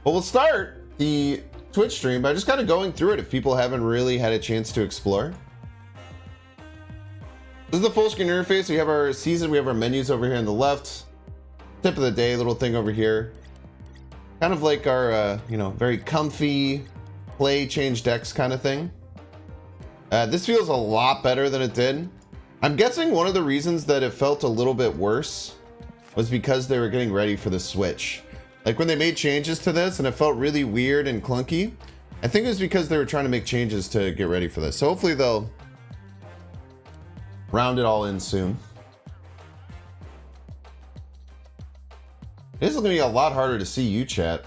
But we'll start the Twitch stream by just kind of going through it if people haven't really had a chance to explore. This is the full screen interface. We have our season, we have our menus over here on the left. Tip of the day, little thing over here. Kind of like our, you know, very comfy play, change decks kind of thing. This feels a lot better than it did. I'm guessing one of the reasons that it felt a little bit worse was because they were getting ready for the Switch. Like when they made changes to this and it felt really weird and clunky, I think it was because they were trying to make changes to get ready for this. So hopefully they'll round it all in soon. This is going to be a lot harder to see you, chat.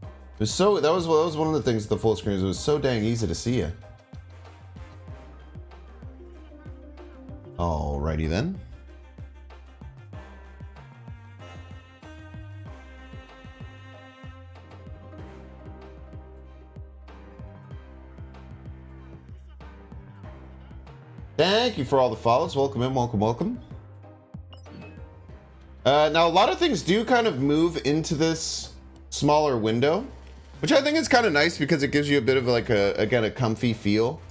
It was so, that was one of the things with the full screen, is it was so dang easy to see you. Alrighty then. Thank you for all the follows. Welcome in, welcome, welcome. Now, a lot of things do kind of move into this smaller window, which I think is kind of nice because it gives you a bit of like a comfy feel.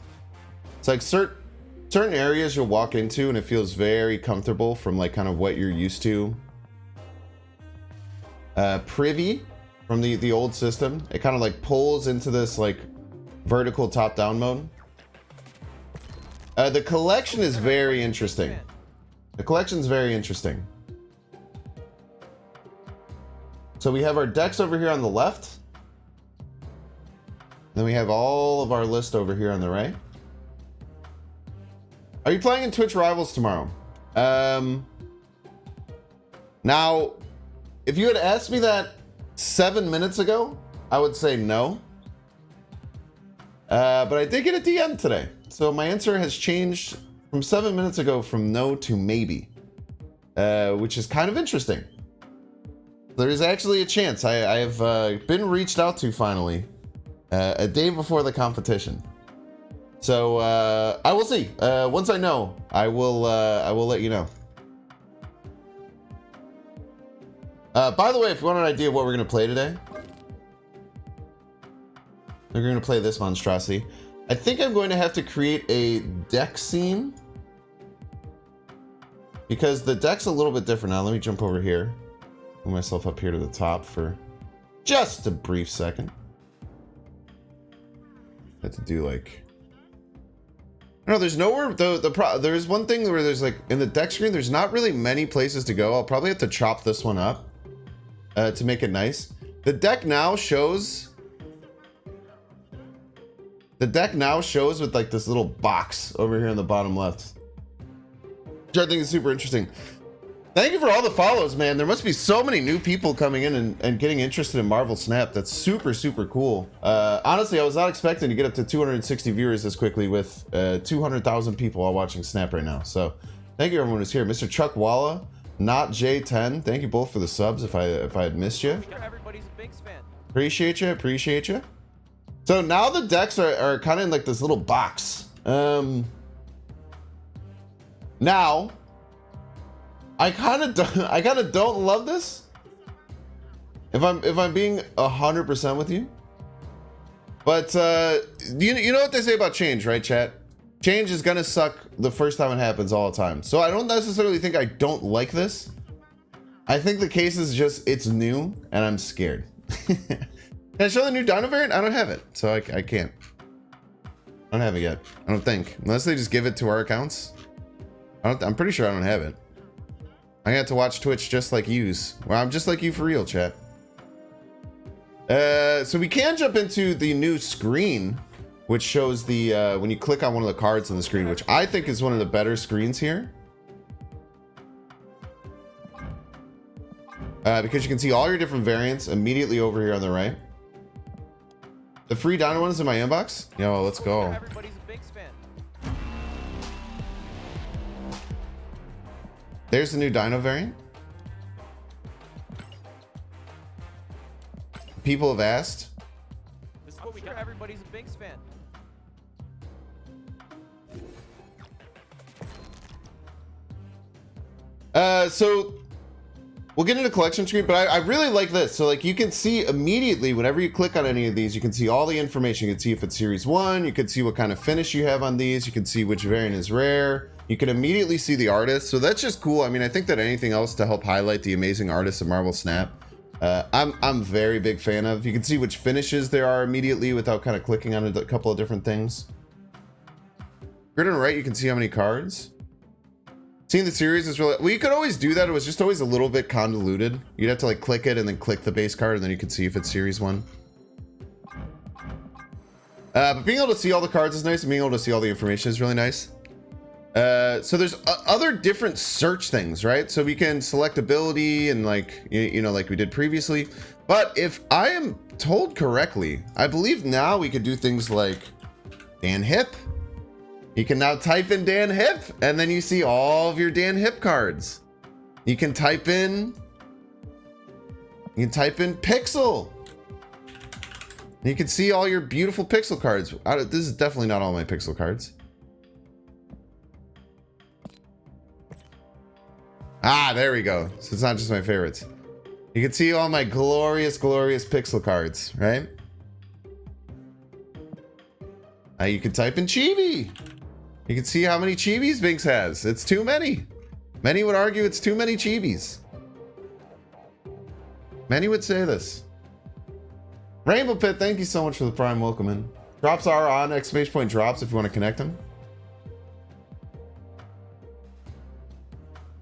It's like certain areas you'll walk into and it feels very comfortable from like kind of what you're used to. Privy from the old system, it kind of like pulls into this like vertical top-down mode. The collection is very interesting. The collection's very interesting. So we have our decks over here on the left. Then we have all of our list over here on the right. Are you playing in Twitch Rivals tomorrow? Now, if you had asked me that 7 minutes ago, I would say no. But I did get a DM today. So my answer has changed from 7 minutes ago from no to maybe. Which is kind of interesting. There is actually a chance. I have been reached out to finally a day before the competition. So I will see. Once I know, I will let you know. By the way, if you want an idea of what we're gonna play today, we're gonna play this monstrosity. I think I'm going to have to create a deck scene because the deck's a little bit different now. Let me jump over here. Move myself up here to the top for just a brief second. I have to do like, no, there's nowhere. There's one thing where there's like in the deck screen, there's not really many places to go. I'll probably have to chop this one up to make it nice. The deck now shows. The deck now shows with like this little box over here in the bottom left, which I think is super interesting. Thank you for all the follows, man. There must be so many new people coming in and getting interested in Marvel Snap. That's super, super cool. Honestly, I was not expecting to get up to 260 viewers this quickly with 200,000 people all watching Snap right now. So thank you everyone who's here. Mr. Chuck Walla, not J10. Thank you both for the subs if I had missed you. Everybody's a Bigs fan. Appreciate you, appreciate you. So now the decks are kind of in like this little box. Now, I kind of don't love this. If I'm being 100% with you, but you know what they say about change, right, chat? Change is gonna suck the first time it happens all the time. So I don't necessarily think I don't like this. I think the case is just it's new and I'm scared. Can I show the new Dino variant? I don't have it, so I can't. I don't have it yet. I don't think, unless they just give it to our accounts. I'm pretty sure I don't have it. I have to watch Twitch just like yous. Well, I'm just like you for real, chat. So we can jump into the new screen, which shows the when you click on one of the cards on the screen, which I think is one of the better screens here. Because you can see all your different variants immediately over here on the right. The free Dino one is in my inbox. Yo, let's go. Everybody's a Bigs fan. There's the new Dino variant. People have asked. This is what we got. Everybody's a Bigs fan. So We'll get into collection screen, but I really like this. So like you can see immediately whenever you click on any of these, you can see all the information. You can see if it's series 1, you can see what kind of finish you have on these, you can see which variant is rare. You can immediately see the artist. So that's just cool. I mean, I think that anything else to help highlight the amazing artists of Marvel Snap, I'm very big fan of. You can see which finishes there are immediately without kind of clicking on a couple of different things. Grid on the right, you can see how many cards. Seeing the series is really, well, you could always do that. It was just always a little bit convoluted. You'd have to like click it and then click the base card and then you could see if it's series 1. But being able to see all the cards is nice, and being able to see all the information is really nice. So there's other different search things, right? So we can select ability and like, you know, like we did previously. But if I am told correctly, I believe now we could do things like Dan Hip. You can now type in Dan Hip, and then you see all of your Dan Hip cards. You can type in Pixel. You can see all your beautiful Pixel cards. This is definitely not all my Pixel cards. Ah, there we go. So it's not just my favorites. You can see all my glorious, glorious Pixel cards, right? You can type in Chibi. You can see how many Chibis Binks has. It's too many. Many would argue it's too many Chibis. Many would say this. Rainbow Pit, thank you so much for the prime welcome in. Drops are on, exclamation point drops if you want to connect them.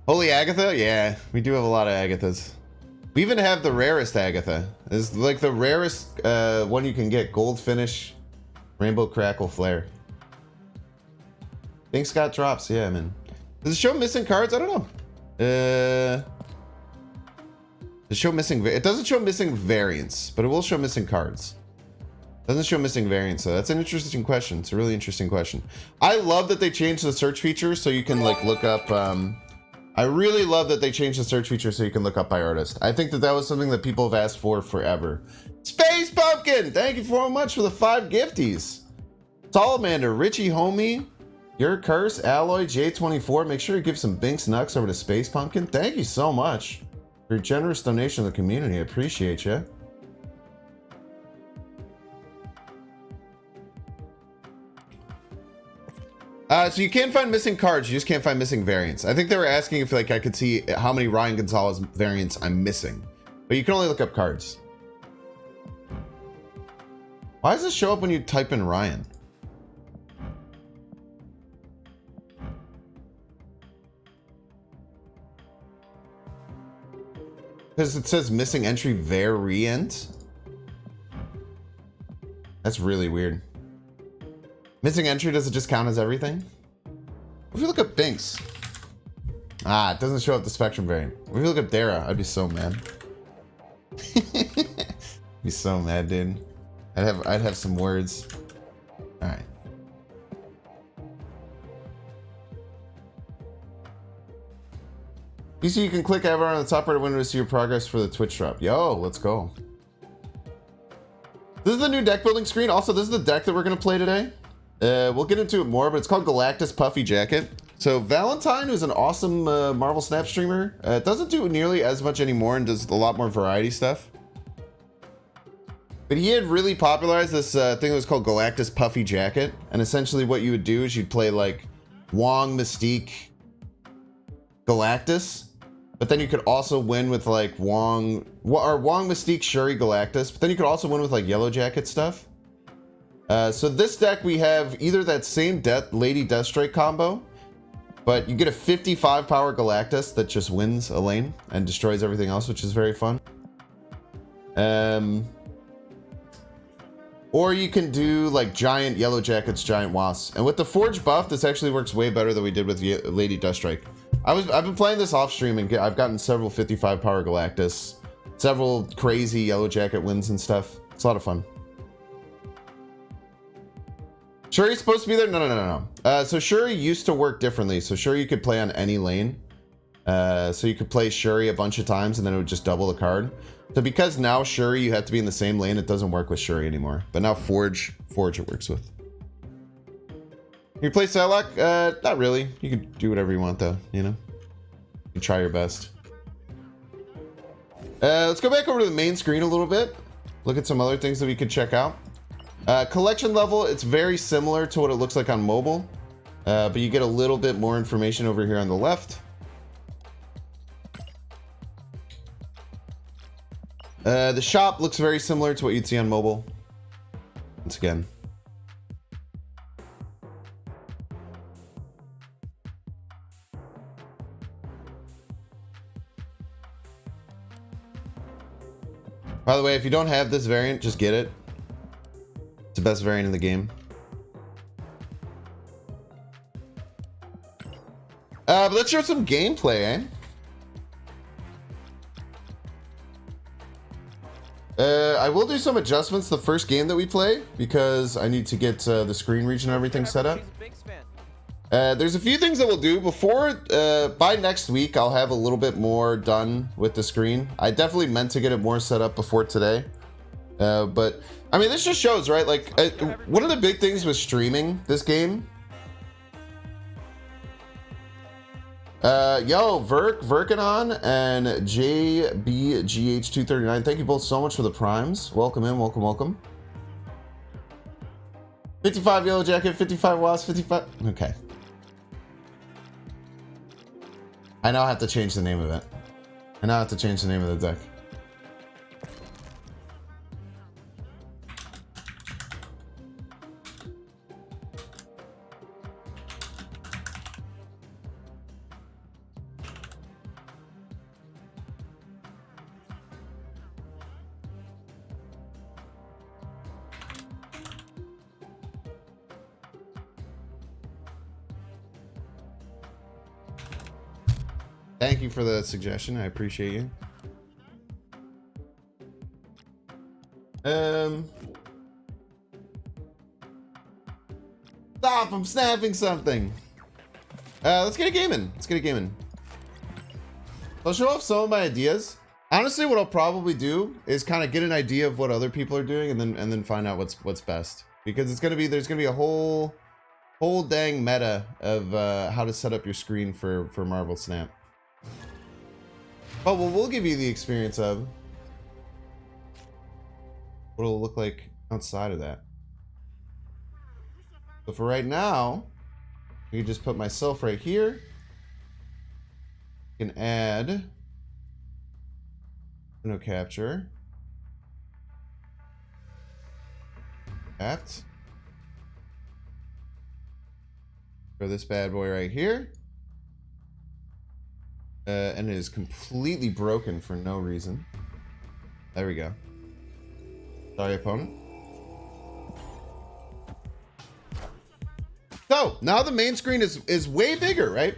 Holy Agatha? Yeah, we do have a lot of Agathas. We even have the rarest Agatha. It's like the rarest one you can get. Gold finish, Rainbow Crackle Flare. Binks got drops, yeah, man. Does it show missing cards? I don't know. Does it show missing? It doesn't show missing variants, but it will show missing cards. It doesn't show missing variants, so that's an interesting question. It's a really interesting question. I love that they changed the search feature so you can like look up. I really love that they changed the search feature so you can look up by artist. I think that that was something that people have asked for forever. Space Pumpkin, thank you so much for the 5 gifties. Salamander, Richie Homie. Your Curse, Alloy, J24. Make sure you give some Binks Nux over to Space Pumpkin. Thank you so much for your generous donation to the community. I appreciate you. So you can find missing cards. You just can't find missing variants. I think they were asking if like I could see how many Ryan Gonzalez variants I'm missing. But you can only look up cards. Why does this show up when you type in Ryan? Because it says missing entry variant. That's really weird. Missing entry, does it just count as everything? If you look up Binks. Ah, it doesn't show up the Spectrum variant. If you look up Dara, I'd be so mad. Be so mad, dude. I'd have some words. Alright. You see, you can click ever on the top right window to see your progress for the Twitch drop. Yo, let's go. This is the new deck building screen. Also, this is the deck that we're going to play today. We'll get into it more, but it's called Galactus Puffy Jacket. So Valentine, who's an awesome Marvel Snap streamer, doesn't do nearly as much anymore and does a lot more variety stuff. But he had really popularized this thing that was called Galactus Puffy Jacket. And essentially what you would do is you'd play like Wong, Mystique, Galactus. But then you could also win with like Wong, Mystique, Shuri, Galactus. But then you could also win with like Yellow Jacket stuff. So this deck, we have either that same Lady Deathstrike combo, but you get a 55 power Galactus that just wins a lane and destroys everything else, which is very fun. Or you can do like giant Yellow Jackets, giant Wasps. And with the Forge buff, this actually works way better than we did with Lady Deathstrike. I've been playing this off stream and I've gotten several 55 power Galactus, several crazy Yellow Jacket wins and stuff. It's a lot of fun. Shuri's supposed to be there? No. So Shuri used to work differently. So Shuri you could play on any lane. So you could play Shuri a bunch of times and then it would just double the card. So because now Shuri you have to be in the same lane, it doesn't work with Shuri anymore. But now Forge it works with. You play Psylocke? Not really. You can do whatever you want though, you know? You try your best. Let's go back over to the main screen a little bit. Look at some other things that we could check out. Collection level, it's very similar to what it looks like on mobile. But you get a little bit more information over here on the left. The shop looks very similar to what you'd see on mobile. Once again. By the way, if you don't have this variant, just get it. It's the best variant in the game. But let's show some gameplay, I will do some adjustments the first game that we play because I need to get the screen reach and everything set up. There's a few things that we'll do before by next week. I'll have a little bit more done with the screen. I definitely meant to get it more set up before today, but I mean, this just shows, right? Like one of the big things with streaming this game. Yo, Verkanon and JBGH239, thank you both so much for the primes. Welcome in, welcome, welcome. 55 Yellow Jacket, 55 Wasp, 55. Okay. I now have to change the name of it. I now have to change the name of the deck. Thank you for the suggestion. I appreciate you. Stop! I'm snapping something. Let's get a game in. Let's get a game in. I'll show off some of my ideas. Honestly, what I'll probably do is kind of get an idea of what other people are doing, and then find out what's best. Because it's gonna be there's gonna be a whole dang meta of how to set up your screen for Marvel Snap. But we'll give you the experience of what it'll look like outside of that. So for right now, you can just put myself right here. You can add window capture. That. For this bad boy right here. And it is completely broken for no reason. There we go. Sorry, opponent. So now the main screen is way bigger, right?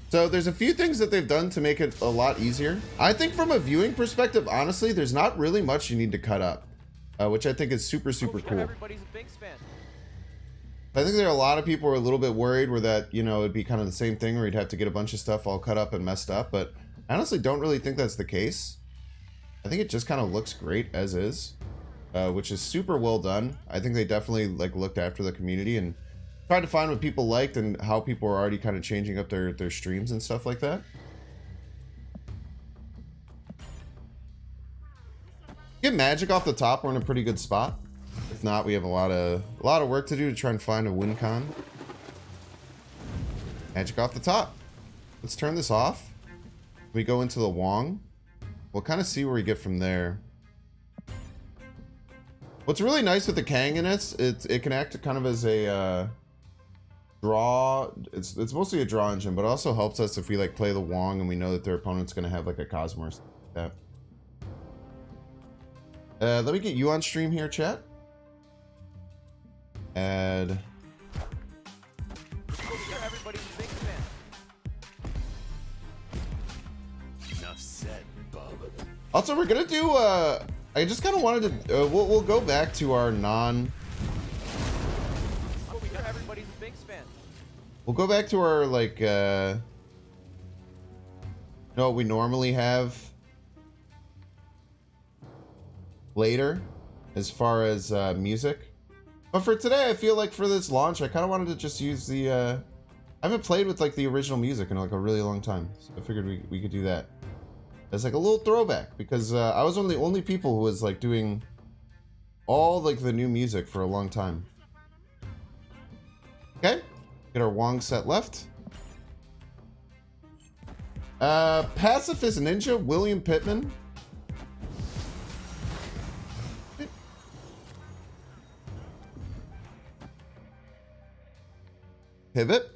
So there's a few things that they've done to make it a lot easier. I think from a viewing perspective, honestly, there's not really much you need to cut up, which I think is super cool. Everybody's a Binks fan. I think there are a lot of people who are a little bit worried where that, you know, it'd be kind of the same thing where you'd have to get a bunch of stuff all cut up and messed up, but I honestly don't really think that's the case. I think it just kind of looks great as is, which is super well done. I think they definitely like looked after the community and tried to find what people liked and how people are already kind of changing up their streams and stuff like that. Get magic off the top, we're in a pretty good spot. If not, we have a lot of work to do to try and find a win con. Magic off the top. Let's turn this off. We go into the Wong. We'll kind of see where we get from there. What's really nice with the Kang in it can act kind of as a draw. It's mostly a draw engine, but it also helps us if we like play the Wong and we know that their opponent's gonna have like a Cosmo or something like that. Let me get you on stream here, chat. Add. Everybody's a Binks fan. Enough said, bub. Also, we're gonna do. I just kind of wanted to. We'll go back to our non. Everybody's a Binks fan. We'll go back to our like. You know what we normally have. Later, as far as music. But for today, I feel like for this launch, I kind of wanted to just use the, I haven't played with like the original music in like a really long time. So I figured we could do that. as like a little throwback because I was one of the only people who was like doing all like the new music for a long time. Okay, get our Wong set left. Pacifist Ninja, William Pittman. Pivot.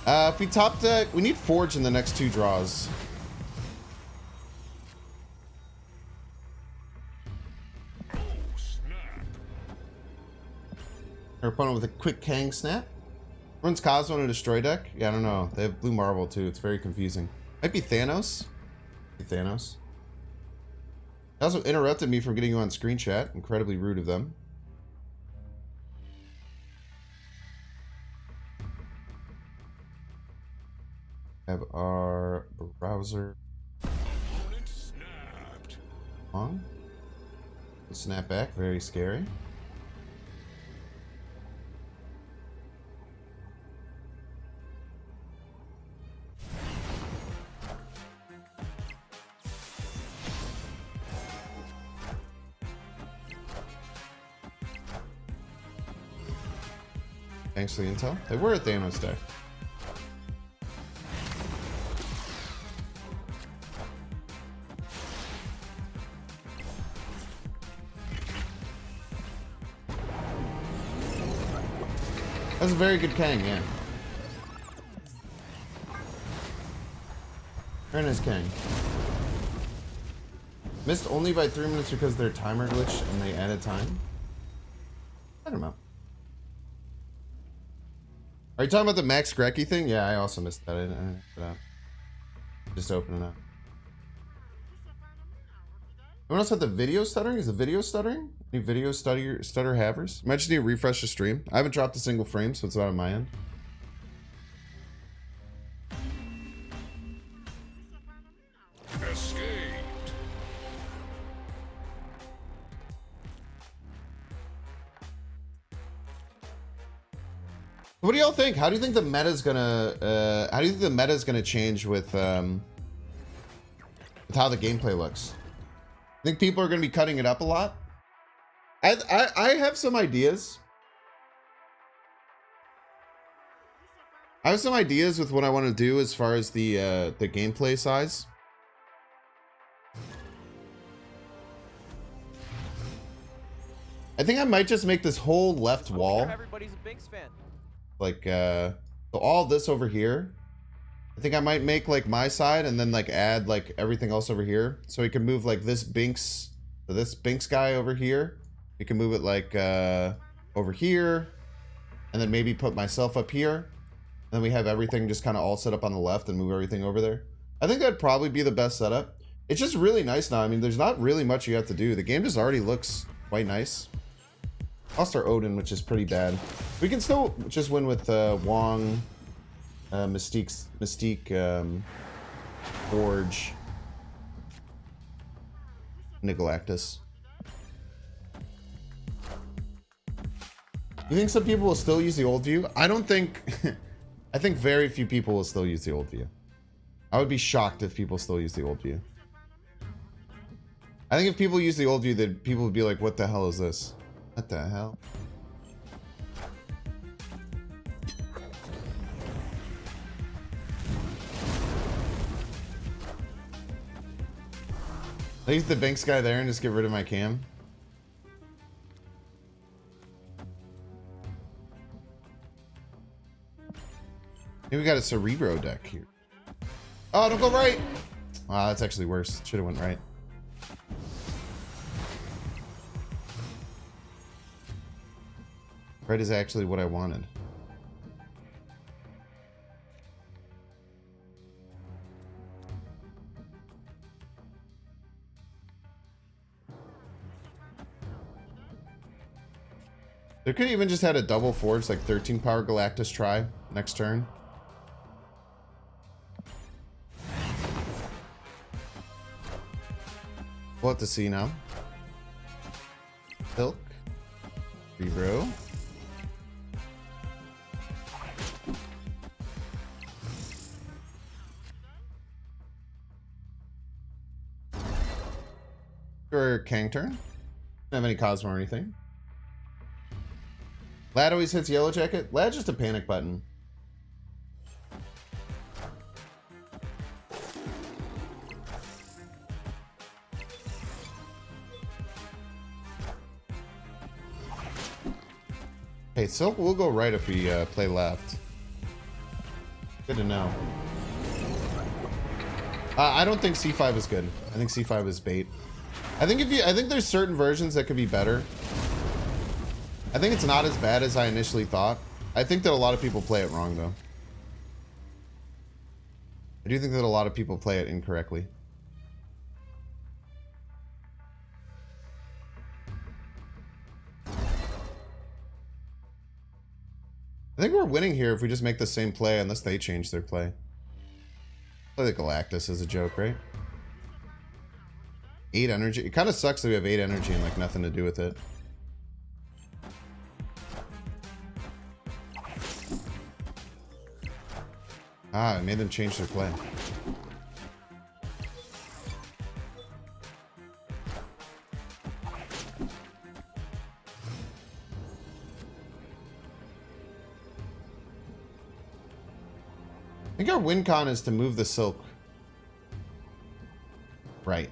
If we top deck, we need Forge in the next 2 draws. Our opponent with a quick Kang Snap. Runs Cosmo in a destroy deck? Yeah, I don't know. They have Blue Marble too. It's very confusing. Might be Thanos. Thanos. They also interrupted me from getting you on screen chat. Incredibly rude of them. Have our browser on. Snap back, very scary. Thanks for the intel. They were a Thanos deck. That's a very good Kang, yeah. Very nice Kang. Missed only by 3 minutes because their timer glitched and they added time? I don't know. Are you talking about the Max Grecki thing? Yeah, I also missed that. I didn't put it up. Just open it up. Anyone else have the video stuttering? Is the video stuttering? Any video stutter havers? Might just need to refresh the stream. I haven't dropped a single frame, so it's not on my end. Escaped. What do y'all think? How do you think the meta's gonna how do you think the meta's gonna change with how the gameplay looks? I think people are gonna be cutting it up a lot. I have some ideas. I have some ideas with what I want to do as far as the gameplay size. I think I might just make this whole left wall. Everybody's a Binks fan. Like so all this over here. I think I might make like my side and then like add like everything else over here. So we can move like this Binks guy over here. We can move it like over here. And then maybe put myself up here. And then we have everything just kind of all set up on the left and move everything over there. I think that'd probably be the best setup. It's just really nice now. I mean, there's not really much you have to do. The game just already looks quite nice. Lost our Odin, which is pretty bad. We can still just win with Wong, Mystique, Forge, Galactus. You think some people will still use the old view? I don't think... I think very few people will still use the old view. I would be shocked if people still use the old view. I think if people use the old view, then people would be like, what the hell is this? What the hell? I use the Binks guy there and just get rid of my cam. Maybe we got a Cerebro deck here. Oh, don't go right! Wow, that's actually worse. Should have went right. Red is actually what I wanted. They could even just had a double forge, like 13 power Galactus try next turn. We'll have to see now. Silk. Rebro. Or Kang turn. Don't have any Cosmo or anything. Lad always hits Yellow Jacket. Lad's just a panic button. Hey, Silk will go right if we play left. Good to know. I don't think C5 is good. I think C5 is bait. I think there's certain versions that could be better. I think it's not as bad as I initially thought. I think that a lot of people play it wrong though. I do think that a lot of people play it incorrectly. I think we're winning here if we just make the same play unless they change their play. Play the Galactus as a joke, right? 8 energy. It kind of sucks that we have 8 energy and like nothing to do with it. Ah, it made them change their play. I think our win con is to move the Silk. Right.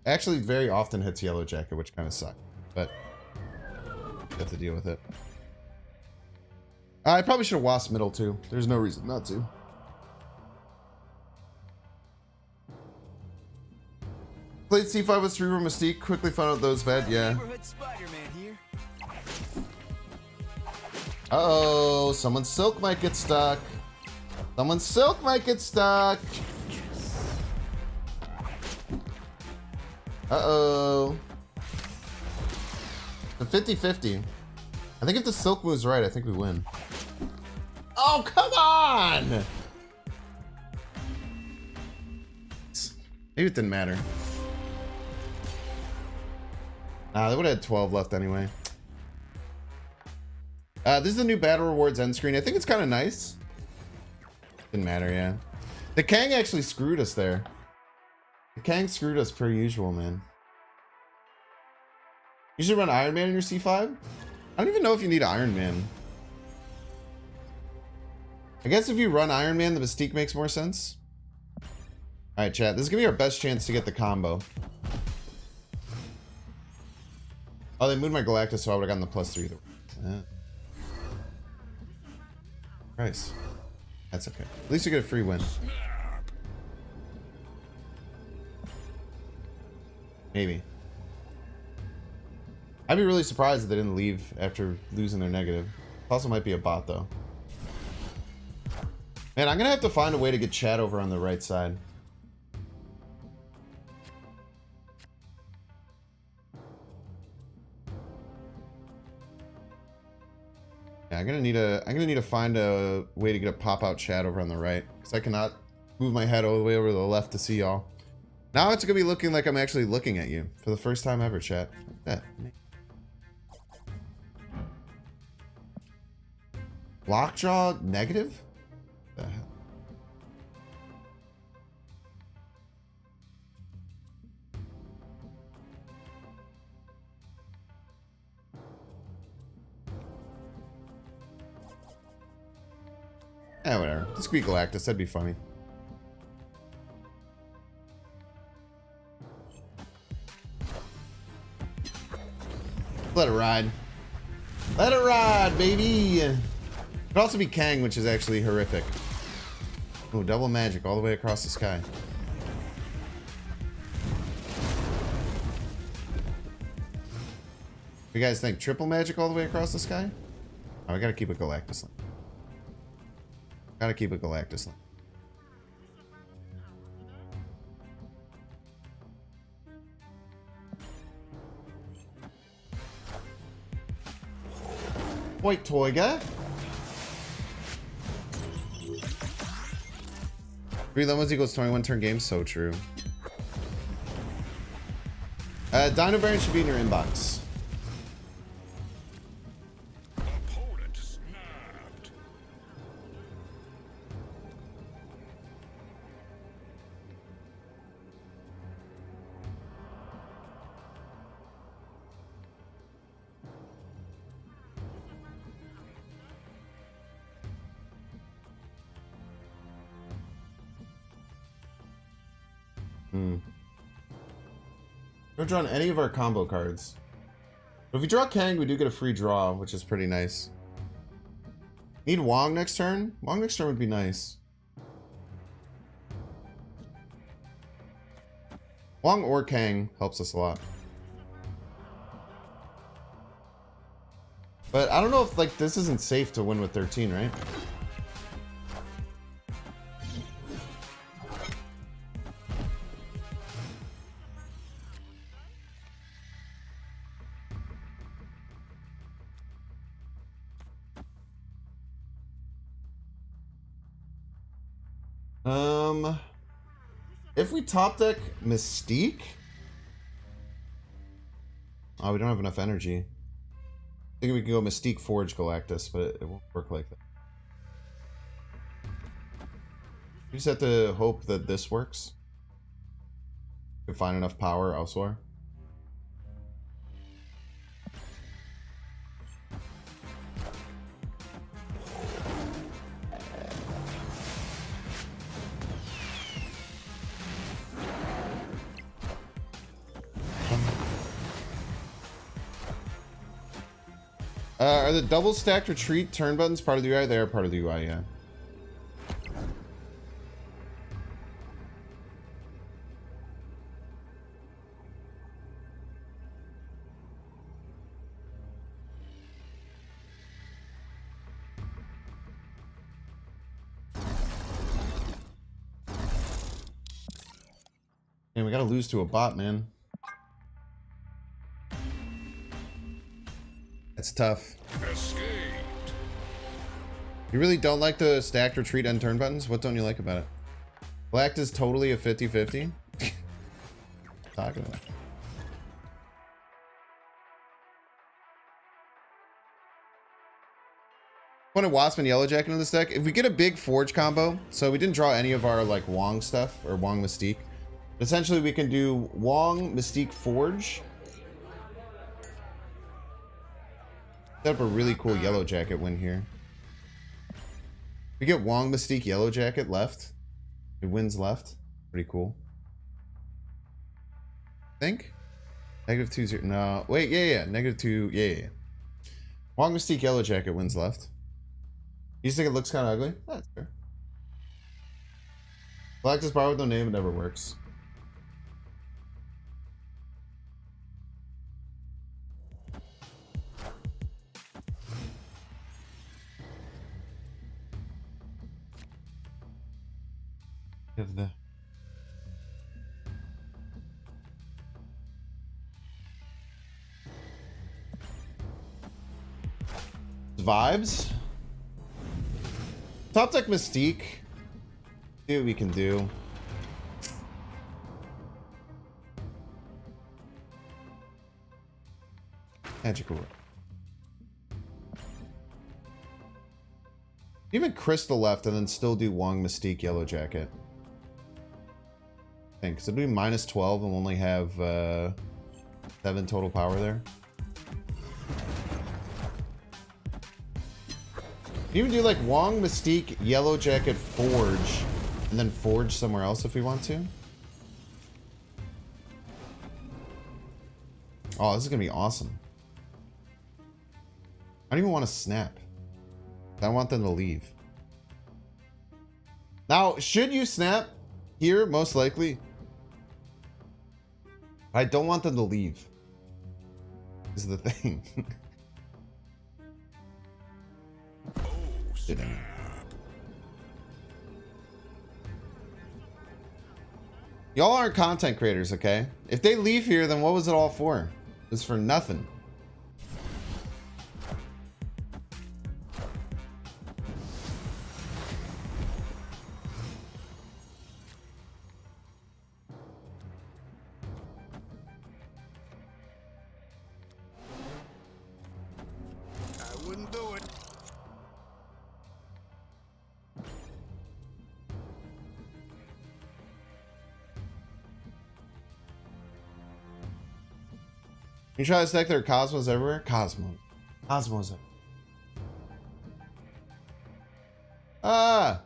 Actually, very often hits Yellow Jacket, which kind of sucks, but you have to deal with it. I probably should have Wasp middle too. There's no reason not to. Played C5 with Cerebral Mystique. Quickly found out those bad. Yeah. Uh-oh. Someone's Silk might get stuck. Someone's Silk might get stuck. Uh-oh. The 50-50. I think if the Silk moves right, I think we win. Oh, come on! Maybe it didn't matter. Nah, they would have had 12 left anyway. This is the new Battle Rewards end screen. I think it's kind of nice. Didn't matter, yeah. The Kang actually screwed us there. The Kang screwed us per usual, man. You should run Iron Man in your C5? I don't even know if you need Iron Man. I guess if you run Iron Man, the Mystique makes more sense. Alright, chat. This is going to be our best chance to get the combo. Oh, they moved my Galactus, so I would have gotten the +3. Yeah. Nice. That's okay. At least you get a free win. Maybe. I'd be really surprised if they didn't leave after losing their negative. Also might be a bot, though. Man, I'm going to have to find a way to get chat over on the right side. Yeah, I'm gonna need to find a way to get a pop-out chat over on the right, because I cannot move my head all the way over to the left to see y'all. Now it's gonna be looking like I'm actually looking at you for the first time ever, chat. Look at that. Lockjaw negative? What the hell? Eh, whatever. This could be Galactus. That'd be funny. Let it ride. Let it ride, baby! It could also be Kang, which is actually horrific. Oh, double magic all the way across the sky. You guys think triple magic all the way across the sky? Oh, I gotta keep a Galactus link. Gotta keep a Galactus link. White Toiga. 3 lemons equals 21 turn game. So true. Dino Baron should be in your inbox. Opponent snapped. We've drawn any of our combo cards. But if we draw Kang, we do get a free draw, which is pretty nice. Need Wong next turn? Wong next turn would be nice. Wong or Kang helps us a lot. But I don't know if like this isn't safe to win with 13, right? If we top deck Mystique, oh, we don't have enough energy. I think we can go Mystique Forge Galactus, but it won't work like that. We just have to hope that this works. We can find enough power elsewhere. Are the double stacked retreat turn buttons part of the UI? They are part of the UI, yeah. And we gotta lose to a bot, man. That's tough. Escaped. You really don't like the stacked retreat and turn buttons? What don't you like about it? Black is totally a 50-50. Talking about. Wanted Wasp and Yellow Jacket in this deck. If we get a big Forge combo, so we didn't draw any of our like Wong stuff or Wong Mystique. Essentially, we can do Wong Mystique Forge. Set up a really cool Yellow Jacket win here. We get Wong Mystique Yellow Jacket left. It wins left. Pretty cool. I think. -2-0. No. Wait, yeah. -2. Yeah. Wong Mystique Yellow Jacket wins left. You just think it looks kind of ugly? That's fair. Galactus bar with no name, it never works. Of the vibes. Top deck Mystique. See what we can do. Magical. Even Crystal left and then still do Wong Mystique Yellow Jacket. Because it'll be -12 and we'll only have 7 total power there. You can do like Wong Mystique Yellow Jacket Forge and then Forge somewhere else if we want to. Oh, this is gonna be awesome. I don't even want to snap. I don't want them to leave. Now, should you snap here? Most likely. I don't want them to leave. This is the thing. Y'all aren't content creators, okay? If they leave here, then what was it all for? It's for nothing. You try this deck, there are Cosmos everywhere? Cosmos. Cosmos everywhere. Ah!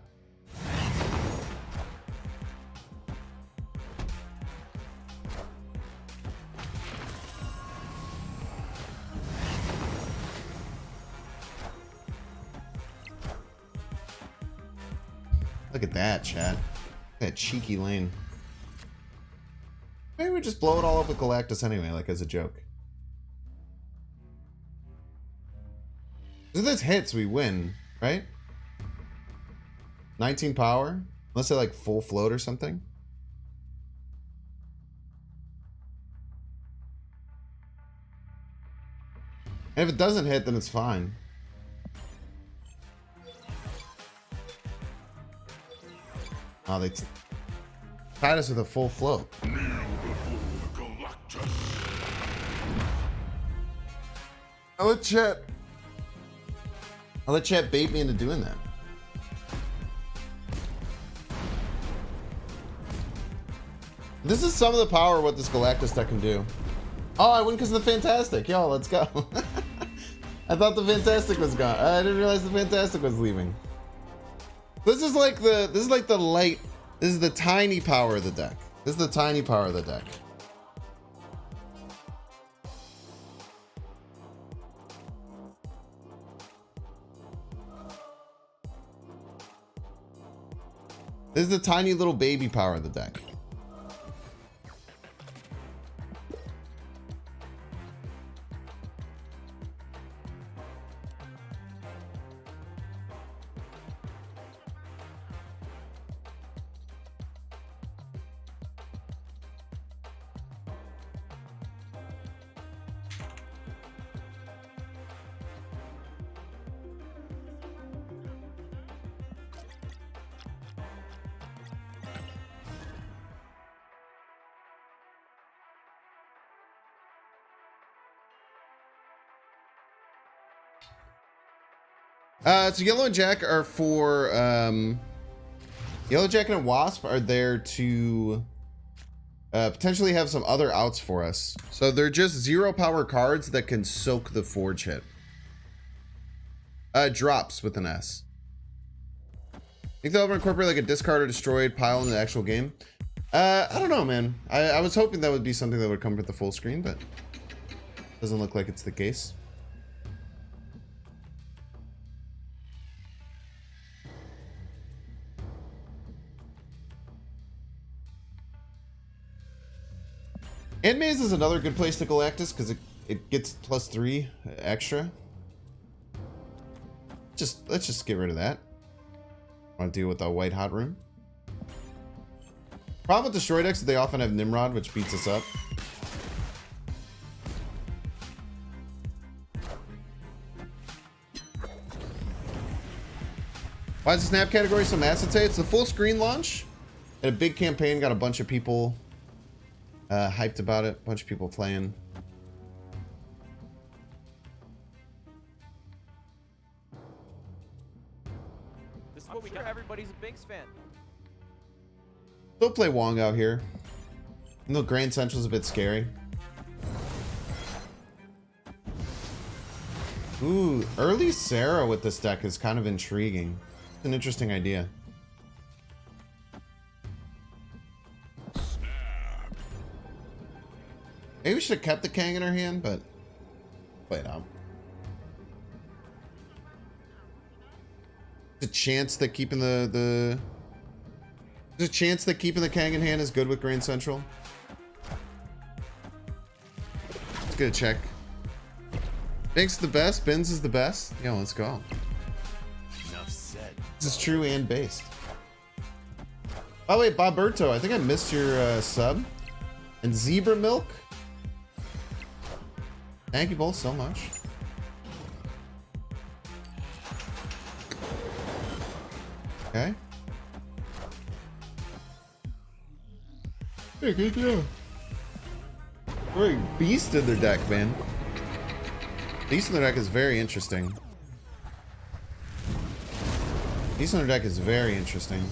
Look at that, chat. That cheeky lane. Maybe we just blow it all up with Galactus anyway, like as a joke. If this hits, we win, right? 19 power? Unless they like full float or something. And if it doesn't hit, then it's fine. Oh, they tied us with a full float. Kneel before Galactus. I'll let chat bait me into doing that. This is some of the power of what this Galactus deck can do. Oh, I win because of the Fantastic. Yo, let's go. I thought the Fantastic was gone. I didn't realize the Fantastic was leaving. This is like the light. This is the tiny power of the deck. This is the tiny power of the deck. This is the tiny little baby power of the deck. So Yellow and Jack are for Yellow Jack and Wasp are there to potentially have some other outs for us. So they're just 0 power cards that can soak the Forge hit. Drops with an S. Think they'll ever incorporate like a discard or destroyed pile in the actual game? I don't know, man. I was hoping that would be something that would come with the full screen, but doesn't look like it's the case. End Maze is another good place to Galactus because it gets +3 extra. Let's just get rid of that. Want to deal with the white hot room. Problem with destroy decks is they often have Nimrod, which beats us up. Why is the snap category so massive today? It's the full screen launch and a big campaign. Got a bunch of people hyped about it. A bunch of people playing. This is what we got. Everybody's a Binks fan. Still play Wong out here. Even though Grand Central's a bit scary. Ooh, early Sarah with this deck is kind of intriguing. It's an interesting idea. Maybe we should have kept the Kang in our hand, but play it out. There's a chance that keeping there's a chance that keeping the Kang in hand is good with Grand Central. Let's get a check. Binks is the best. Benz is the best. Yo, let's go. Enough said. This is true and based. By the way, Boberto, I think I missed your sub. And Zebra Milk. Thank you both so much. Okay. Hey, good job. Very beast in their deck, man. Beast in their deck is very interesting. Beast in their deck is very interesting.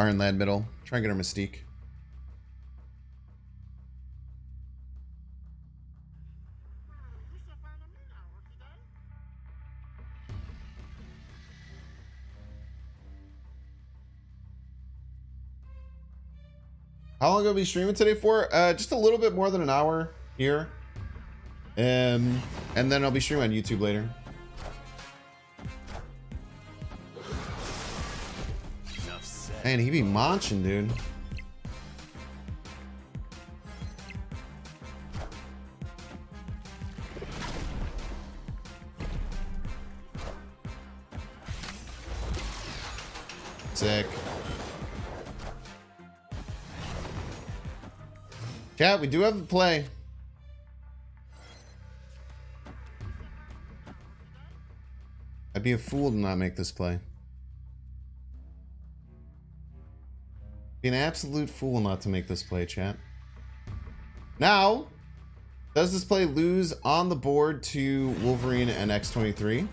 Iron Lad middle. Try and get our Mystique. How long are we streaming today for? Just a little bit more than an hour here. And then I'll be streaming on YouTube later. Man, he be munching, dude. Sick. Chat, we do have a play. I'd be a fool to not make this play. Be an absolute fool not to make this play, chat. Now, does this play lose on the board to Wolverine and X-23?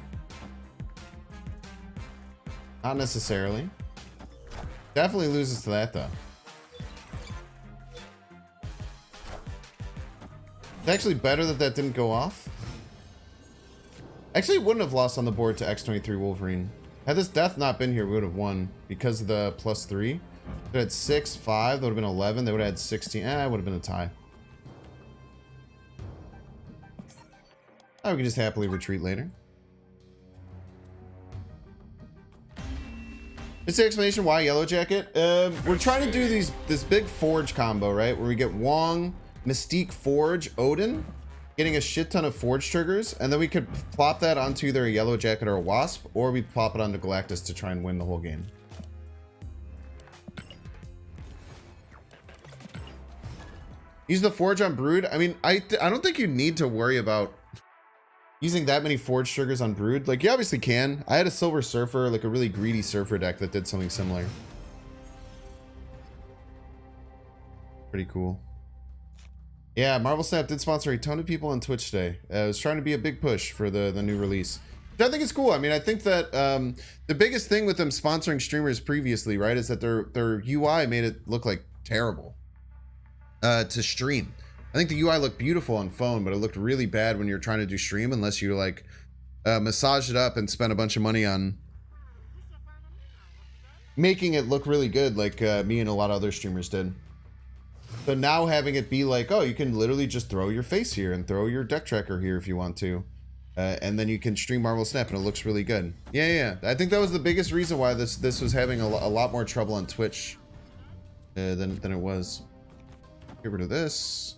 Not necessarily. Definitely loses to that, though. It's actually better that that didn't go off. Actually, it wouldn't have lost on the board to X-23 Wolverine. Had this death not been here, we would have won because of the +3. They had 6, 5. That would have been 11. They would have had 16. It would have been a tie. Oh, we can just happily retreat later. It's the explanation why Yellow Jacket. We're trying to do this big Forge combo, right? Where we get Wong, Mystique, Forge, Odin, getting a shit ton of Forge triggers, and then we could plop that onto either a Yellow Jacket or a Wasp, or we plop it onto Galactus to try and win the whole game. Use the Forge on Brood. I mean, I don't think you need to worry about using that many Forge triggers on Brood. Like, you obviously can. I had a Silver Surfer, like a really greedy Surfer deck that did something similar. Pretty cool. Yeah, Marvel Snap did sponsor a ton of people on Twitch today. It was trying to be a big push for the new release. Which I think it's cool. I mean, I think that the biggest thing with them sponsoring streamers previously, right, is that their UI made it look like terrible to stream. I think the UI looked beautiful on phone, but it looked really bad when you're trying to do stream unless you like massage it up and spend a bunch of money on making it look really good, like me and a lot of other streamers did. So now having it be like, oh, you can literally just throw your face here and throw your deck tracker here if you want to. And then you can stream Marvel Snap and it looks really good. Yeah. I think that was the biggest reason why this was having a lot more trouble on Twitch than it was. Get rid of this.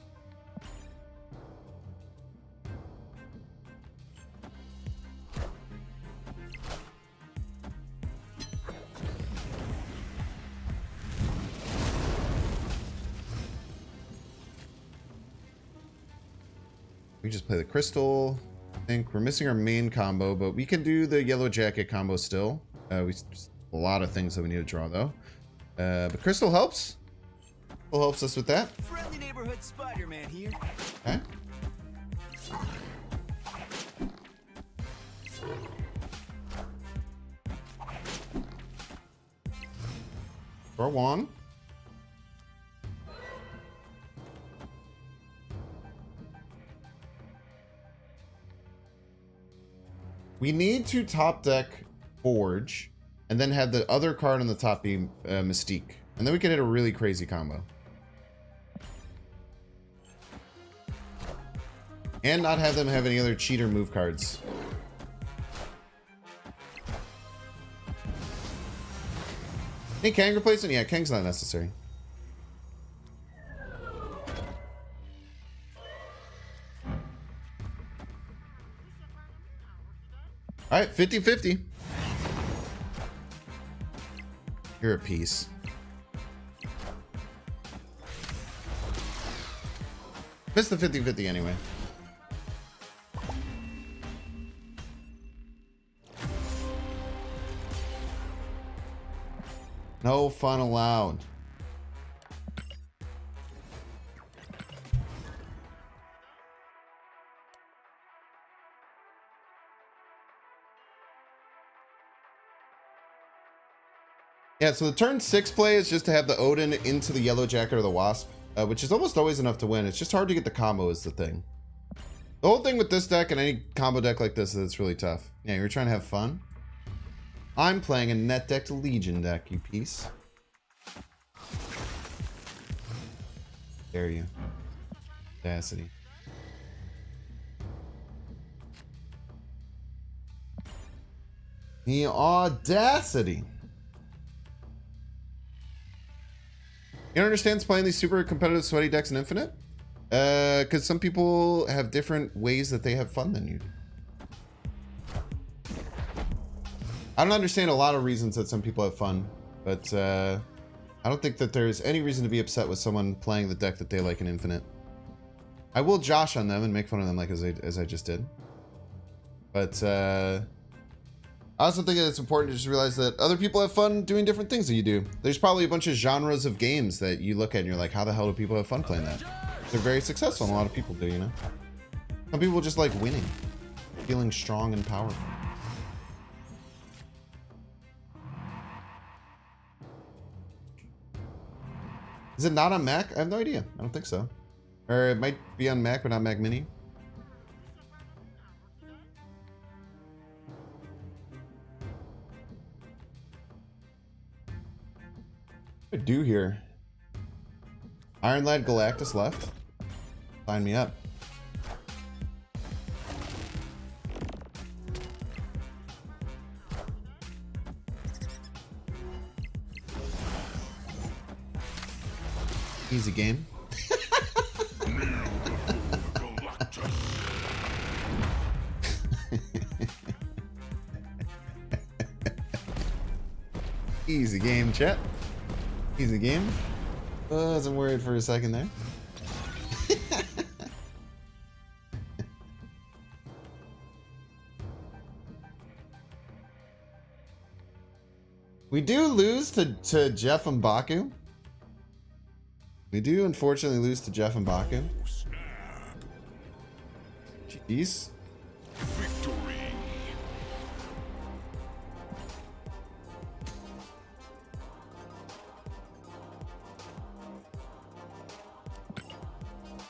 We just play the crystal. I think we're missing our main combo, but we can do the Yellow Jacket combo still. A lot of things that we need to draw though. But crystal helps. Crystal helps us with that. Friendly neighborhood Spider-Man here. Okay. For Wong. We need to top deck Forge, and then have the other card on the top be Mystique. And then we can hit a really crazy combo. And not have them have any other cheater move cards. Any Kang replacement? Yeah, Kang's not necessary. All right, 50-50. You're a piece. Missed the 50-50 anyway. No fun allowed. Yeah, so the turn 6 play is just to have the Odin into the Yellow Jacket or the Wasp, which is almost always enough to win. It's just hard to get the combo is the thing. The whole thing with this deck and any combo deck like this is it's really tough. Yeah, you're trying to have fun. I'm playing a net decked Legion deck, you piece. Dare you. Audacity. The audacity. You understand playing these super competitive sweaty decks in Infinite? Because some people have different ways that they have fun than you do. I don't understand a lot of reasons that some people have fun, but I don't think that there's any reason to be upset with someone playing the deck that they like in Infinite. I will josh on them and make fun of them like as I just did. But I also think that it's important to just realize that other people have fun doing different things that you do. There's probably a bunch of genres of games that you look at and you're like, how the hell do people have fun playing that? They're very successful and a lot of people do, you know? Some people just like winning, feeling strong and powerful. Is it not on Mac? I have no idea. I don't think so. Or it might be on Mac, but not Mac Mini. What do I do here? Iron Lad Galactus left. Sign me up. Easy game. Easy game, chat. Easy game. I wasn't worried for a second there. We do lose to Jeff and Baku. We do unfortunately lose to Jeff and Baku. Jeez. Victory.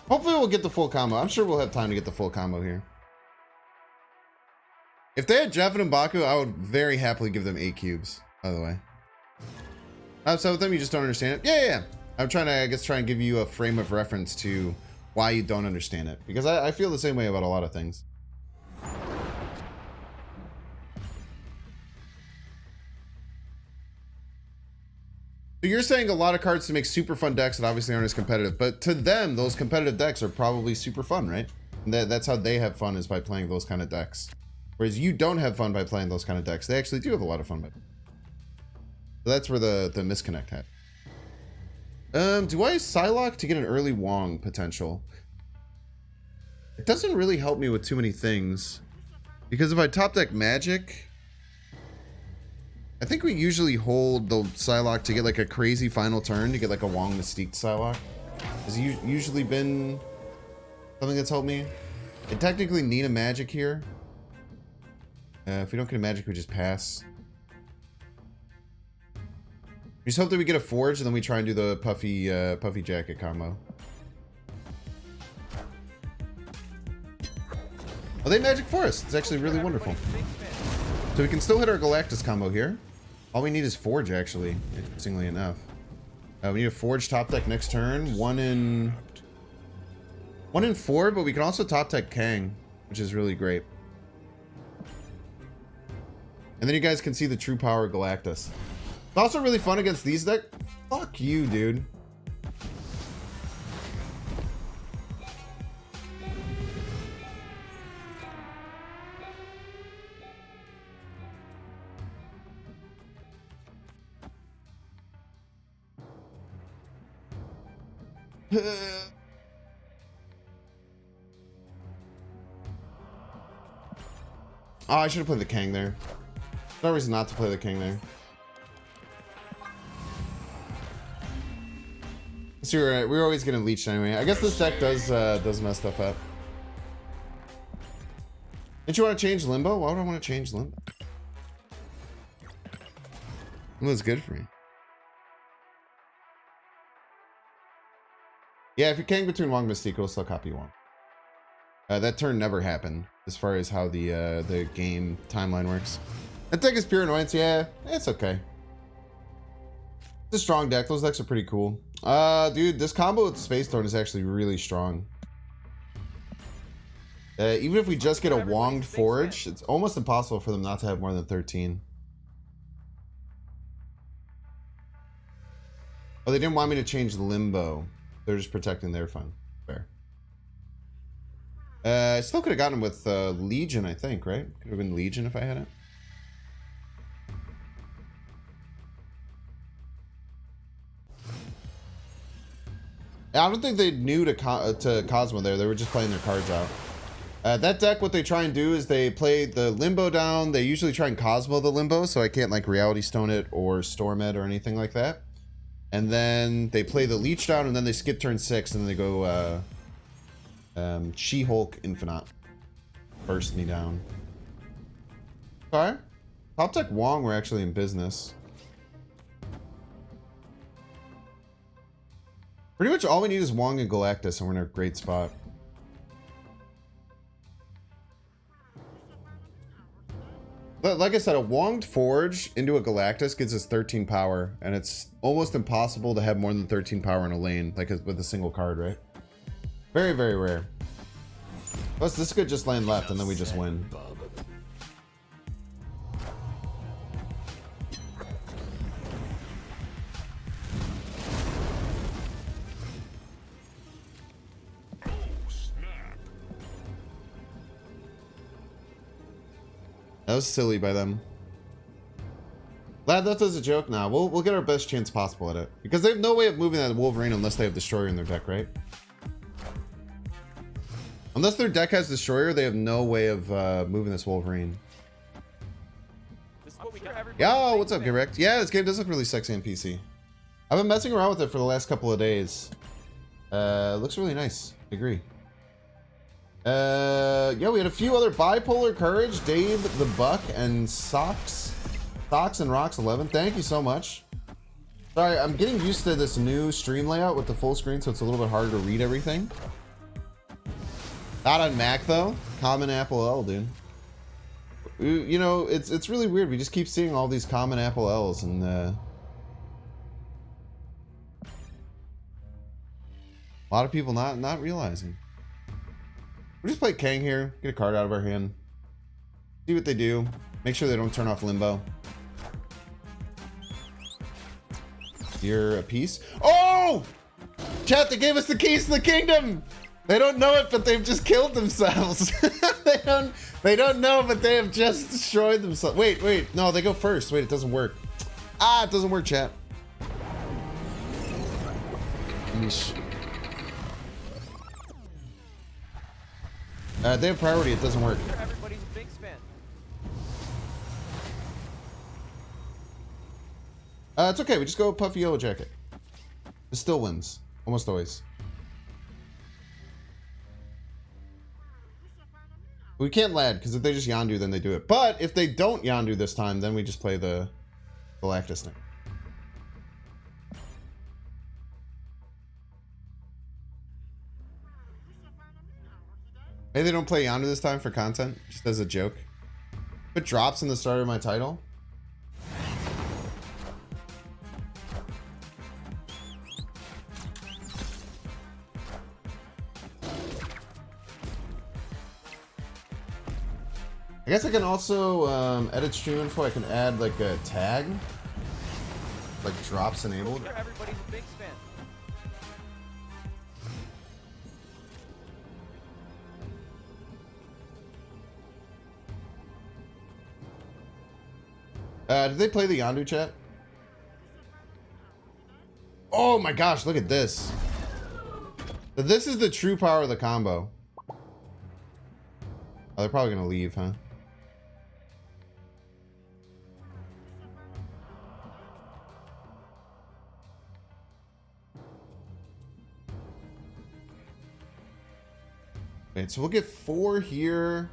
Hopefully we'll get the full combo. I'm sure we'll have time to get the full combo here. If they had Jeff and M'Baku, I would very happily give them 8 cubes, by the way. So with them, you just don't understand it? Yeah. I'm trying to, I guess, try and give you a frame of reference to why you don't understand it. Because I feel the same way about a lot of things. So you're saying a lot of cards to make super fun decks that obviously aren't as competitive, but to them, those competitive decks are probably super fun, right? And that's how they have fun, is by playing those kind of decks. Whereas you don't have fun by playing those kind of decks. They actually do have a lot of fun by. So that's where the misconnect happens. Do I Psylocke to get an early Wong potential? It doesn't really help me with too many things. Because if I top deck Magic, I think we usually hold the Psylocke to get like a crazy final turn to get like a Wong Mystique Psylocke. Has usually been something that's helped me. I technically need a Magic here. If we don't get a Magic, we just pass. We just hope that we get a Forge and then we try and do the Puffy Jacket combo. Oh, they Magic Forest. It's actually really wonderful. So we can still hit our Galactus combo here. All we need is Forge, actually, interestingly enough. We need a Forge top deck next turn. One in 4, but we can also top deck Kang, which is really great. And then you guys can see the true power of Galactus. It's also really fun against these decks. Fuck you, dude. Oh, I should have played the Kang there. No reason not to play the King there. So you're right. We're always getting leeched anyway. I guess this deck does mess stuff up. Didn't you want to change Limbo? Why would I want to change Limbo? Limbo's good for me. Yeah, if you're king between Wong and Mystique, it'll still copy Wong. That turn never happened as far as how the game timeline works. That deck is pure annoyance. Yeah, it's okay. It's a strong deck. Those decks are pretty cool. Dude, this combo with Space Throne is actually really strong. Even if we just get a Wonged Forge, it's almost impossible for them not to have more than 13. Oh, they didn't want me to change Limbo. They're just protecting their fun. Fair. I still could have gotten him with Legion, I think, right? Could have been Legion if I had it. I don't think they knew to Cosmo there. They were just playing their cards out. That deck, what they try and do is they play the Limbo down. They usually try and Cosmo the Limbo, so I can't like Reality Stone it or Storm it or anything like that. And then they play the Leech down, and then they skip turn 6, and then they go She-Hulk Infinite. Burst me down. Sorry? Top Tech Wong were actually in business. Pretty much all we need is Wong and Galactus, and we're in a great spot. But like I said, a Wonged Forge into a Galactus gives us 13 power, and it's almost impossible to have more than 13 power in a lane, like with a single card, right? Very, very rare. Plus, this could just land left, and then we just win. That was silly by them. Glad that was a joke. Now we'll get our best chance possible at it, because they have no way of moving that Wolverine unless they have Destroyer in their deck, right? Unless their deck has Destroyer, they have no way of moving this Wolverine. Yo, what's up, Correct? Yeah, this game does look really sexy on PC. I've been messing around with it for the last couple of days. Looks really nice. I agree. Yeah, we had a few other Bipolar Courage, Dave the Buck, and Socks and Rocks 11. Thank you so much. Sorry, I'm getting used to this new stream layout with the full screen, so it's a little bit harder to read everything. Not on Mac though. Common Apple L, dude. You know, it's really weird. We just keep seeing all these common Apple L's, and a lot of people not realizing. We just play Kang here, get a card out of our hand, see what they do, make sure they don't turn off Limbo. You're a piece. Oh! Chat, they gave us the keys to the kingdom! They don't know it, but they've just killed themselves. They don't know, but they have just destroyed themselves. Wait, no, they go first. Wait, it doesn't work. Ah, it doesn't work, chat. Yeesh. They have priority, it doesn't work. Everybody's a Binks fan. It's okay, we just go Puffy Yellow Jacket. It still wins. Almost always. We can't lad, because if they just Yondu, then they do it. But if they don't Yondu this time, then we just play the Galactus thing. Maybe they don't play Yondu this time for content, just as a joke. Put drops in the start of my title. I guess I can also edit stream info. I can add like a tag, like drops enabled. Everybody's a Binks fan. Did they play the Yondu, chat? Oh my gosh, look at this. This is the true power of the combo. Oh, they're probably gonna leave, huh? Wait, so we'll get 4 here.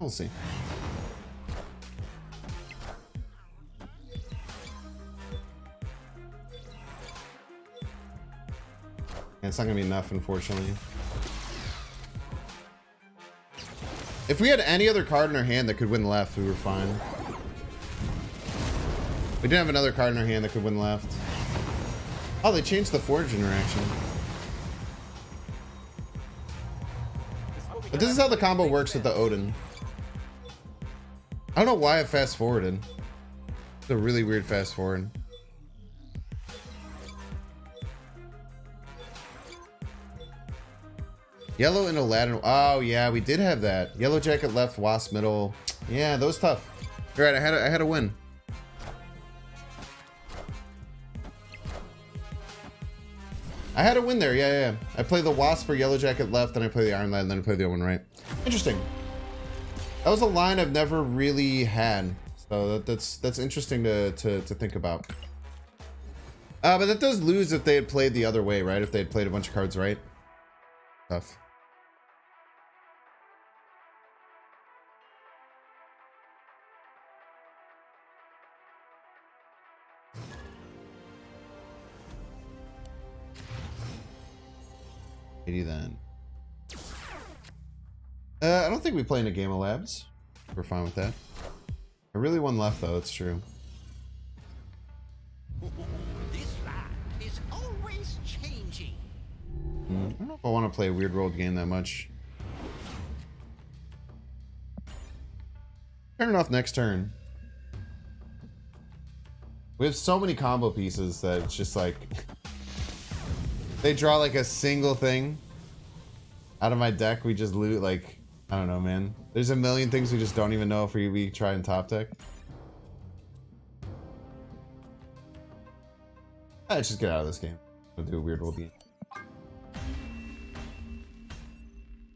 We'll see. It's not gonna be enough, unfortunately. If we had any other card in our hand that could win left, we were fine. We didn't have another card in our hand that could win left. Oh, they changed the forge interaction. But this is how the combo works with the Odin. I don't know why I fast forwarded. It's a really weird fast forward. Yellow and Aladdin. Oh yeah, we did have that. Yellow jacket left, wasp middle. Yeah, that was tough. You're right. I had a win. I had a win there. Yeah. I play the wasp for yellow jacket left, then I play the iron lad, and then I play the other one right. Interesting. That was a line I've never really had, so that's interesting to think about. But that does lose if they had played the other way, right? If they had played a bunch of cards right. Tough. Then. I don't think we play in a game of labs. We're fine with that. I really one left though, it's true. This land is always changing. I don't know if I want to play a weird world game that much. Turn it off next turn. We have so many combo pieces that it's just like they draw like a single thing out of my deck. We just loot like, I don't know, man. There's a million things we just don't even know if we try and top deck. Let's just get out of this game. We'll do a weird world game.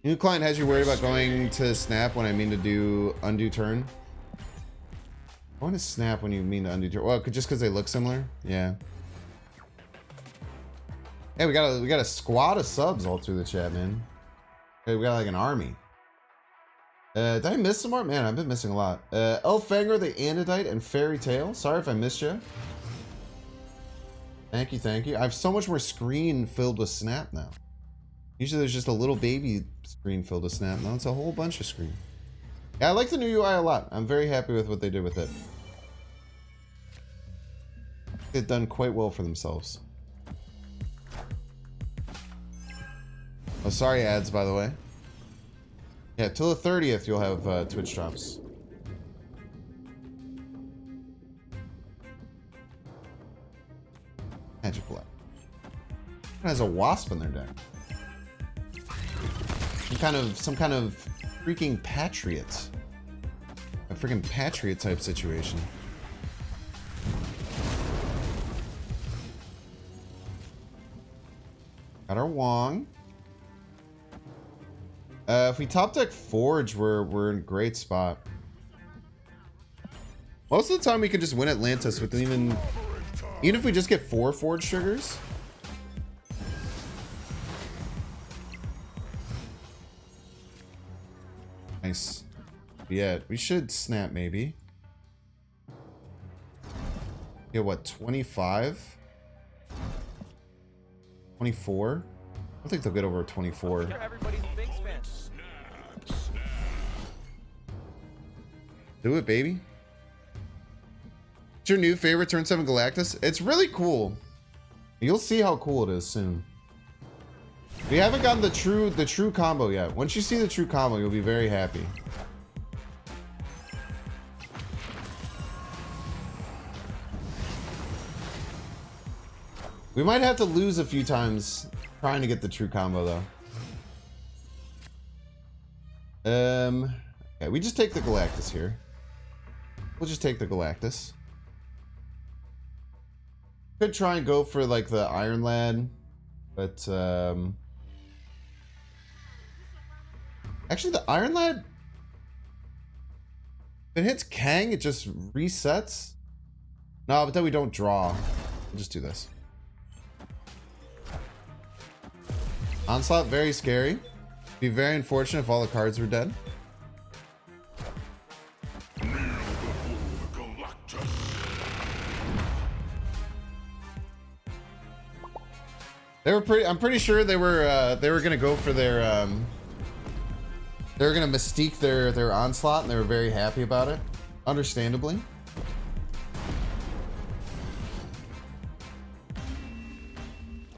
New client has you worried about going to snap when I mean to do undo turn. I want to snap when you mean to undo turn. Well, just because they look similar. Yeah. Hey, we got a squad of subs all through the chat, man. Hey, we got like an army. Did I miss some more? Man, I've been missing a lot. Elfanger, the Andodite, and Fairy Tale. Sorry if I missed you. Thank you. I have so much more screen filled with snap now. Usually there's just a little baby screen filled with snap. Now it's a whole bunch of screen. Yeah, I like the new UI a lot. I'm very happy with what they did with it. They've done quite well for themselves. Oh, sorry ads, by the way. Yeah, till the 30th you'll have Twitch drops. Magic Black. It has a wasp in their deck. Some kind of freaking patriot. A freaking patriot type situation. Got our Wong. If we top deck Forge, we're in a great spot. Most of the time we can just win Atlantis with even if we just get 4 Forge triggers. Nice. Yeah, we should snap maybe. Yeah, what, 25? 24? I don't think they'll get over 24. Everybody's a big fan. Do it, baby. What's your new favorite turn 7 Galactus? It's really cool. You'll see how cool it is soon. We haven't gotten the true combo yet. Once you see the true combo, you'll be very happy. We might have to lose a few times trying to get the true combo though. Okay, we just take the Galactus here. We'll just take the Galactus. Could try and go for like the Iron Lad, but actually the Iron Lad, if it hits Kang, it just resets. No, but then we don't draw. We'll just do this. Onslaught, very scary. Be very unfortunate if all the cards were dead. were pretty. I'm pretty sure they were gonna go for their they were gonna mystique their onslaught, and they were very happy about it, understandably.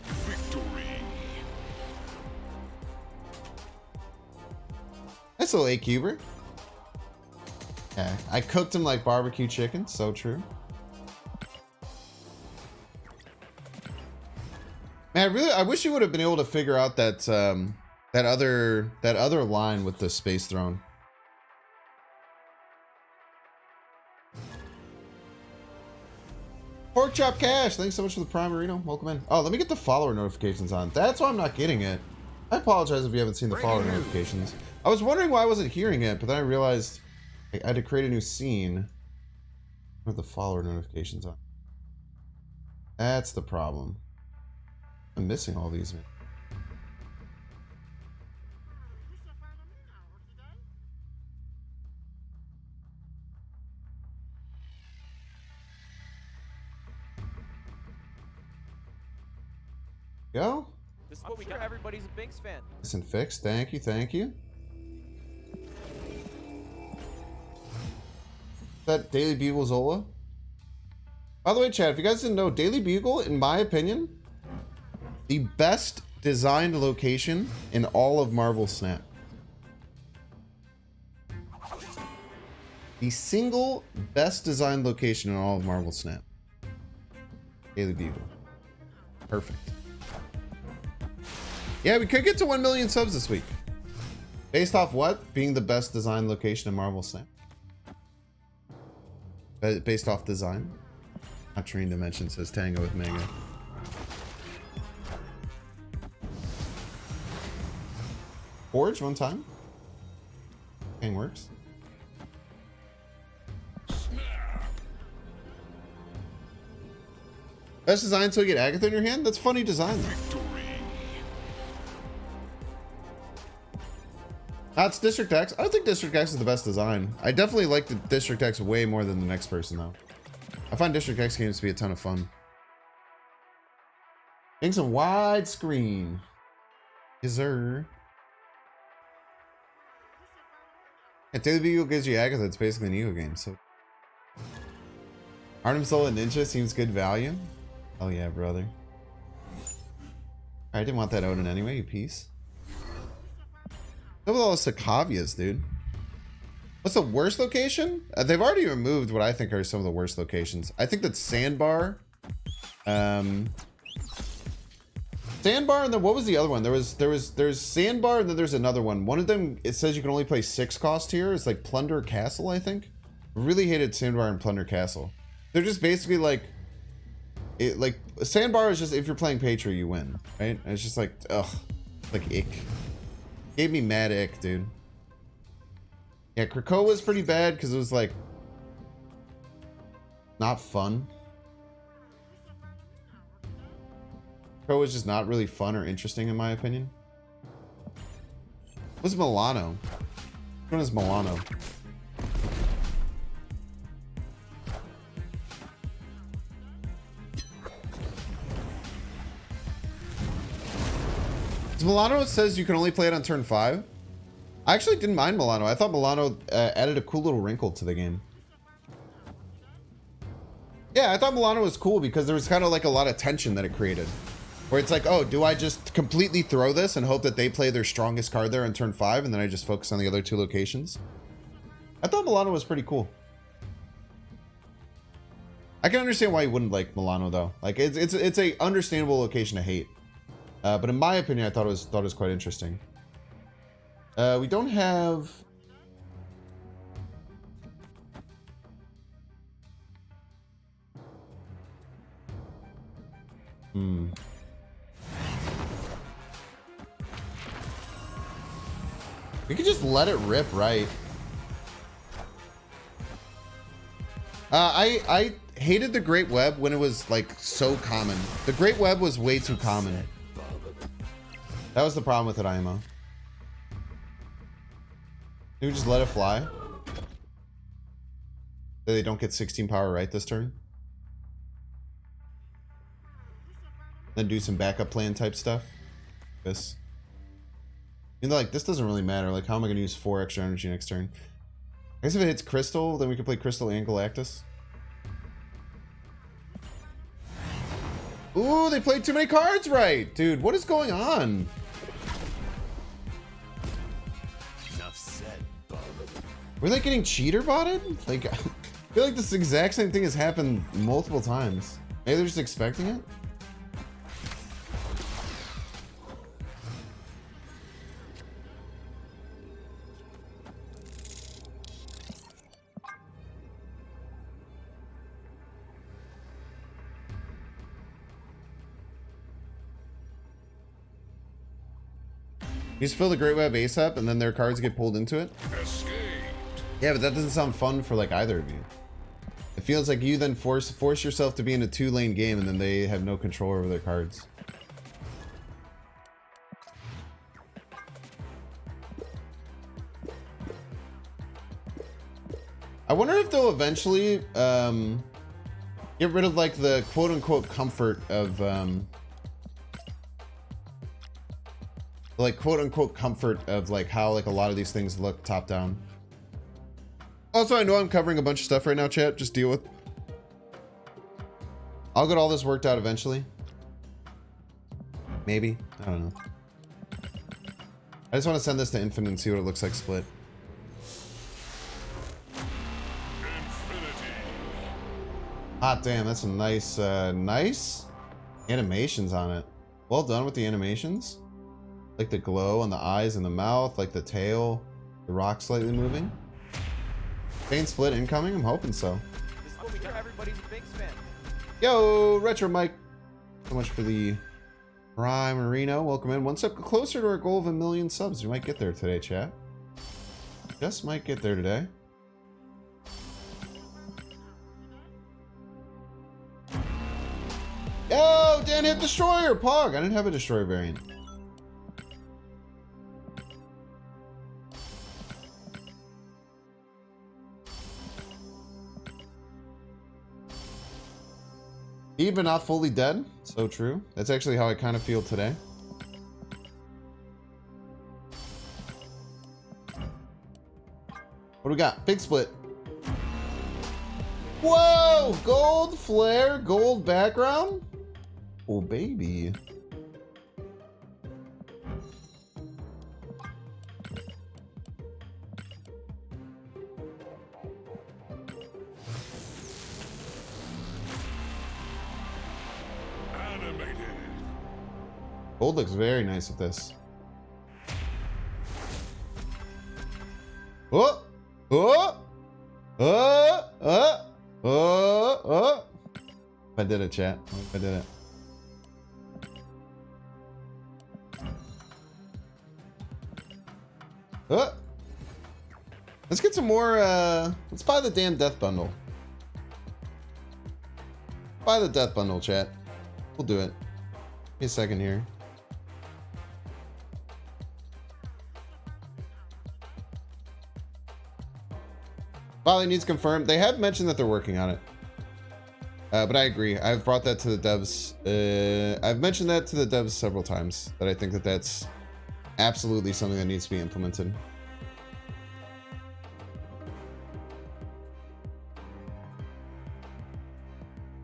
Victory. Nice little A-cuber. Yeah, I cooked him like barbecue chicken. So true. Man, I wish you would have been able to figure out that that other line with the space throne. Pork Chop Cash, thanks so much for the Prime Marino. Welcome in. Oh, let me get the follower notifications on. That's why I'm not getting it. I apologize if you haven't seen the follower notifications. I was wondering why I wasn't hearing it, but then I realized I had to create a new scene with the follower notifications on. That's the problem. I'm missing all these. Go. This is what we got. Everybody's a Binks fan. Listen, fixed. Thank you. Thank you. That Daily Bugle Zola. By the way, Chad, if you guys didn't know, Daily Bugle, in my opinion, the best designed location in all of Marvel Snap. The single best designed location in all of Marvel Snap. Daily Bugle. Perfect. Yeah, we could get to 1 million subs this week. Based off what? Being the best designed location in Marvel Snap. Based off design. Not Train Dimension, says Tango with Mega. Forge one time. Thing works. Best design until you get Agatha in your hand? That's funny design though. That's District X. I don't think District X is the best design. I definitely like the District X way more than the next person though. I find District X games to be a ton of fun. Getting some widescreen. Yes, sir. And Daily Bugle gives you Agatha. It's basically an Evo game. So, Artem Soul and Ninja seems good value. Oh yeah, brother. I didn't want that Odin anyway. You piece. Look at all the Sokovias, dude. What's the worst location? They've already removed what I think are some of the worst locations. I think that Sandbar. Sandbar, and then what was the other one? There's Sandbar, and then there's another one. One of them, it says you can only play 6 cost here. It's like Plunder Castle, I think. Really hated Sandbar and Plunder Castle. They're just basically like, Sandbar is just if you're playing Patria, you win, right? And it's just like, ugh, like ick. Gave me mad ick, dude. Yeah, Krakoa was pretty bad because it was like not fun. Krakoa was just not really fun or interesting in my opinion. What's Milano? Which one is Milano? Is Milano, it says you can only play it on turn 5? I actually didn't mind Milano. I thought Milano added a cool little wrinkle to the game. Yeah, I thought Milano was cool because there was kind of like a lot of tension that it created. Where it's like, oh, do I just completely throw this and hope that they play their strongest card there on turn 5 and then I just focus on the other 2 locations? I thought Milano was pretty cool. I can understand why you wouldn't like Milano though. Like it's a understandable location to hate. But in my opinion, I thought it was quite interesting. We don't have. We could just let it rip, right? I hated the Great Web when it was like so common. The Great Web was way too common. That was the problem with it, IMO. Can we just let it fly? So they don't get 16 power right this turn? then do some backup plan type stuff. This. You know, like, this doesn't really matter. Like, how am I going to use 4 extra energy next turn? I guess if it hits Crystal, then we can play Crystal and Galactus. Ooh, they played too many cards right! Dude, what is going on? Enough said, bub. Were they getting cheater botted? Like, I feel like this exact same thing has happened multiple times. Maybe they're just expecting it? You just fill the Great Web ASAP and then their cards get pulled into it? Escaped. Yeah, but that doesn't sound fun for like either of you. It feels like you then force yourself to be in a 2-lane game and then they have no control over their cards. I wonder if they'll eventually get rid of like the quote-unquote comfort of like quote-unquote comfort of like how like a lot of these things look top down. Also, I know I'm covering a bunch of stuff right now, chat. Just deal with. I'll get all this worked out eventually. Maybe. I don't know. I just want to send this to Infinite and see what it looks like split. Infinity. Hot damn, that's some nice, nice animations on it. Well done with the animations. Like the glow on the eyes and the mouth, like the tail, the rock slightly moving. Pain split incoming? I'm hoping so. This is what we do. Everybody's a Binks fan. Yo, Retro Mike. So much for the Prime Marino. Welcome in. One step closer to our goal of 1 million subs. We might get there today, chat. Just might get there today. Yo, Dan hit Destroyer. Pog. I didn't have a Destroyer variant. Dead but not fully dead. So true. That's actually how I kind of feel today. What do we got? Big split. Whoa! Gold flare, gold background. Oh, baby. Animated. Gold looks very nice with this. Oh! Oh! I did it, chat. I did it. Let's get some more, let's buy the damn death bundle. Buy the death bundle, chat. We'll do it. Give me a second here. Bali needs confirmed. They have mentioned that they're working on it. But I agree. I've brought that to the devs. I've mentioned that to the devs several times. That I think that that's absolutely something that needs to be implemented.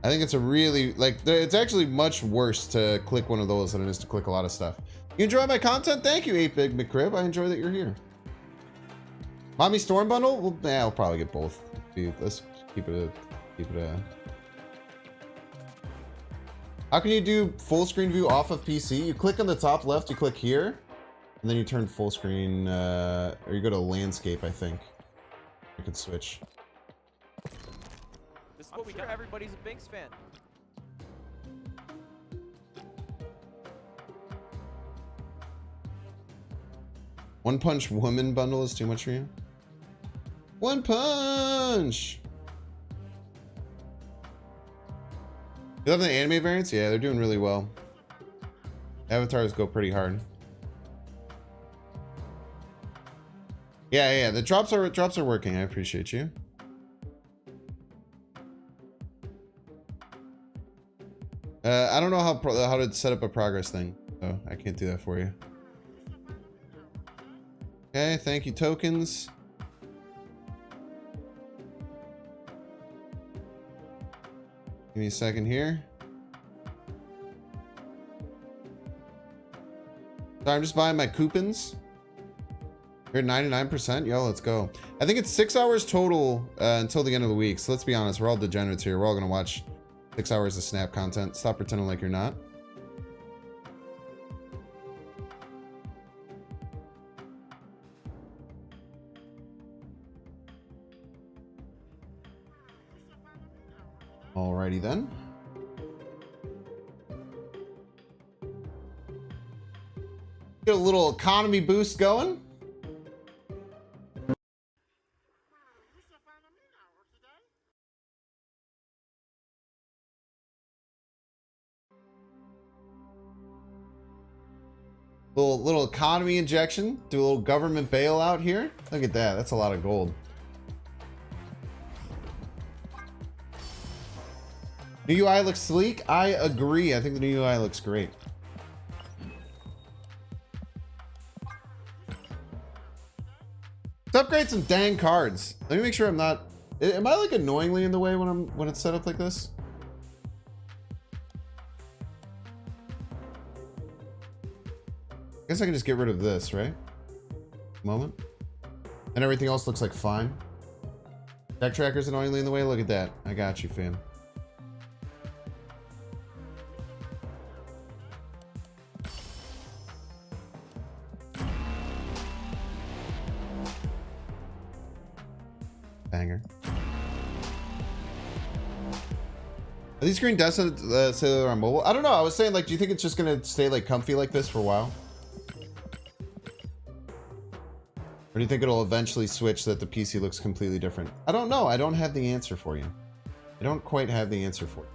I think it's a really, like, it's actually much worse to click one of those than it is to click a lot of stuff. You enjoy my content? Thank you, 8Big McCrib. I enjoy that you're here. Mommy Storm Bundle? Well, yeah, I'll probably get both. Let's keep it a... How can you do full screen view off of PC? You click on the top left, you click here, and then you turn full screen, or you go to landscape, I think. You can switch. This is what we do. Everybody's a Binks fan. One Punch Woman bundle is too much for you? One Punch! You love the anime variants? Yeah, they're doing really well. Avatars go pretty hard. Yeah, the drops are working. I appreciate you. I don't know how to set up a progress thing, so I can't do that for you. Okay, thank you, tokens. Give me a second here. Sorry, I'm just buying my coupons. You're at 99%? Yo, let's go. I think it's 6 hours total until the end of the week. So let's be honest, we're all degenerates here. We're all gonna watch 6 hours of Snap content. Stop pretending like you're not. Alrighty then. Get a little economy boost going. Little economy injection. Do a little government bailout here. Look at that. That's a lot of gold. New UI looks sleek. I agree. I think the new UI looks great. Let's upgrade some dang cards. Let me make sure I'm not. Am I like annoyingly in the way when it's set up like this? I guess I can just get rid of this, right? Moment. And everything else looks like fine. Deck tracker's annoyingly in the way. Look at that. I got you, fam. Banger. Are these green desks say they're on mobile? I don't know. I was saying, like, do you think it's just gonna stay like comfy like this for a while? Or do you think it'll eventually switch so that the PC looks completely different? I don't know. I don't have the answer for you. I don't quite have the answer for you.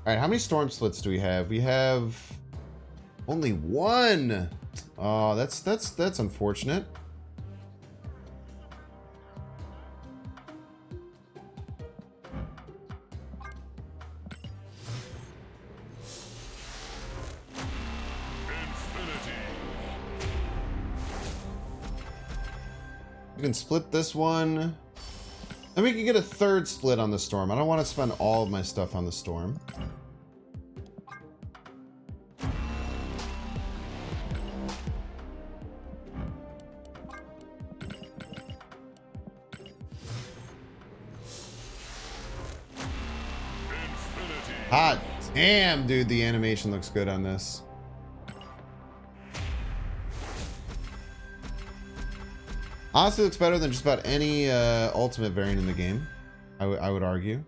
Alright, how many storm splits do we have? We have only one. Oh, that's unfortunate. We can split this one. And we can get a third split on the storm. I don't want to spend all of my stuff on the storm. Hot damn, dude, the animation looks good on this. Honestly, looks better than just about any ultimate variant in the game. I would argue.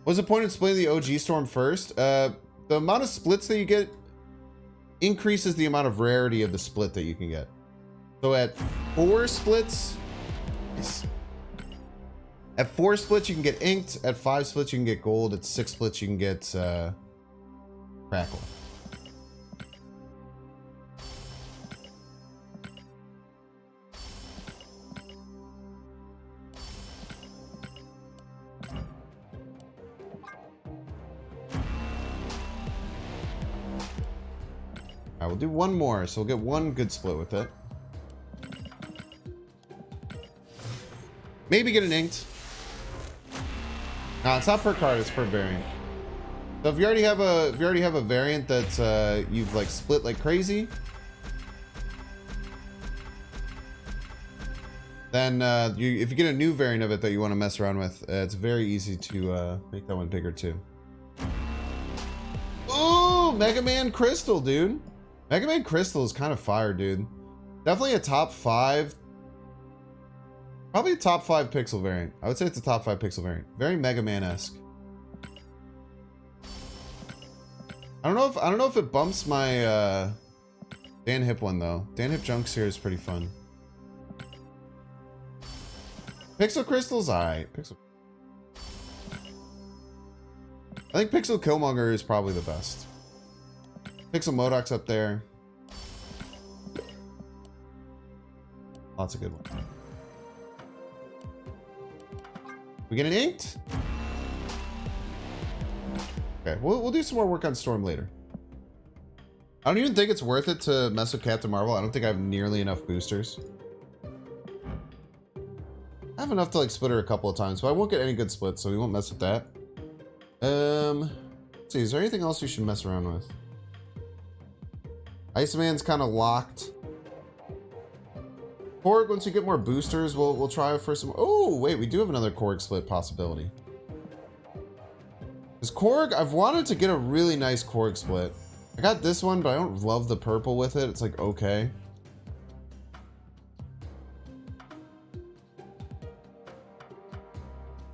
What's the point of splitting the OG storm first? The amount of splits that you get increases the amount of rarity of the split that you can get. So at 4 splits, at 4 splits you can get inked. At 5 splits you can get gold. At 6 splits you can get crackle. Alright, we'll do one more, so we'll get one good split with it. Maybe get an inked. No, it's not per card, it's per variant. So if you already have a variant that you've like split like crazy, then if you get a new variant of it that you want to mess around with, it's very easy to make that one bigger too. Ooh, Mega Man Crystal, dude. Mega Man Crystal is kind of fire, dude. Definitely a top 5. Probably a top 5 pixel variant. I would say it's a top 5 pixel variant. Very Mega Man-esque. I don't know if it bumps my Dan Hip one though. Dan Hip Junks here is pretty fun. Pixel Crystal's alright. I I think Pixel Killmonger is probably the best. Pixel Modoc's up there. Lots of good ones. We getting inked? Okay, we'll do some more work on Storm later. I don't even think it's worth it to mess with Captain Marvel. I don't think I have nearly enough boosters. I have enough to like split her a couple of times, but I won't get any good splits, so we won't mess with that. Let's see, is there anything else we should mess around with? Iceman's kind of locked. Korg, once we get more boosters, we'll try for some. Oh, wait, we do have another Korg split possibility. Because Korg, I've wanted to get a really nice Korg split. I got this one, but I don't love the purple with it. It's like, okay.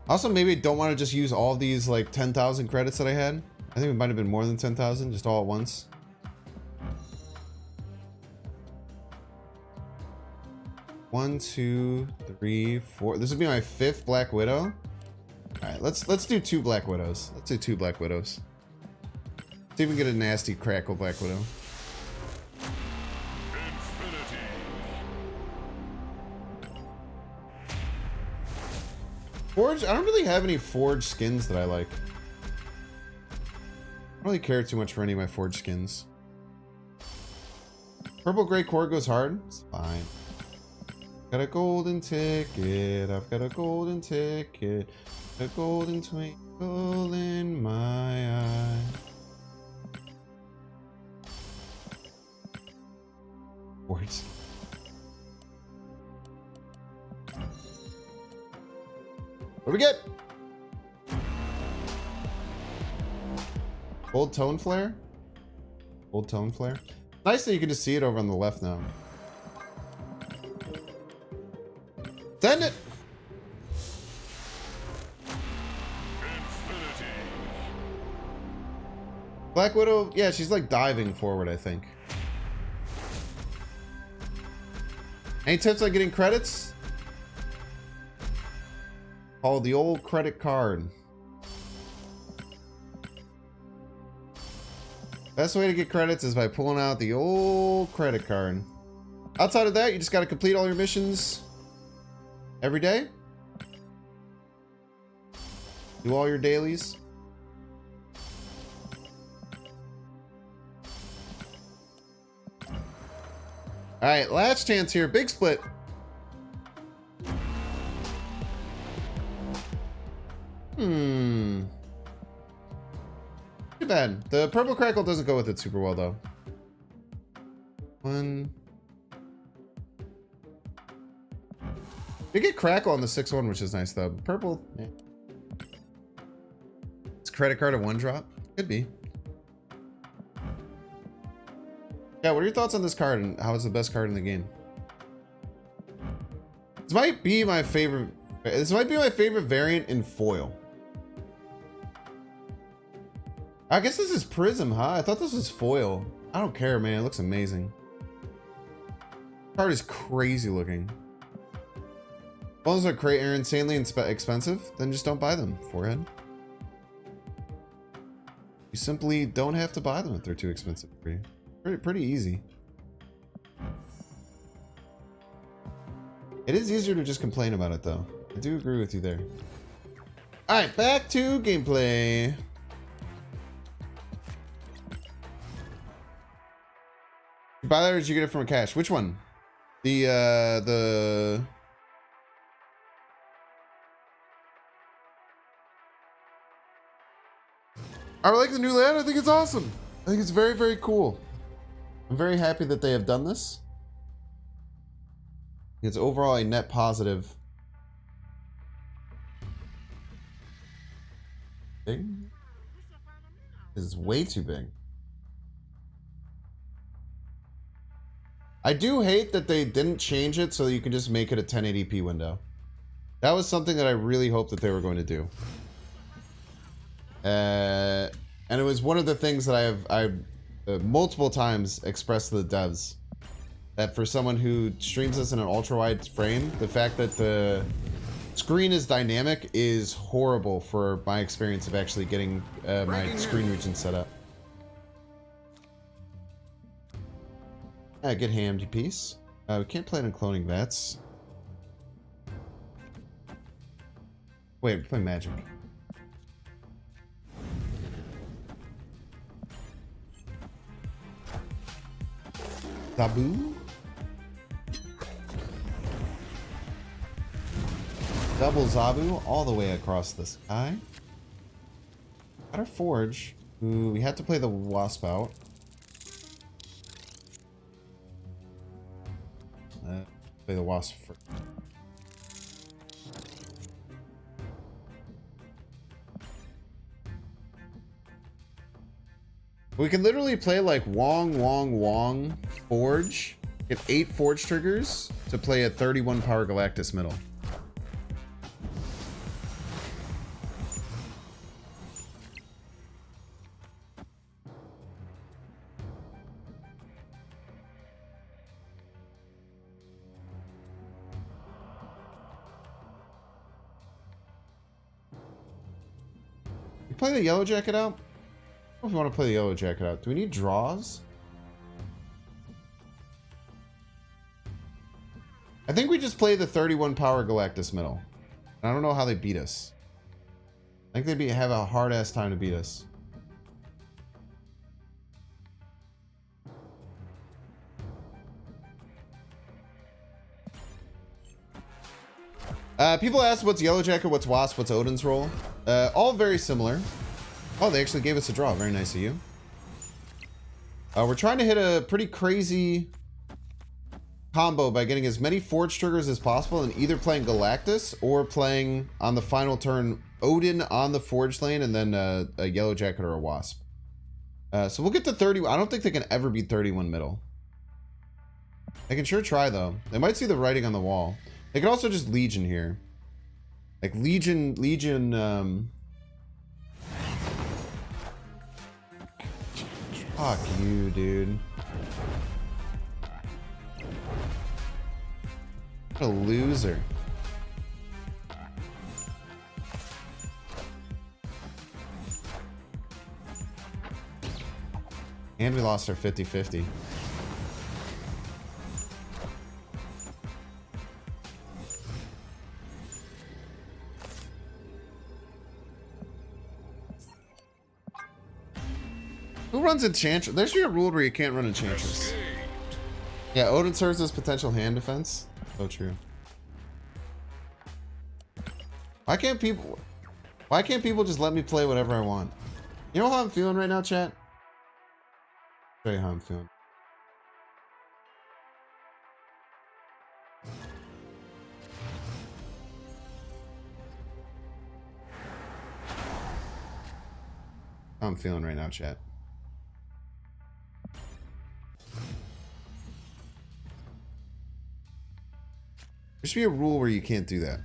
Also, maybe I don't want to just use all of these like 10,000 credits that I had. I think it might have been more than 10,000, just all at once. One, two, three, four. This would be my 5th Black Widow. All right, let's do 2 Black Widows. Let's do 2 Black Widows. Let's even get a nasty crackle Black Widow. Infinity. Forge, I don't really have any Forge skins that I like. I don't really care too much for any of my Forge skins. Purple Gray Core goes hard. It's fine. Got a golden ticket. I've got a golden ticket. A golden twinkle in my eye. Forge. What do we get? Gold tone flare? Gold tone flare? Nice that you can just see it over on the left now. Send it! Infinity. Black Widow, yeah, she's like diving forward, I think. Any tips on getting credits? Call the old credit card. Best way to get credits is by pulling out the old credit card. Outside of that, you just got to complete all your missions every day. Do all your dailies. All right, last chance here. Big split. Too bad. The purple crackle doesn't go with it super well, though. One. They get crackle on the 6-1, which is nice, though. Purple. Yeah. It's credit card at 1 drop. Could be. Yeah, what are your thoughts on this card and how it's the best card in the game? This might be my favorite. This might be my favorite variant in foil. I guess this is Prism, huh? I thought this was foil. I don't care, man. It looks amazing. Card is crazy looking. Bones are insanely expensive. Then just don't buy them, forehead. You simply don't have to buy them if they're too expensive for you. Pretty easy. It is easier to just complain about it, though. I do agree with you there. All right, back to gameplay. You buy that or did you get it from a cache? Which one? The I like the new layout. I think it's awesome. I think it's very, very cool. I'm very happy that they have done this. It's overall a net positive. Big? This is way too big. I do hate that they didn't change it so that you can just make it a 1080p window. That was something that I really hoped that they were going to do. And it was one of the things that I've multiple times expressed to the devs. That for someone who streams this in an ultra-wide frame, the fact that the screen is dynamic is horrible for my experience of actually getting my screen region set up. Get hammed, you piece. We can't plan on cloning vets. Wait, we're playing magic. Zabu? Double Zabu all the way across the sky. At our forge. Ooh, we had to play the wasp out. Play the wasp first. We can literally play like Wong Forge. Get 8 Forge triggers to play a 31 power Galactus middle. We play the yellow jacket out? I don't know if we want to play the yellow jacket out. Do we need draws? I think we just play the 31 power Galactus middle. I don't know how they beat us. I think they'd have a hard ass time to beat us. People ask what's yellow jacket, what's wasp, what's Odin's role. All very similar. Oh, they actually gave us a draw. Very nice of you. We're trying to hit a pretty crazy combo by getting as many forge triggers as possible and either playing Galactus or playing on the final turn Odin on the forge lane and then a yellow jacket or a wasp. So we'll get to 30. I don't think they can ever beat 31 middle. They can sure try though. They might see the writing on the wall. They could also just Legion here. Like Legion, fuck you, dude. What a loser. And we lost our 50-50. Who runs Enchantress? There should be a rule where you can't run Enchantress. Yeah, Odin serves as potential hand defense. So true. Why can't people just let me play whatever I want? You know how I'm feeling right now, chat? I'll show you how I'm feeling. How I'm feeling right now, chat. There should be a rule where you can't do that.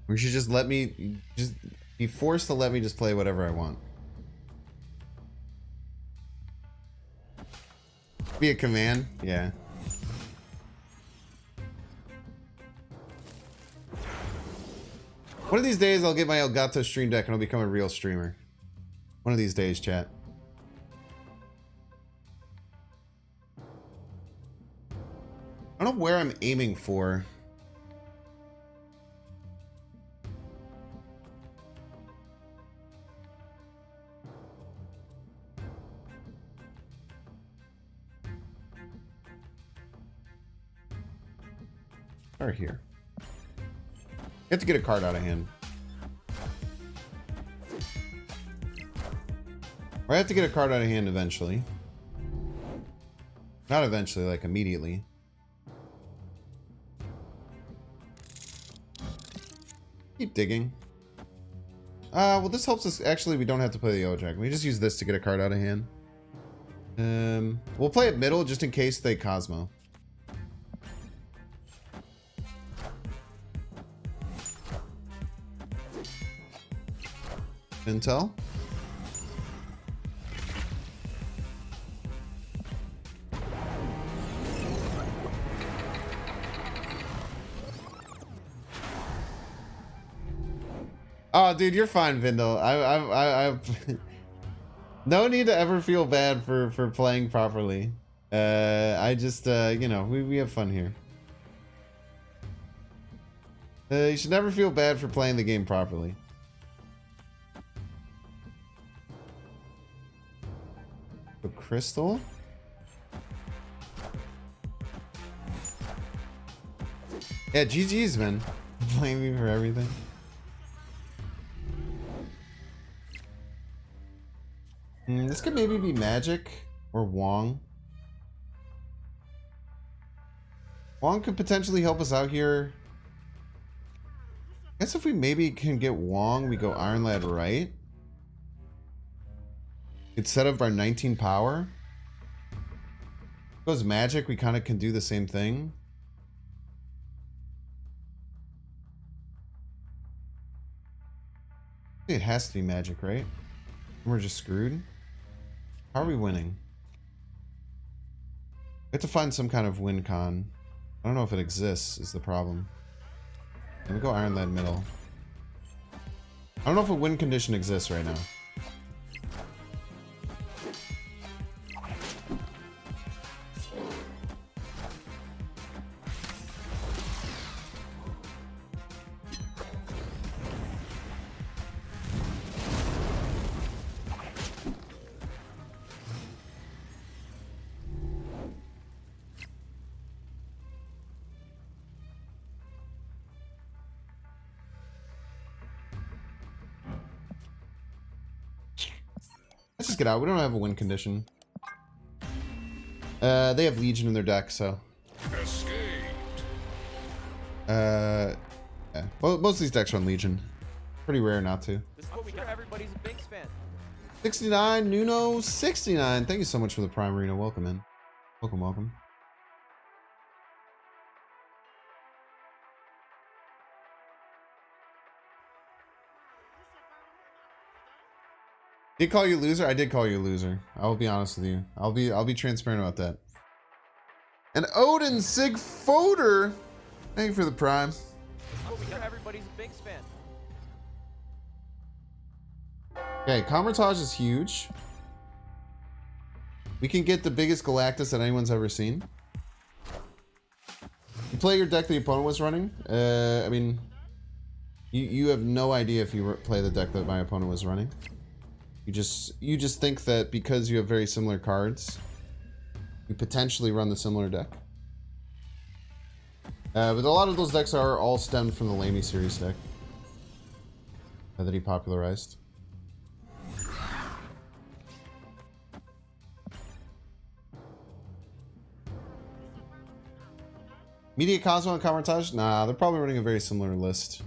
We should just let me just be forced to let me just play whatever I want. Be a command? Yeah. One of these days I'll get my Elgato stream deck and I'll become a real streamer. One of these days, chat. I don't know where I'm aiming for. Or here. You have to get a card out of hand. Or I have to get a card out of hand eventually. Not eventually, like immediately. Keep digging. Well, this helps us. Actually, we don't have to play the yellow jacket. We just use this to get a card out of hand. We'll play it middle just in case they Cosmo. Intel. Oh, dude, you're fine, Vindel. I no need to ever feel bad for playing properly. I just, you know, we have fun here. You should never feel bad for playing the game properly. A crystal? Yeah, GG's, man. Blame me for everything. This could maybe be Magic or Wong. Wong could potentially help us out here. I guess if we maybe can get Wong, we go Iron Lad right. Instead of our 19 power. Goes Magic, we kind of can do the same thing. It has to be Magic, right? And we're just screwed. How are we winning? We have to find some kind of win con. I don't know if it exists, is the problem. Let me go Iron Lad middle. I don't know if a win condition exists right now. Let's just get out. We don't have a win condition. They have Legion in their deck, so. Yeah. Well, most of these decks run Legion. Pretty rare not to. This is what we do. Everybody's a Binks fan. 69, Nuno, 69. Thank you so much for the Prime Arena. Welcome in. Welcome, welcome. Did call you loser? I did call you a loser. I will be honest with you. I'll be transparent about that. And Odin Sigfoder, thank you for the Prime. This is what we do. Everybody's a Binks fan. Okay, Comertage is huge. We can get the biggest Galactus that anyone's ever seen. You play your deck the opponent was running. I mean, you have no idea if you play the deck that my opponent was running. You just think that because you have very similar cards, you potentially run the similar deck. But a lot of those decks are all stemmed from the Lamy series deck that he popularized. Media Cosmo and Comertage? Nah, they're probably running a very similar list.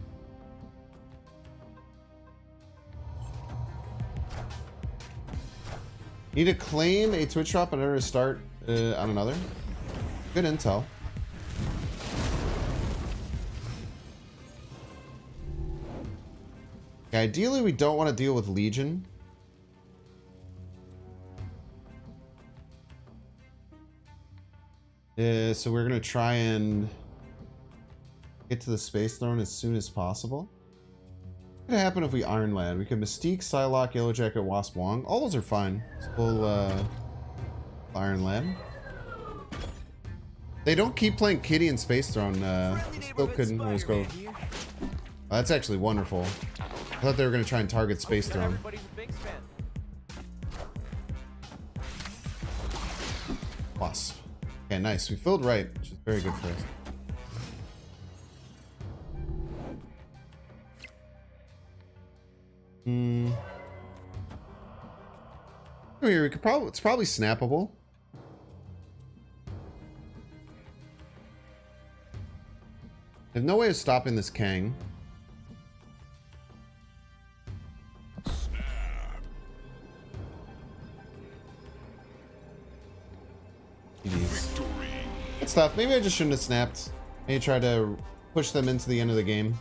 Need to claim a Twitch drop in order to start on another. Good intel. Okay, ideally, we don't want to deal with Legion. So we're going to try and get to the Space Throne as soon as possible. What's gonna happen if we Iron Lad? We could Mystique, Psylocke, Yellow Jacket, Wasp, Wong. All those are fine. We'll Iron Lad. They don't keep playing Kitty and Space Throne. Still couldn't. Let's go. Oh, that's actually wonderful. I thought they were gonna try and target Space Throne. Everybody's a Binks fan. Wasp. Okay, nice. We filled right, which is very good for us. Here, we could probably, it's probably snappable. There's no way of stopping this Kang. Good stuff. Maybe I just shouldn't have snapped. Maybe try to push them into the end of the game.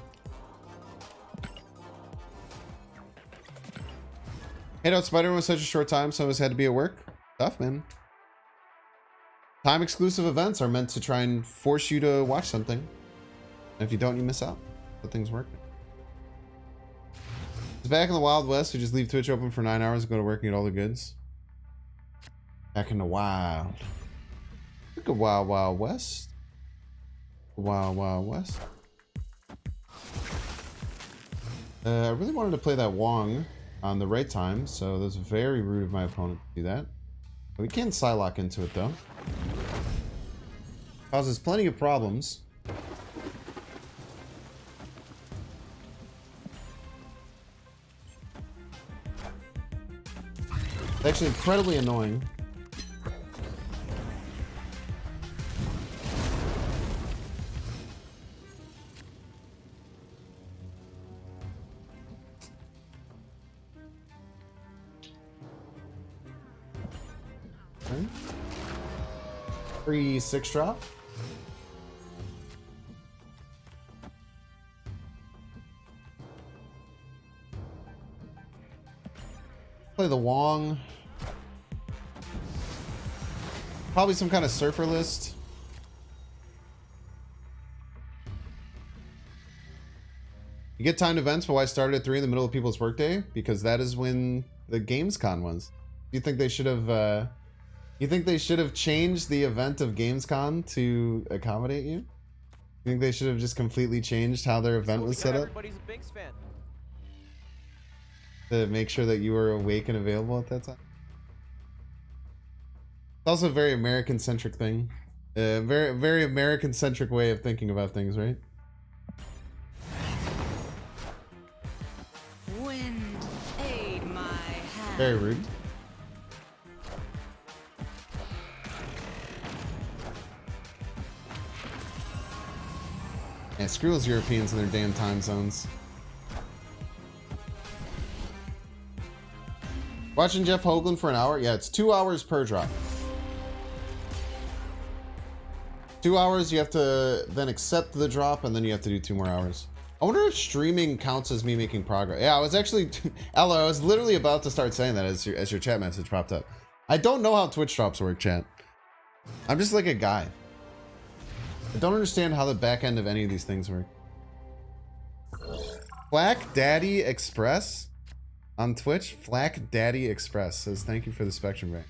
Hey, no, Spider-Man was such a short time, some of us had to be at work. Tough, man. Time exclusive events are meant to try and force you to watch something. And if you don't, you miss out. The things work. Back in the Wild West, we just leave Twitch open for 9 hours and go to work and get all the goods. Back in the wild. Look at Wild Wild West. Wild Wild West. I really wanted to play that Wong on the right time, so that's very rude of my opponent to do that. We can Psylocke into it though. Causes plenty of problems. It's actually incredibly annoying. Okay. Free 6-drop. Play the Wong. Probably some kind of surfer list. You get timed events, but why start at 3 in the middle of people's workday? Because that is when the Gamescom was. You think they should have you think they should have changed the event of Gamescom to accommodate you? You think they should have just completely changed how their event was set up? Everybody's a Binks fan. To make sure that you were awake and available at that time? It's also a very American-centric thing. Very American-centric way of thinking about things, right? Wind, aid my hand. Very rude. Yeah, screw those Europeans and their damn time zones. Watching Jeff Hoagland for an hour? Yeah, it's 2 hours per drop. 2 hours, you have to then accept the drop, and then you have to do 2 more hours. I wonder if streaming counts as me making progress. Yeah, I was actually... Ella, I was literally about to start saying that as your chat message popped up. I don't know how Twitch drops work, chat. I'm just like a guy. I don't understand how the back end of any of these things work. Flack Daddy Express on Twitch. Flack Daddy Express says thank you for the Spectrum Break.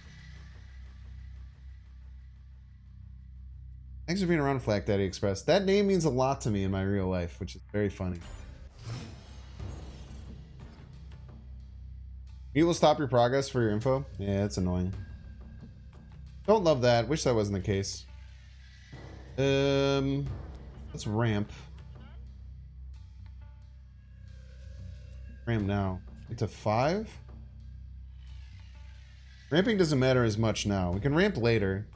Thanks for being around, Flack Daddy Express. That name means a lot to me in my real life, which is very funny. You will stop your progress for your info? Yeah, it's annoying. Don't love that. Wish that wasn't the case. Let's ramp. Ramp now. Into 5? Ramping doesn't matter as much now. We can ramp later.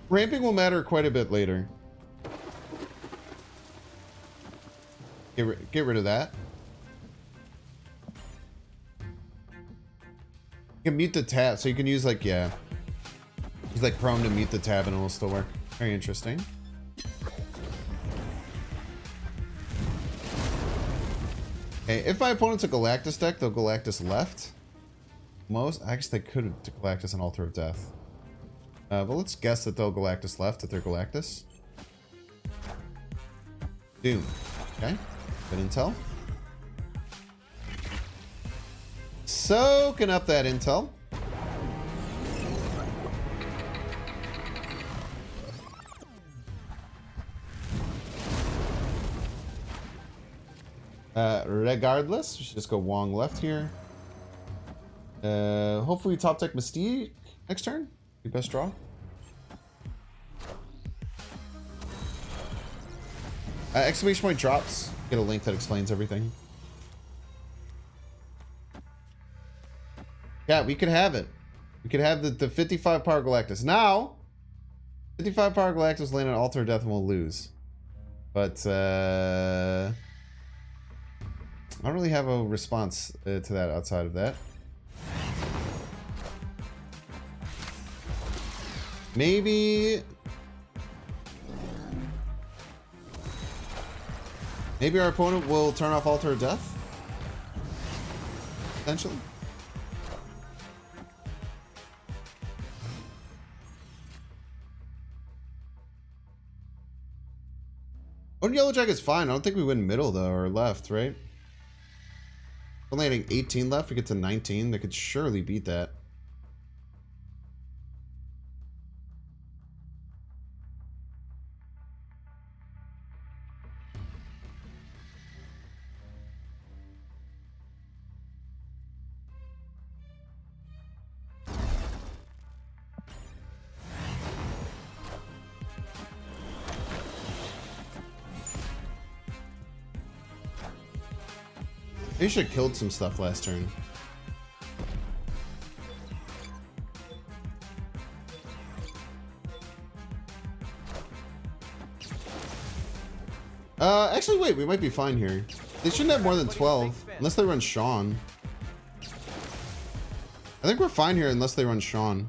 Ramping will matter quite a bit later. Get rid of that. You can mute the tab, so you can use like, yeah. Use like Chrome to mute the tab and it will still work. Very interesting. Okay, if my opponent's a Galactus deck, they'll Galactus left. I guess they could have Galactus and Altar of Death. But let's guess that they'll Galactus left if they're Galactus. Doom. Okay. Good intel. Soaking up that intel. Regardless, we should just go Wong left here. Hopefully top deck Mystique next turn. Your best draw. Exclamation point drops. Get a link that explains everything. Yeah, we could have it. We could have the 55 power Galactus. Now, 55 power Galactus land on Altar of Death and we'll lose. But, I don't really have a response to that outside of that. Maybe our opponent will turn off Altar of Death? Potentially. One yellow jacket's fine. I don't think we win middle though, or left, right? We're landing 18 left. We get to 19. They could surely beat that. They should have killed some stuff last turn. Actually, wait, we might be fine here. They shouldn't have more than 12, unless they run Sean. I think we're fine here unless they run Sean.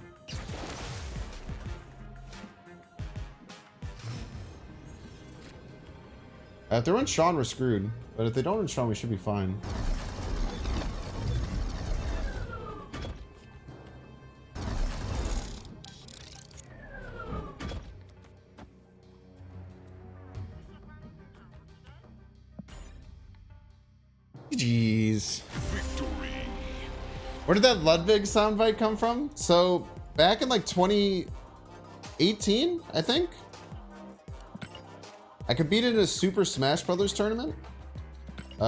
If they run Sean, we're screwed. But if they don't run Sean, we should be fine. Jeez. Where did that Ludwig soundbite come from? So, back in like 2018, I think? I competed in a Super Smash Brothers tournament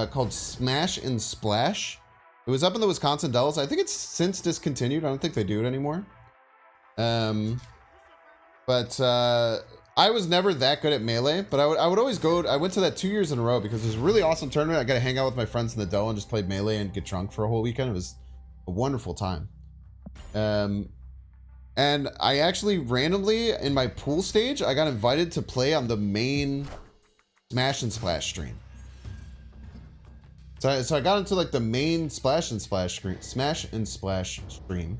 called Smash and Splash. It was up in the Wisconsin Dells. I think it's since discontinued. I don't think they do it anymore. I was never that good at Melee, but I would always go. I went to that 2 years in a row because it was a really awesome tournament. I got to hang out with my friends in the Dell and just play Melee and get drunk for a whole weekend. It was a wonderful time. And I actually randomly in my pool stage, I got invited to play on the main Smash and Splash stream. So I got into like the main Smash and Splash stream.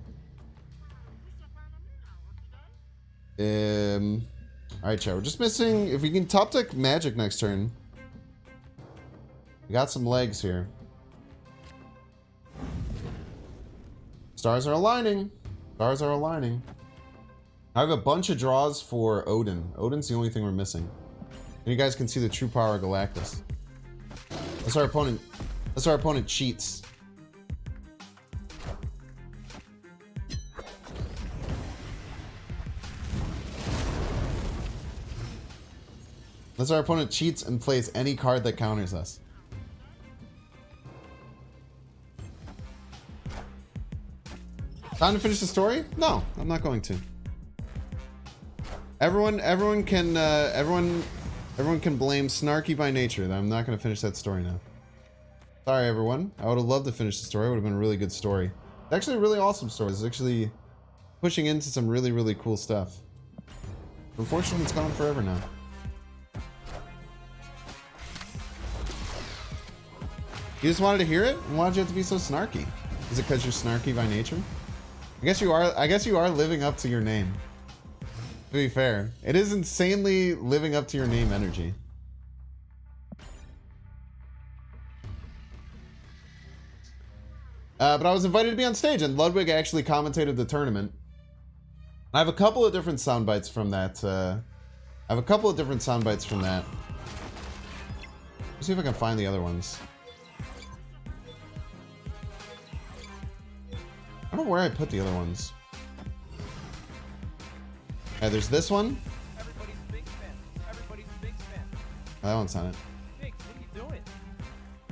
All right, chat. We're just missing. If we can top deck Magic next turn, we got some legs here. Stars are aligning. Stars are aligning. I have a bunch of draws for Odin. Odin's the only thing we're missing. And you guys can see the true power of Galactus. That's our opponent. That's our opponent cheats. Unless our opponent cheats and plays any card that counters us. Time to finish the story? No, I'm not going to. Everyone can blame Snarky by nature. I'm not going to finish that story now. Sorry, everyone. I would have loved to finish the story. It would have been a really good story. It's actually a really awesome story. It's actually pushing into some really, really cool stuff. Unfortunately, it's gone forever now. You just wanted to hear it? And why did you have to be so snarky? Is it because you're snarky by nature? I guess you are living up to your name. To be fair, it is insanely living up to your name energy. But I was invited to be on stage, and Ludwig actually commentated the tournament. I have a couple of different sound bites from that. Let's see if I can find the other ones. I don't know where I put the other ones. There's this one. Everybody's a big fan. Everybody's a big fan. Oh, that one's not it. Biggs, what are you doing?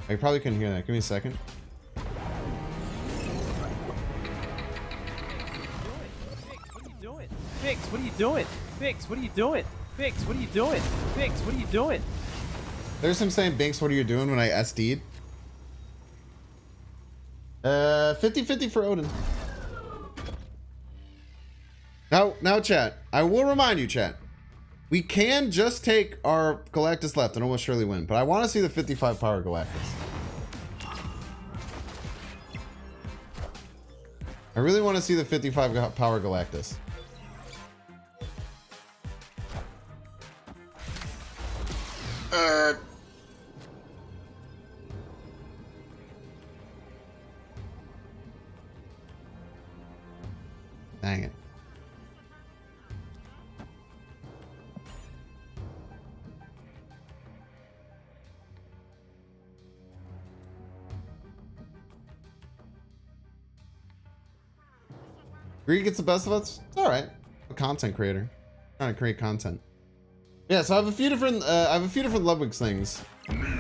I probably couldn't hear that. Give me a second. Biggs, what are you doing? Biggs, what are you doing? Biggs, what are you doing? Biggs, what are you doing? There's him saying, Binks, what are you doing when I SD'd? 50-50 for Odin. Now, chat. I will remind you, chat. We can just take our Galactus left and almost surely win, but I want to see the 55 power Galactus. I really want to see the 55 power Galactus. Dang it. Greed gets the best of us. It's all right. I'm a content creator, trying to create content. Yeah, so I have a few different Ludwig things.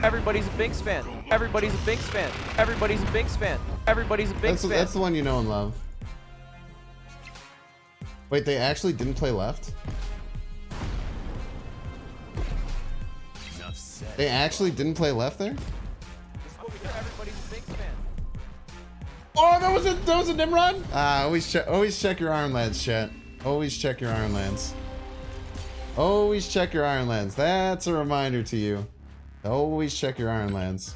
Everybody's a Binks fan. Everybody's a Binks fan. Everybody's a Binks fan. Everybody's a Binks fan. That's the one you know and love. Wait, they actually didn't play left? Enough said. They actually didn't play left there? Everybody's a Binks fan. Oh, that was a Nimrod? Always check your Iron Lands, chat. Always check your Iron Lands. Always check your Iron Lands. That's a reminder to you. Always check your Iron Lands.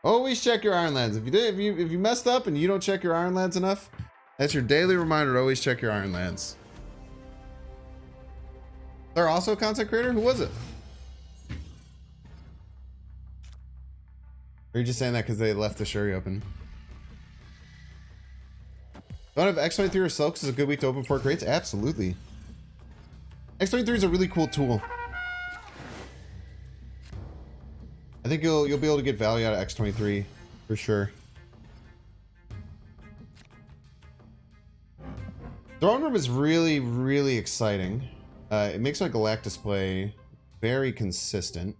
Always check your Iron Lands. If you messed up and you don't check your Iron Lands enough, that's your daily reminder to always check your Iron Lands. They're also a content creator? Who was it? Or are you just saying that because they left the Shuri open? Don't have X23 or Silks is a good week to open 4 crates? Absolutely. X23 is a really cool tool. I think you'll be able to get value out of X23 for sure. Throne Room is really, really exciting. It makes my Galactus play very consistent.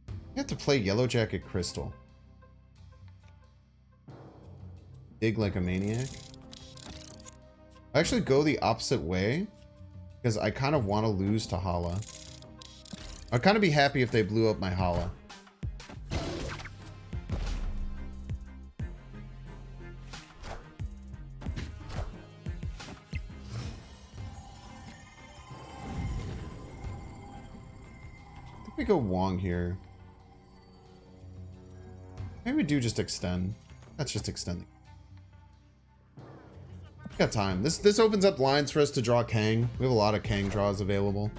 You have to play Yellow Jacket Crystal. Dig like a maniac. I actually go the opposite way because I kind of want to lose to Hala. I'd kind of be happy if they blew up my Hala. I think we go Wong here. Maybe we do just extend. That's just extending. We got time. This opens up lines for us to draw Kang. We have a lot of Kang draws available.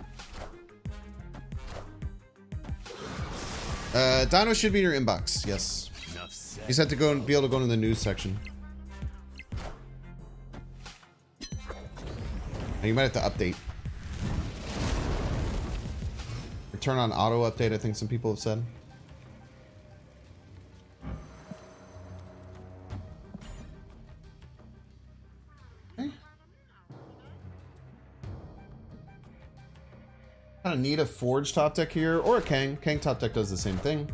Dino should be in your inbox. Yes. Enough said. You just have to go and be able to go into the news section. And you might have to update. Or turn on auto update, I think some people have said. Kind of need a Forge top deck here, or a Kang. Kang top deck does the same thing.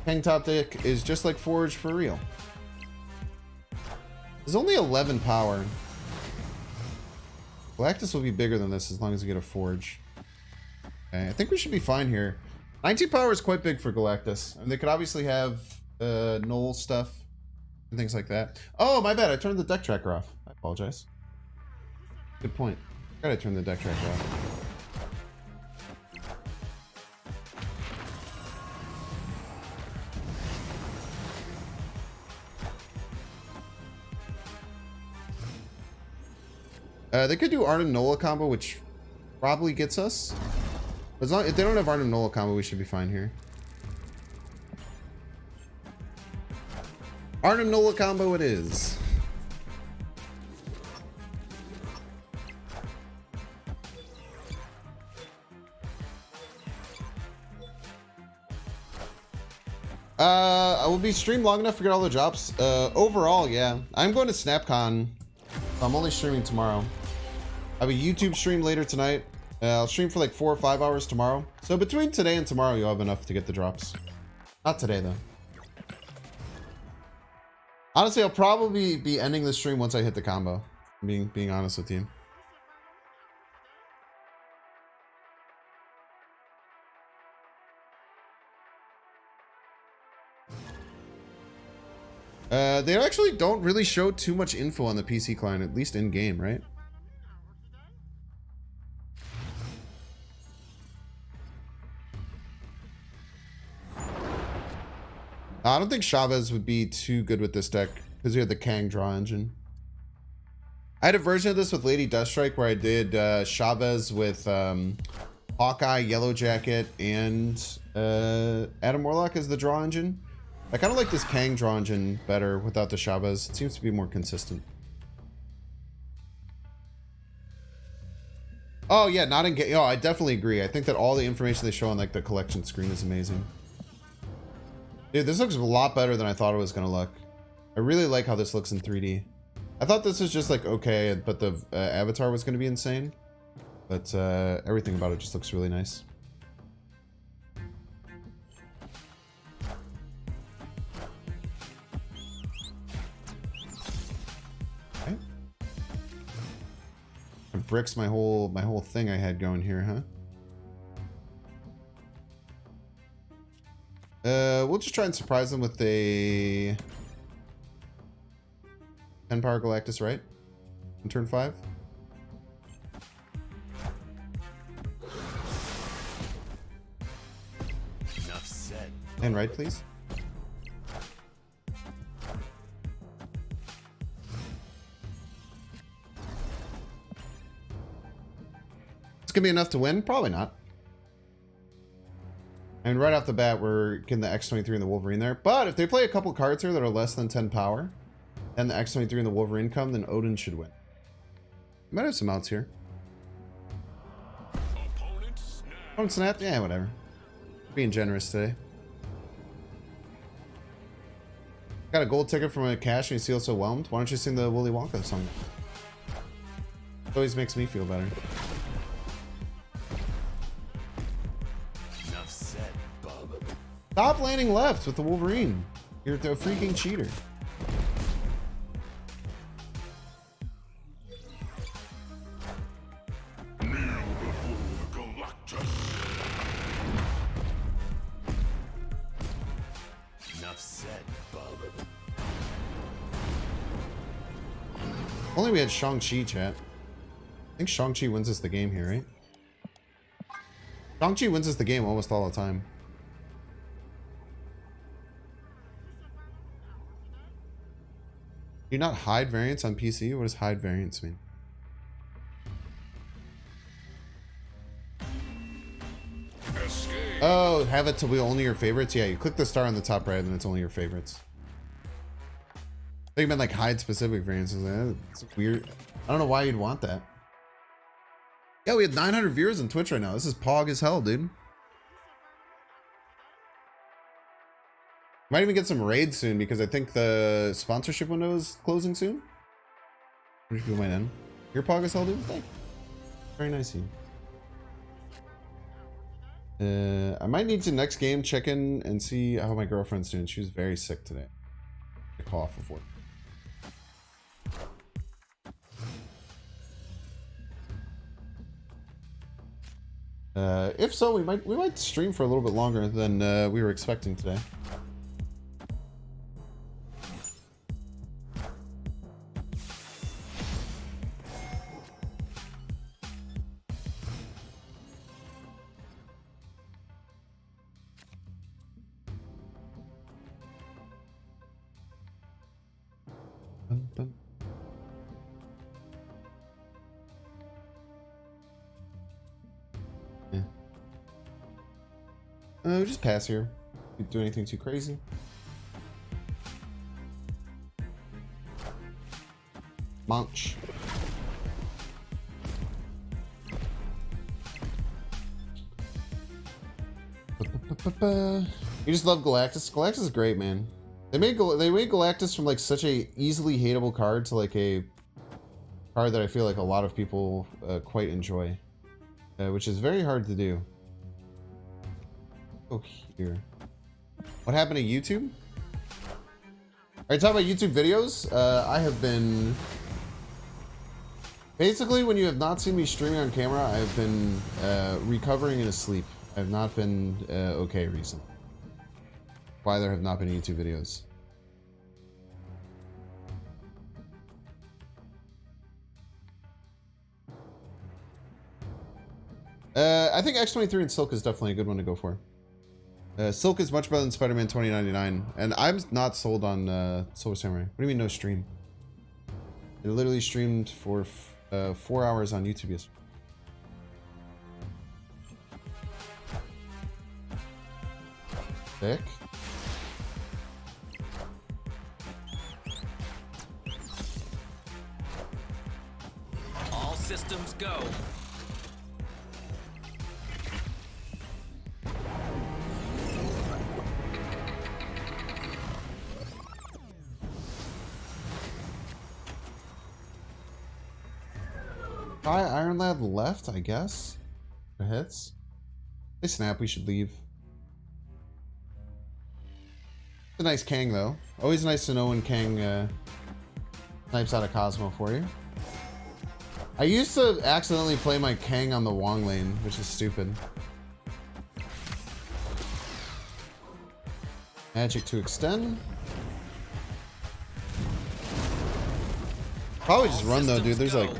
Kang top deck is just like Forge for real. There's only 11 power. Galactus will be bigger than this as long as we get a Forge. Okay, I think we should be fine here. 19 power is quite big for Galactus. I mean, they could obviously have null stuff and things like that. Oh, my bad. I turned the deck tracker off. I apologize. Good point. Gotta turn the deck tracker off. They could do Arnim Nola combo, which probably gets us. As long if they don't have Arnim Nola combo, we should be fine here. Arnim Nola combo it is. I will be streamed long enough to get all the drops. Overall, yeah. I'm going to SnapCon. I'm only streaming tomorrow. I have a YouTube stream later tonight. I'll stream for like 4 or 5 hours tomorrow. So between today and tomorrow, you'll have enough to get the drops. Not today, though. Honestly, I'll probably be ending the stream once I hit the combo. Being honest with you. They actually don't really show too much info on the PC client, at least in game, right? I don't think Chavez would be too good with this deck because you had the Kang draw engine. I had a version of this with Lady Deathstrike where I did Chavez with Hawkeye, Yellow Jacket, and Adam Warlock as the draw engine. I kind of like this Kang draw engine better without the Chavez. It seems to be more consistent. Oh yeah, not in game. Oh, I definitely agree. I think that all the information they show on like the collection screen is amazing. Dude, this looks a lot better than I thought it was gonna look. I really like how this looks in 3D. I thought this was just like okay, but the avatar was gonna be insane. But everything about it just looks really nice. Okay. It bricks my whole thing I had going here, huh? We'll just try and surprise them with a 10 power Galactus, right? On turn 5. Enough said. And right, please. It's gonna be enough to win? Probably not. And right off the bat, we're getting the X-23 and the Wolverine there. But if they play a couple cards here that are less than 10 power, and the X-23 and the Wolverine come, then Odin should win. Might have some outs here. Opponent snap? Yeah, whatever. Being generous today. Got a gold ticket from a cash and you feel so whelmed? Why don't you sing the Willy Wonka song? It always makes me feel better. Enough said, bub. Stop landing left with the Wolverine. You're a freaking cheater. Enough said, bub. Only we had Shang-Chi, chat. I think Shang-Chi wins us the game here, right? Shang-Chi wins us the game almost all the time. Do you not hide variants on PC? What does hide variants mean? Oh, have it to be only your favorites? Yeah, you click the star on the top right and it's only your favorites. I think you meant like hide specific variants. It's weird. I don't know why you'd want that. Yeah, we have 900 viewers on Twitch right now. This is pog as hell, dude. Might even get some raids soon because I think the sponsorship window is closing soon. Which people might end. You're pog as hell, dude? Thank you. Very nice of you. I might need to next game check in and see how my girlfriend's doing. She was very sick today. I cough before. If so, we might stream for a little bit longer than we were expecting today. Just pass here. Don't do anything too crazy. Munch. You just love Galactus. Galactus is great, man. They made Galactus from like such a easily hateable card to like a card that I feel like a lot of people quite enjoy, which is very hard to do. Oh, here. What happened to YouTube? Are you talking about YouTube videos? I have been... Basically, when you have not seen me streaming on camera, I have been recovering and asleep. I have not been okay recently. Why there have not been YouTube videos. I think X-23 and Silk is definitely a good one to go for. Silk is much better than Spider-Man 2099, and I'm not sold on Silver Samurai. What do you mean no stream? It literally streamed for 4 hours on YouTube yesterday. Sick. All systems go. Try Iron Lad left, I guess. It hits. They snap, we should leave. It's a nice Kang though. Always nice to know when Kang snipes out a Cosmo for you. I used to accidentally play my Kang on the Wong lane, which is stupid. Magic to extend. Probably just run though, dude. There's like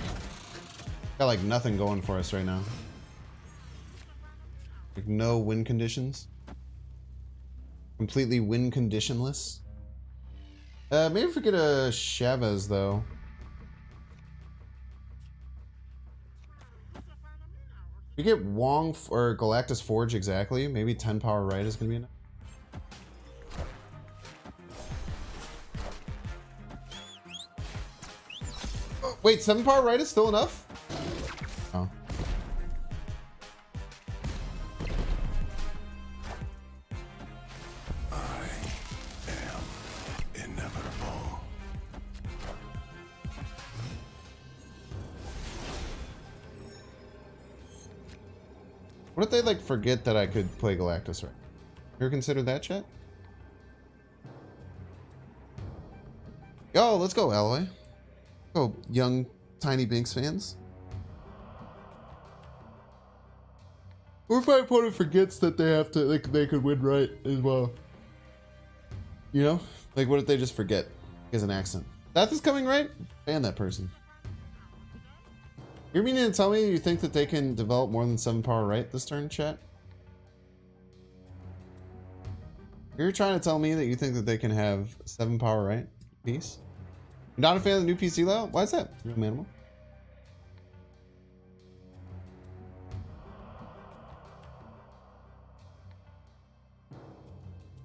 got like nothing going for us right now. Like no win conditions. Completely win conditionless. Maybe if we get a Chavez though. We get Wong or Galactus Forge exactly. Maybe 10 power right is gonna be enough. Oh, wait, 7 power right is still enough? Oh. Inevitable. What if they like forget that I could play Galactus right? You ever considered that, chat? Yo, let's go, Alloy. Go, young, tiny Binks fans. Or if my opponent forgets that they have to, like, they could win right as well. You know? Like, what if they just forget? As an accent. That is coming right? Ban that person. You're meaning to tell me you think that they can develop more than 7 power right this turn, chat? You're trying to tell me that you think that they can have 7 power right piece? You're not a fan of the new PC layout? Why is that? Real manimal.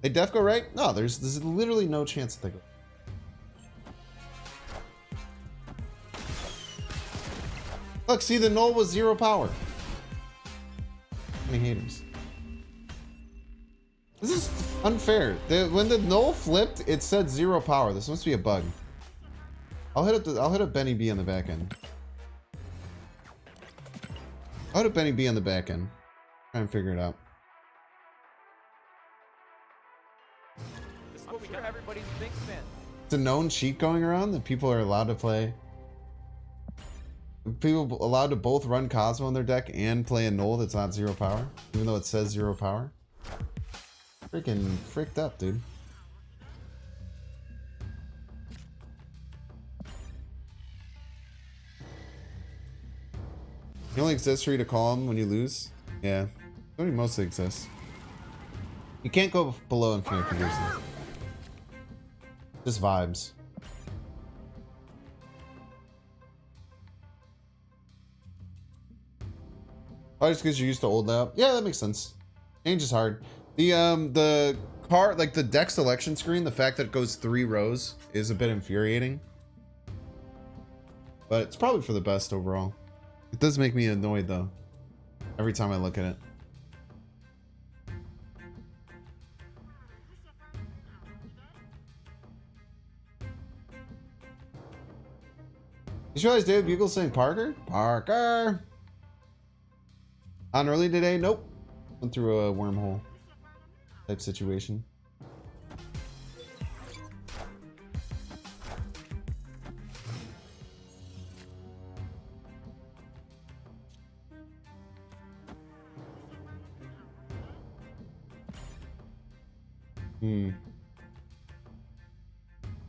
They def go right? No, there's literally no chance that they go. Look, see, the null was 0 power. How many haters? This is unfair. When the null flipped, it said 0 power. This must be a bug. I'll hit a Benny B on the back end. I'll hit a Benny B on the back end. Try and figure it out. I'm sure everybody's a Binks fan. It's a known cheat going around that people are allowed to play. People allowed to both run Cosmo in their deck and play a null that's not 0 power, even though it says 0 power. Freaking fricked up, dude. It only exists for you to call him when you lose. Yeah, it only mostly exists. You can't go below infinite if you lose them. Just vibes. Oh, just because you're used to old layout. Yeah, that makes sense. Change is hard. The card, like the deck selection screen, the fact that it goes 3 rows is a bit infuriating. But it's probably for the best overall. It does make me annoyed though, every time I look at it. You realize David Bugle's saying Parker? Parker! On early today? Nope. Went through a wormhole type situation.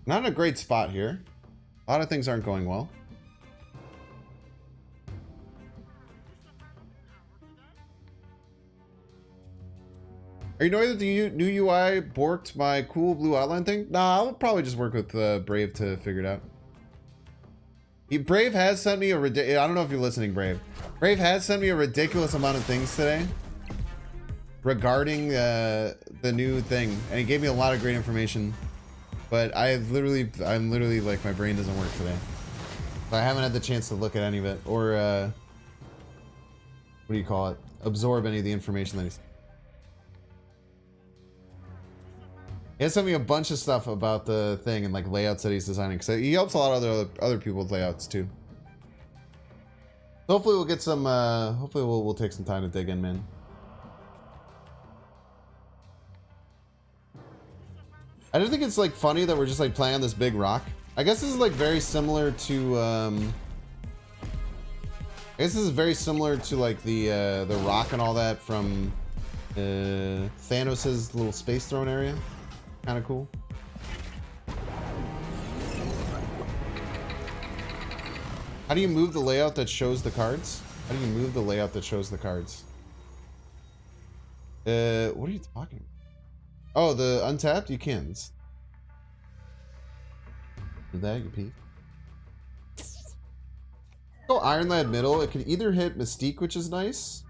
Not in a great spot here. A lot of things aren't going well. Are you annoyed that the new UI borked my cool blue outline thing? Nah, I'll probably just work with Brave to figure it out. Brave has sent me a I don't know if you're listening, Brave. Brave has sent me a ridiculous amount of things today regarding the new thing, and he gave me a lot of great information. But I'm literally like, my brain doesn't work today. So I haven't had the chance to look at any of it or what do you call it? Absorb any of the information that he's. He has sent me a bunch of stuff about the thing and like layouts that he's designing. So he helps a lot of other people with layouts too. Hopefully we'll get some, hopefully we'll take some time to dig in, man. I just think it's like funny that we're just like playing on this big rock. I guess this is like very similar to, I guess this is very similar to like the rock and all that from Thanos's little space throne area. Kind of cool. How do you move the layout that shows the cards? How do you move the layout that shows the cards? What are you talking about? Oh, the untapped? You can. Do that, you peek. Go Iron Lad middle. It can either hit Mystique, which is nice,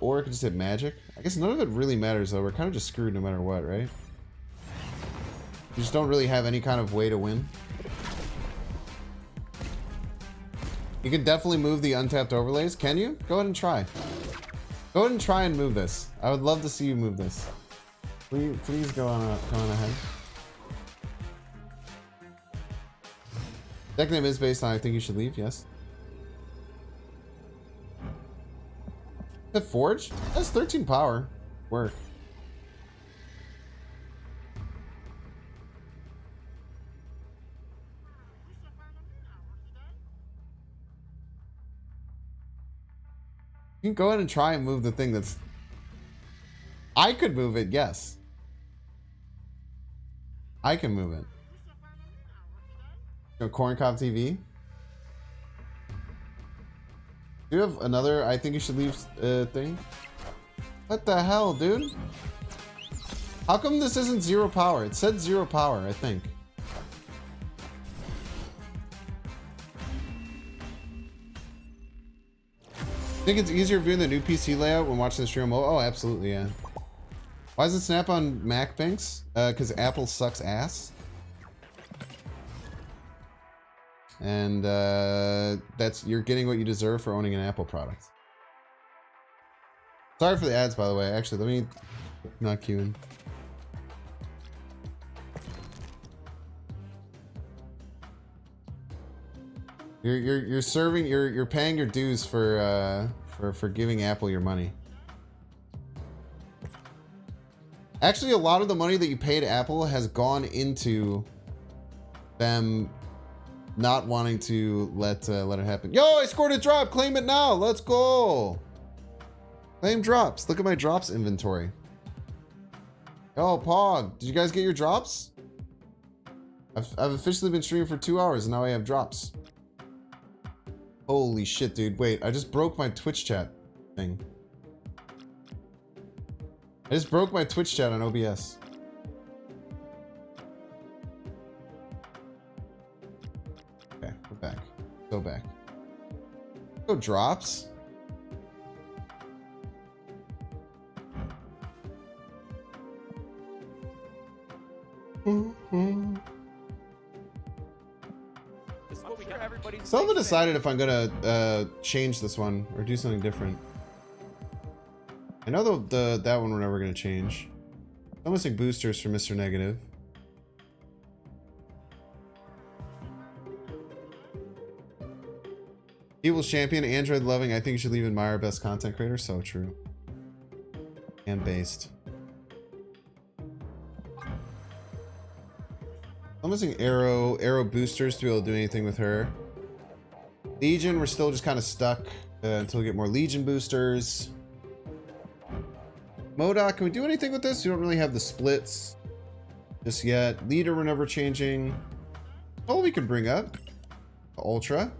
or it can just hit Magic. I guess none of it really matters, though. We're kind of just screwed no matter what, right? You just don't really have any kind of way to win. You can definitely move the untapped overlays. Can you? Go ahead and try. Go ahead and try and move this. I would love to see you move this. Please go on ahead. Deck name is based on I think you should leave. Yes. The Forge? That's 13 power. Work. You can go ahead and try and move the thing that's... I could move it, yes. I can move it. No, Corncob TV. Do you have another I think you should leave thing? What the hell, dude? How come this isn't 0 power? It said 0 power, I think. Think it's easier viewing the new PC layout when watching the stream? Oh, absolutely, yeah. Why does it snap on Mac, Banks? Because Apple sucks ass. And you're getting what you deserve for owning an Apple product. Sorry for the ads, by the way. Actually, let me not cue in. You're paying your dues for giving Apple your money. Actually, a lot of the money that you paid Apple has gone into them not wanting to let it happen. Yo, I scored a drop. Claim it now. Let's go. Claim drops. Look at my drops inventory. Yo, Pog, did you guys get your drops? I've officially been streaming for 2 hours and now I have drops. Holy shit, dude. Wait, I just broke my Twitch chat thing. I just broke my Twitch chat on OBS. Okay, go back. Go back. Go drops. Still haven't decided if I'm gonna change this one or do something different. I know that one we're never gonna change. I'm missing boosters for Mr. Negative. People's champion, Android loving. I think you should leave admire best content creator. So true. And based. I'm missing arrow boosters to be able to do anything with her. Legion, we're still just kind of stuck until we get more Legion boosters. MODOK, can we do anything with this? We don't really have the splits just yet. Leader, we're never changing. Oh, we can bring up Ultra.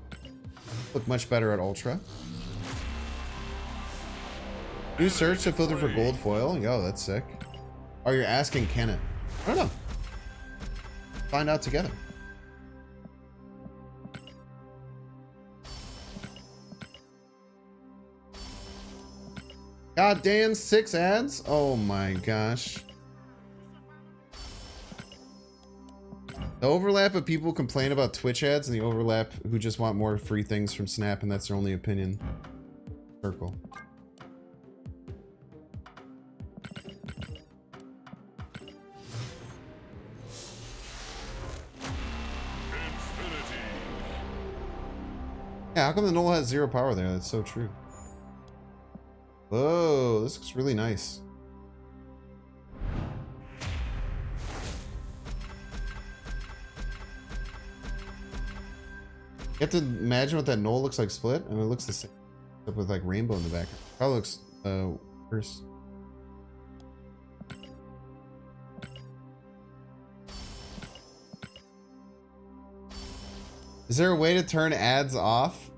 Look much better at Ultra. New search to filter for gold foil. Yo, that's sick. Oh, you're asking, can it? I don't know. Find out together. God damn, 6 ads? Oh my gosh. The overlap of people complain about Twitch ads and the overlap who just want more free things from Snap and that's their only opinion. Circle. Yeah, how come the null has 0 power there? That's so true. Whoa, this looks really nice. You have to imagine what that null looks like split. I mean, it looks the same, except with like rainbow in the background. Probably looks worse. Is there a way to turn ads off?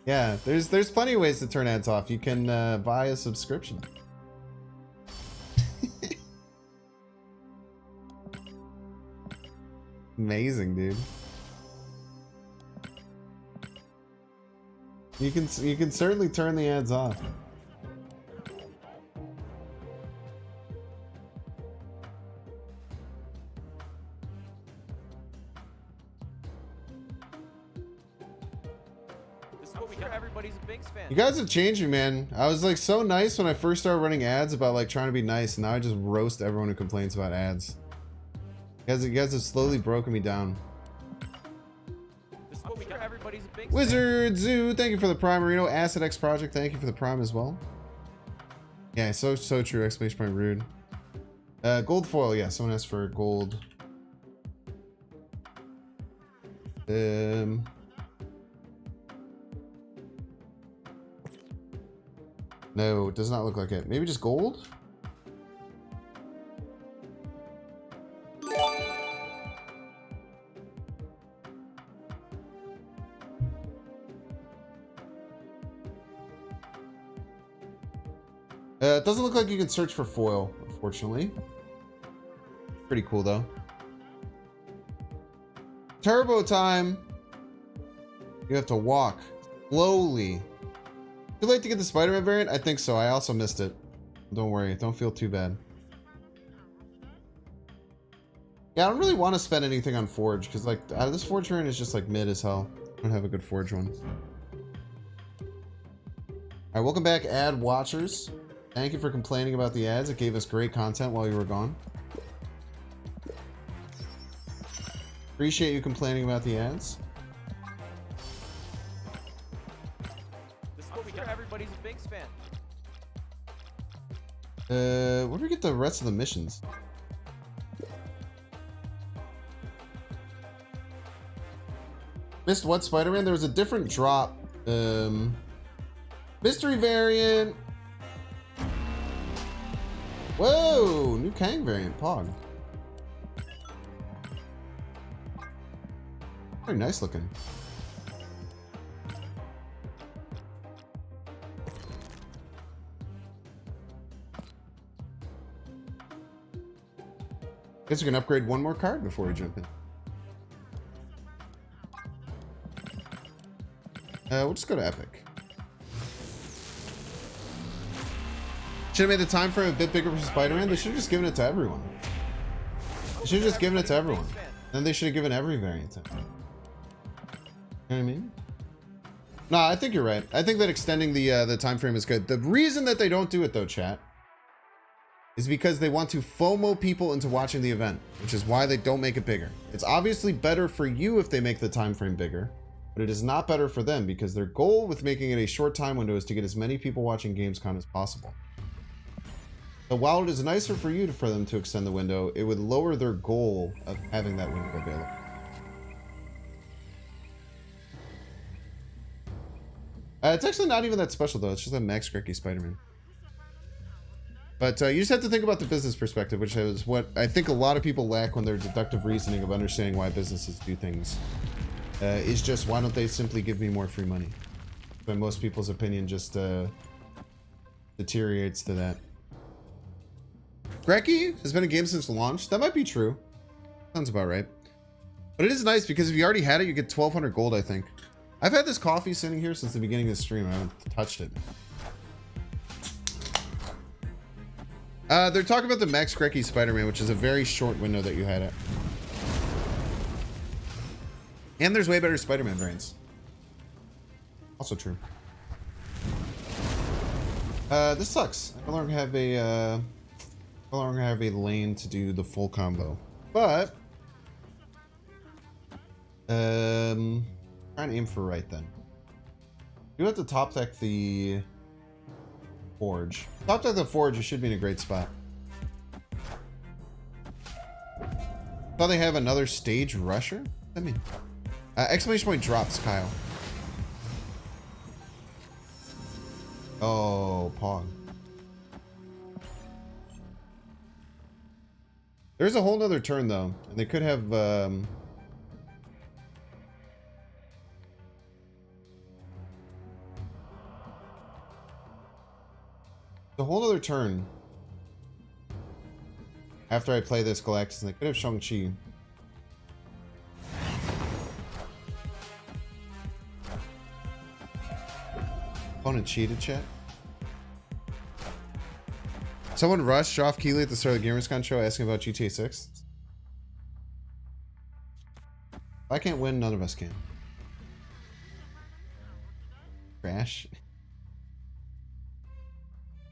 Yeah, there's plenty of ways to turn ads off. You can buy a subscription. Amazing, dude. You can certainly turn the ads off. This is what we do. Everybody's a Binks fan. You guys have changed me, man. I was like so nice when I first started running ads about like trying to be nice, and now I just roast everyone who complains about ads. You guys have slowly broken me down. This is what we do. Everybody's a Binks Wizard Zoo, thank you for the Prime. Marino Acid X Project, thank you for the Prime as well. Yeah, so true. Exclamation point rude. Gold foil, yeah. Someone asked for gold. No, it does not look like it. Maybe just gold? It doesn't look like you can search for foil, unfortunately. Pretty cool, though. Turbo time! You have to walk slowly. Too late to get the Spider-Man variant? I think so. I also missed it. Don't worry. Don't feel too bad. Yeah, I don't really want to spend anything on Forge, because, like, this Forge variant is just, like, mid as hell. I don't have a good Forge one. Alright, welcome back, ad watchers. Thank you for complaining about the ads. It gave us great content while you were gone. Appreciate you complaining about the ads. This is what we do. Everybody's a Binks fan. Where do we get the rest of the missions? Missed what Spider-Man? There was a different drop. Mystery variant. Whoa, new Kang variant, Pog. Very nice looking. Guess we can upgrade one more card before we jump in. We'll just go to Epic. Should have made the time frame a bit bigger for Spider-Man. They should have just given it to everyone. They should have just given it to everyone. Then they should have given every variant to them. You know what I mean? Nah, I think you're right. I think that extending the time frame is good. The reason that they don't do it though, chat, is because they want to FOMO people into watching the event, which is why they don't make it bigger. It's obviously better for you if they make the time frame bigger, but it is not better for them because their goal with making it a short time window is to get as many people watching Gamescom as possible. So while it is nicer for you for them to extend the window, it would lower their goal of having that window available. It's actually not even that special though. It's just a Max Grecki Spider-Man. But you just have to think about the business perspective, which is what I think a lot of people lack when they're deductive reasoning of understanding why businesses do things. Is just, why don't they simply give me more free money? But most people's opinion just deteriorates to that. Grecki has been a game since launch. That might be true. Sounds about right. But it is nice because if you already had it, you get 1,200 gold, I think. I've had this coffee sitting here since the beginning of the stream. I haven't touched it. They're talking about the Max Grecki Spider-Man, which is a very short window that you had it. And there's way better Spider-Man variants. Also true. This sucks. I no longer have a lane to do the full combo. But Try and aim for right then. You have to top deck the forge. Top deck the forge, you should be in a great spot. Thought they have another stage rusher? What does that mean? Exclamation point drops, Kyle. Oh, Pog. There's a whole nother turn though, and they could have a whole other turn after I play this Galactus, and they could have Shang-Chi. Opponent cheated, chat. Someone rushed off Keeley at the start of the GamersCon show asking about GTA 6. If I can't win, none of us can. Trash. If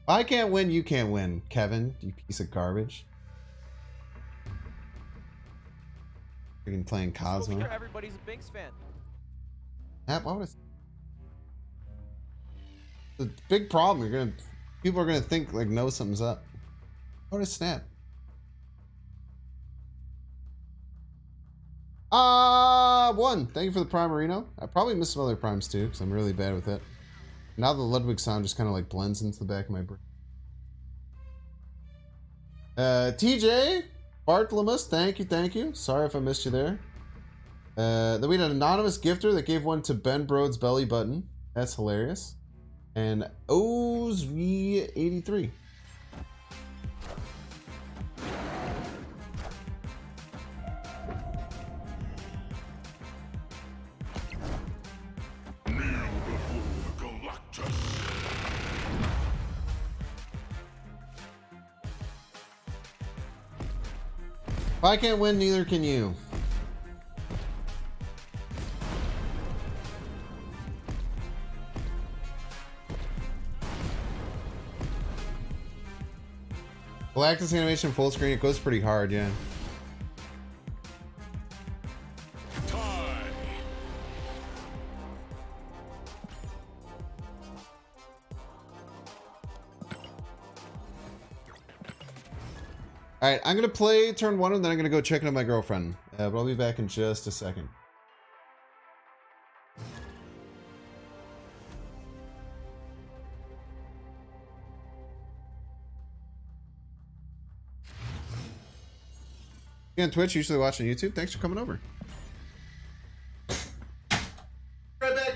I can't win, you can't win, Kevin, you piece of garbage. Freaking playing Cosmo. Sure everybody's a Binks fan. Why would the big problem? People are gonna think like no something's up. What a snap. One. Thank you for the Prime Marino. I probably missed some other primes too, because I'm really bad with it. Now the Ludwig sound just kind of like blends into the back of my brain. TJ Bartlemus, thank you. Sorry if I missed you there. Then we had an anonymous gifter that gave one to Ben Broad's belly button. That's hilarious. And OZV83. Kneel before Galactus. If I can't win, neither can you. Galactus animation full screen, it goes pretty hard, yeah. Time. Alright, I'm gonna play turn one and then I'm gonna go check in on my girlfriend. But I'll be back in just a second. You on Twitch, usually watch on YouTube. Thanks for coming over. Right back.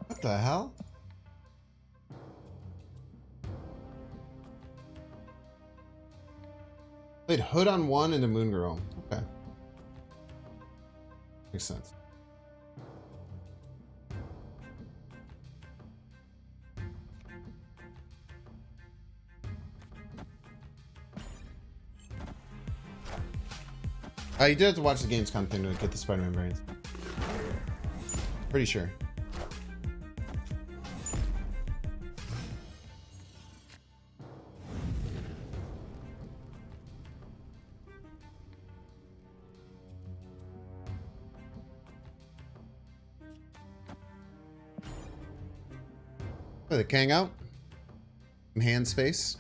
What the hell? Played Hood on one into Moon Girl. Okay. Makes sense. You did have to watch the Gamescom thing to get the Spider-Man variants. Pretty sure. Play the Kang out. Some hand space.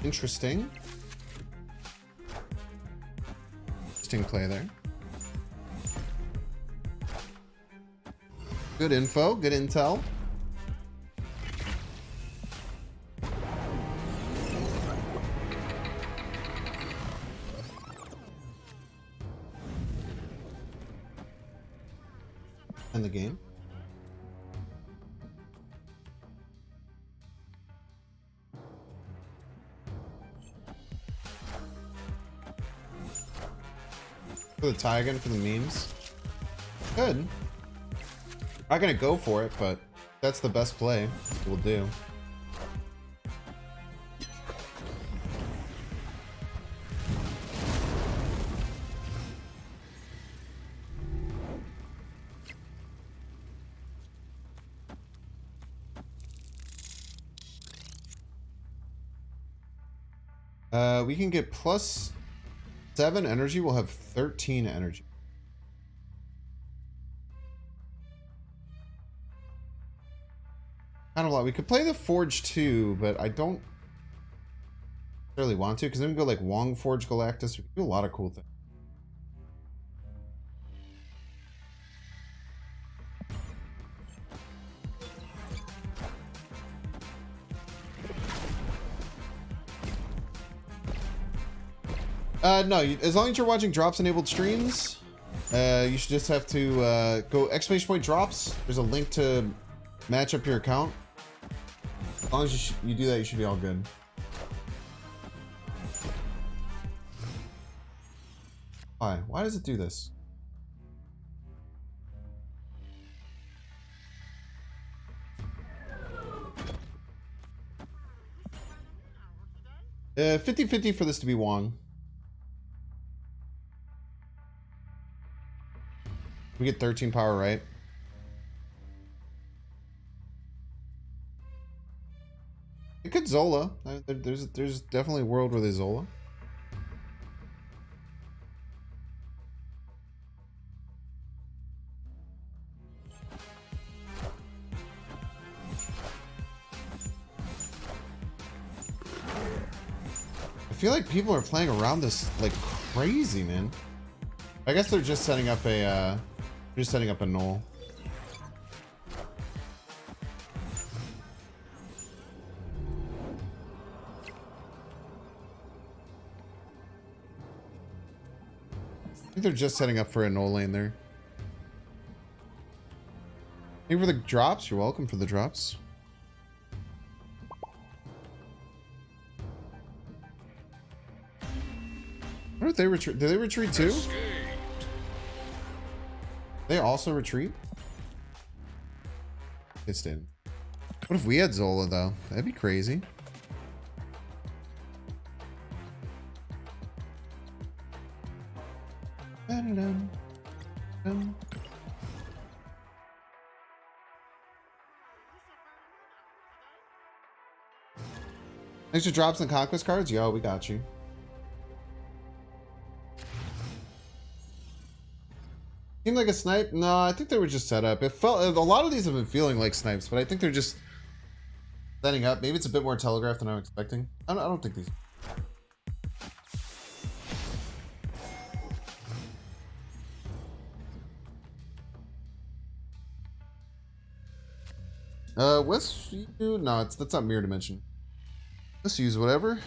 Interesting. Interesting play there. Good info, good intel. And the game. For the tie again for the memes. Good. Not gonna go for it, but that's the best play we'll do. We can get plus 7 energy. We'll have 13 energy. Kind of a lot. We could play the Forge too, but I don't really want to, because then we go like Wong Forge Galactus. We can do a lot of cool things. No, as long as you're watching drops enabled streams, you should just have to go exclamation point drops. There's a link to match up your account. As long as you do that, you should be all good. Why? Why does it do this? Uh, 50-50 for this to be Wong. We get 13 power, right? It could Zola. There's definitely a world where there's Zola. I feel like people are playing around this like crazy, man. I guess they're just setting up a null. I think they're just setting up for a null lane there. Thank you for the drops. You're welcome for the drops. I wonder if they retreat. Do they retreat too? They also retreat? It's in. What if we had Zola though? That'd be crazy. Extra drops and conquest cards? Yo, we got you. Seemed like a snipe? No, I think they were just set up. It felt a lot of these have been feeling like snipes, but I think they're just setting up. Maybe it's a bit more telegraphed than I'm expecting. I don't think these. Westview? No, that's not mirror dimension. Let's use whatever.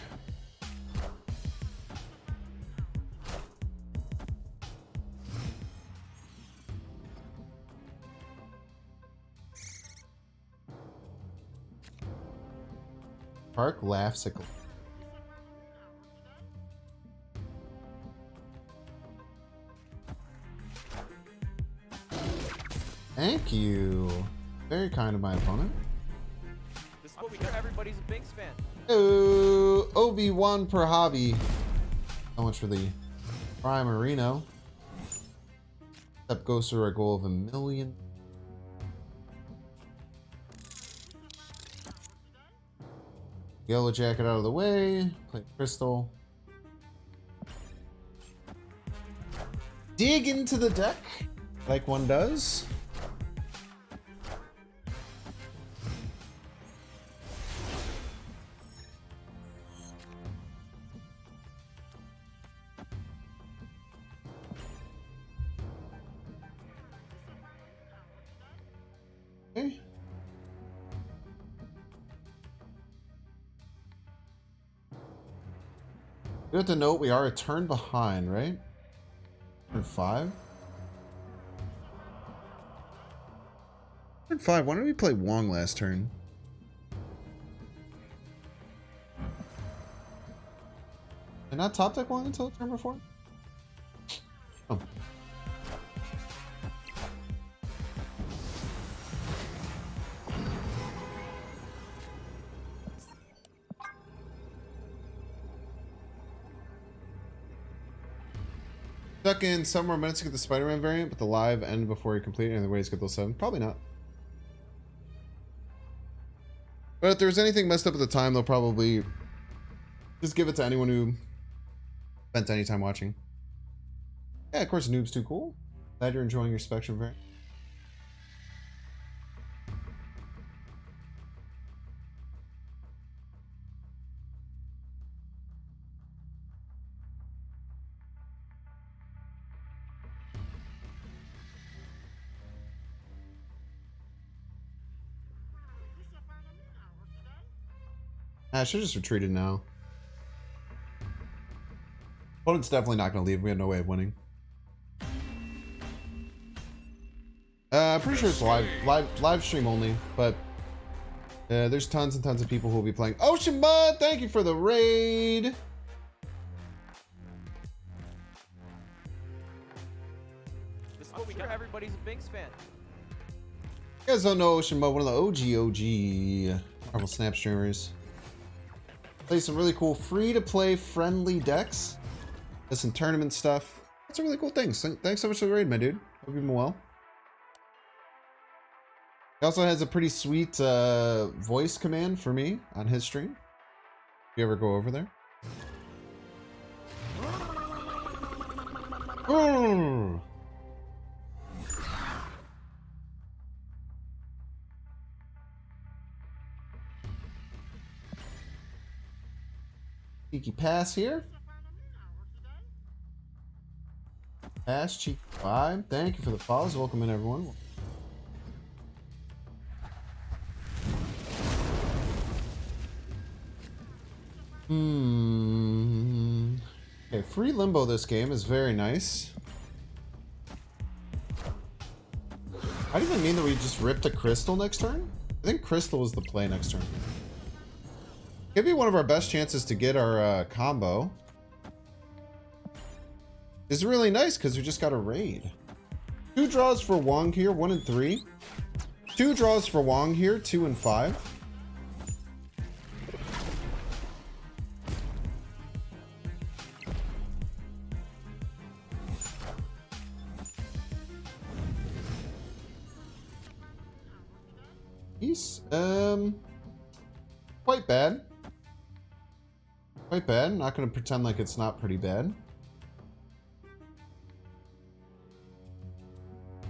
Park Laughsicle. Thank you. Very kind of my opponent. This is what we do. Everybody's a Binks fan. Oh, Obi-Wan per hobby. So much for the Primarino. Step goes through our goal of 1 million. Yellow jacket out of the way. Play crystal. Dig into the deck like one does. You have to note we are a turn behind, right? Turn 5? Turn 5, why don't we play Wong last turn? Did not top deck Wong until turn before? Oh. Stuck in some more minutes to get the Spider-Man variant, but the live end before you complete it, and the ways to get those 7. Probably not. But if there's anything messed up at the time, they'll probably just give it to anyone who spent any time watching. Yeah, of course, Noob's too cool. Glad you're enjoying your Spectrum variant. I should have just retreated now. Opponent's definitely not going to leave. We had no way of winning. I'm pretty sure it's live stream only, but there's tons and tons of people who will be playing. Ocean Bud, thank you for the raid. This is what we got. Everybody's a Binks fan. You guys don't know Ocean Bud, one of the OG Marvel Snap streamers. Play some really cool free-to-play friendly decks. Does some tournament stuff. That's some really cool things. Thanks so much for the raid, my dude. Hope you've been well. He also has a pretty sweet voice command for me on his stream. If you ever go over there. Mm. Cheeky pass here. Pass, cheeky vibe. Thank you for the follows. Welcome in, everyone. Okay, free limbo this game is very nice. I didn't even mean that we just ripped a crystal next turn. I think crystal was the play next turn. Could be one of our best chances to get our combo. It's really nice because we just got a raid. 2 draws for Wong here, 1 and 3. 2 draws for Wong here, 2 and 5. He's quite bad. Quite bad. Not going to pretend like it's not pretty bad.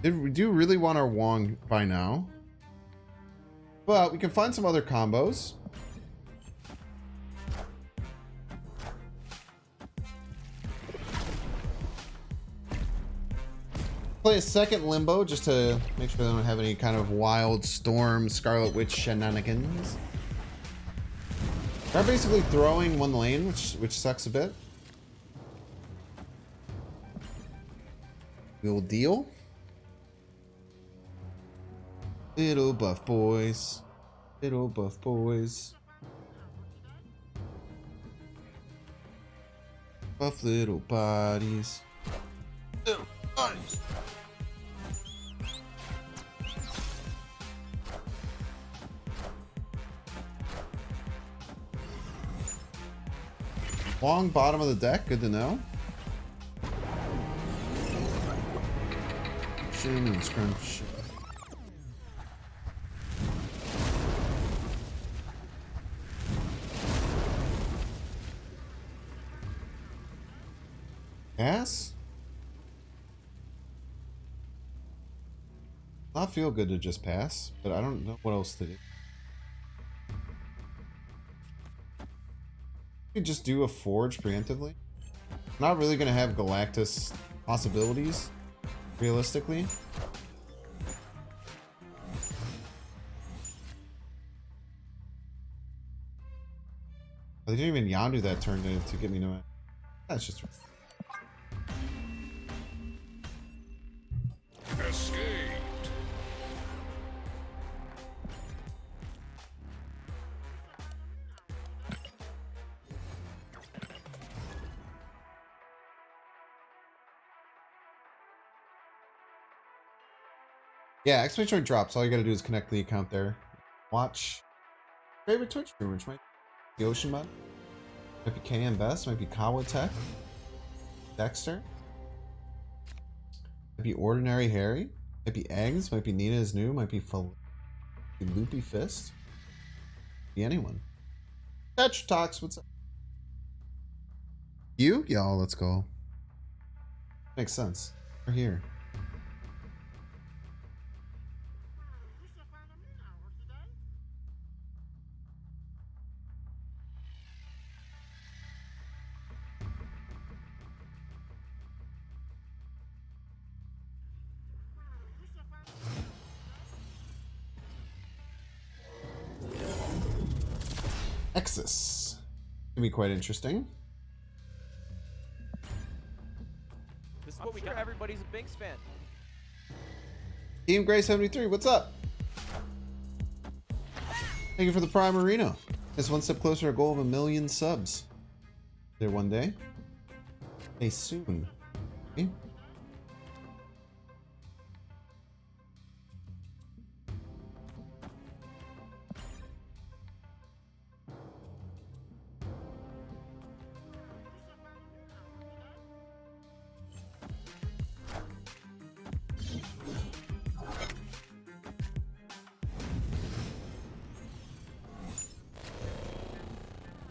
We do really want our Wong by now. But we can find some other combos. Play a second Limbo just to make sure they don't have any kind of Wild Storm, Scarlet Witch shenanigans. They're basically throwing one lane, which sucks a bit. We'll deal. Little buff boys. Little buff boys. Buff little bodies. Little bodies. Long bottom of the deck, good to know. Shin and scrunch. Pass? Not feel good to just pass, but I don't know what else to do. You could just do a Forge preemptively. Not really going to have Galactus possibilities, realistically. I didn't even Yondu that turn to get me no. That's just. Escaped. Yeah, exclamation drops. All you gotta do is connect the account there. Watch favorite Twitch streamer, which might be the Ocean Mud, might be KM Best, might be Kawa Tech, Dexter, might be Ordinary Harry, might be Eggs, might be Nina is New, might be Loopy Fist, be anyone. Fetch Talks, what's up? You? Y'all, let's go. Makes sense. We're here. Exus. Gonna be quite interesting. This is what we got. Everybody's a Binks fan. Team Gray 73, what's up? Thank you for the Prime Arena. It's one step closer to a goal of 1 million subs. There one day. Hey, soon. Okay.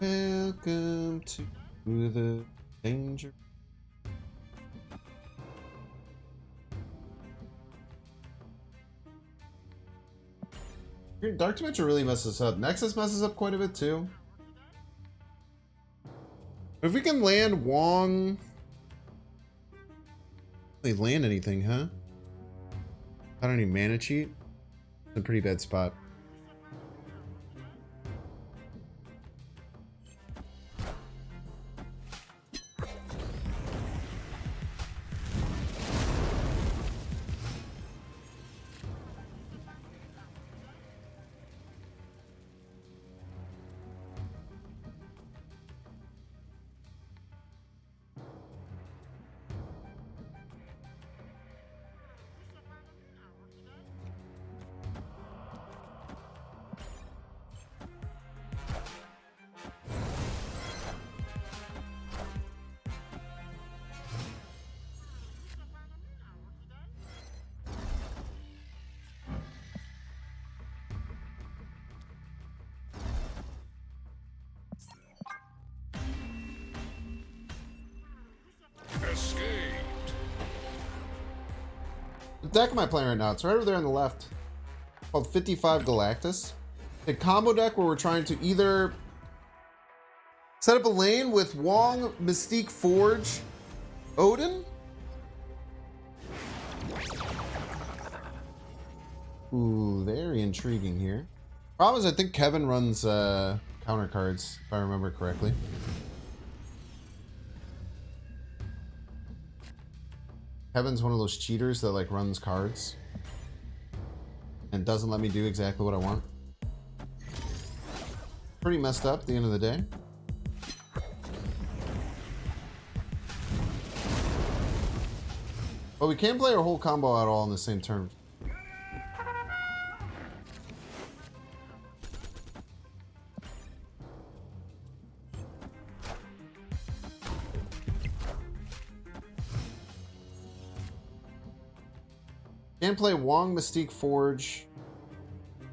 Welcome to the danger. Dark Dimension really messes up. Nexus messes up quite a bit too. If we can land Wong, they land anything, huh? I don't need mana cheat. It's a pretty bad spot. Escaped. The deck am I playing right now? It's right over there on the left. Called 55 Galactus. A combo deck where we're trying to either set up a lane with Wong, Mystique Forge, Odin. Ooh, very intriguing here. Problem is I think Kevin runs counter cards, if I remember correctly. Kevin's one of those cheaters that like runs cards and doesn't let me do exactly what I want. Pretty messed up at the end of the day. But we can't play our whole combo out all in the same turn. Can't play Wong, Mystique Forge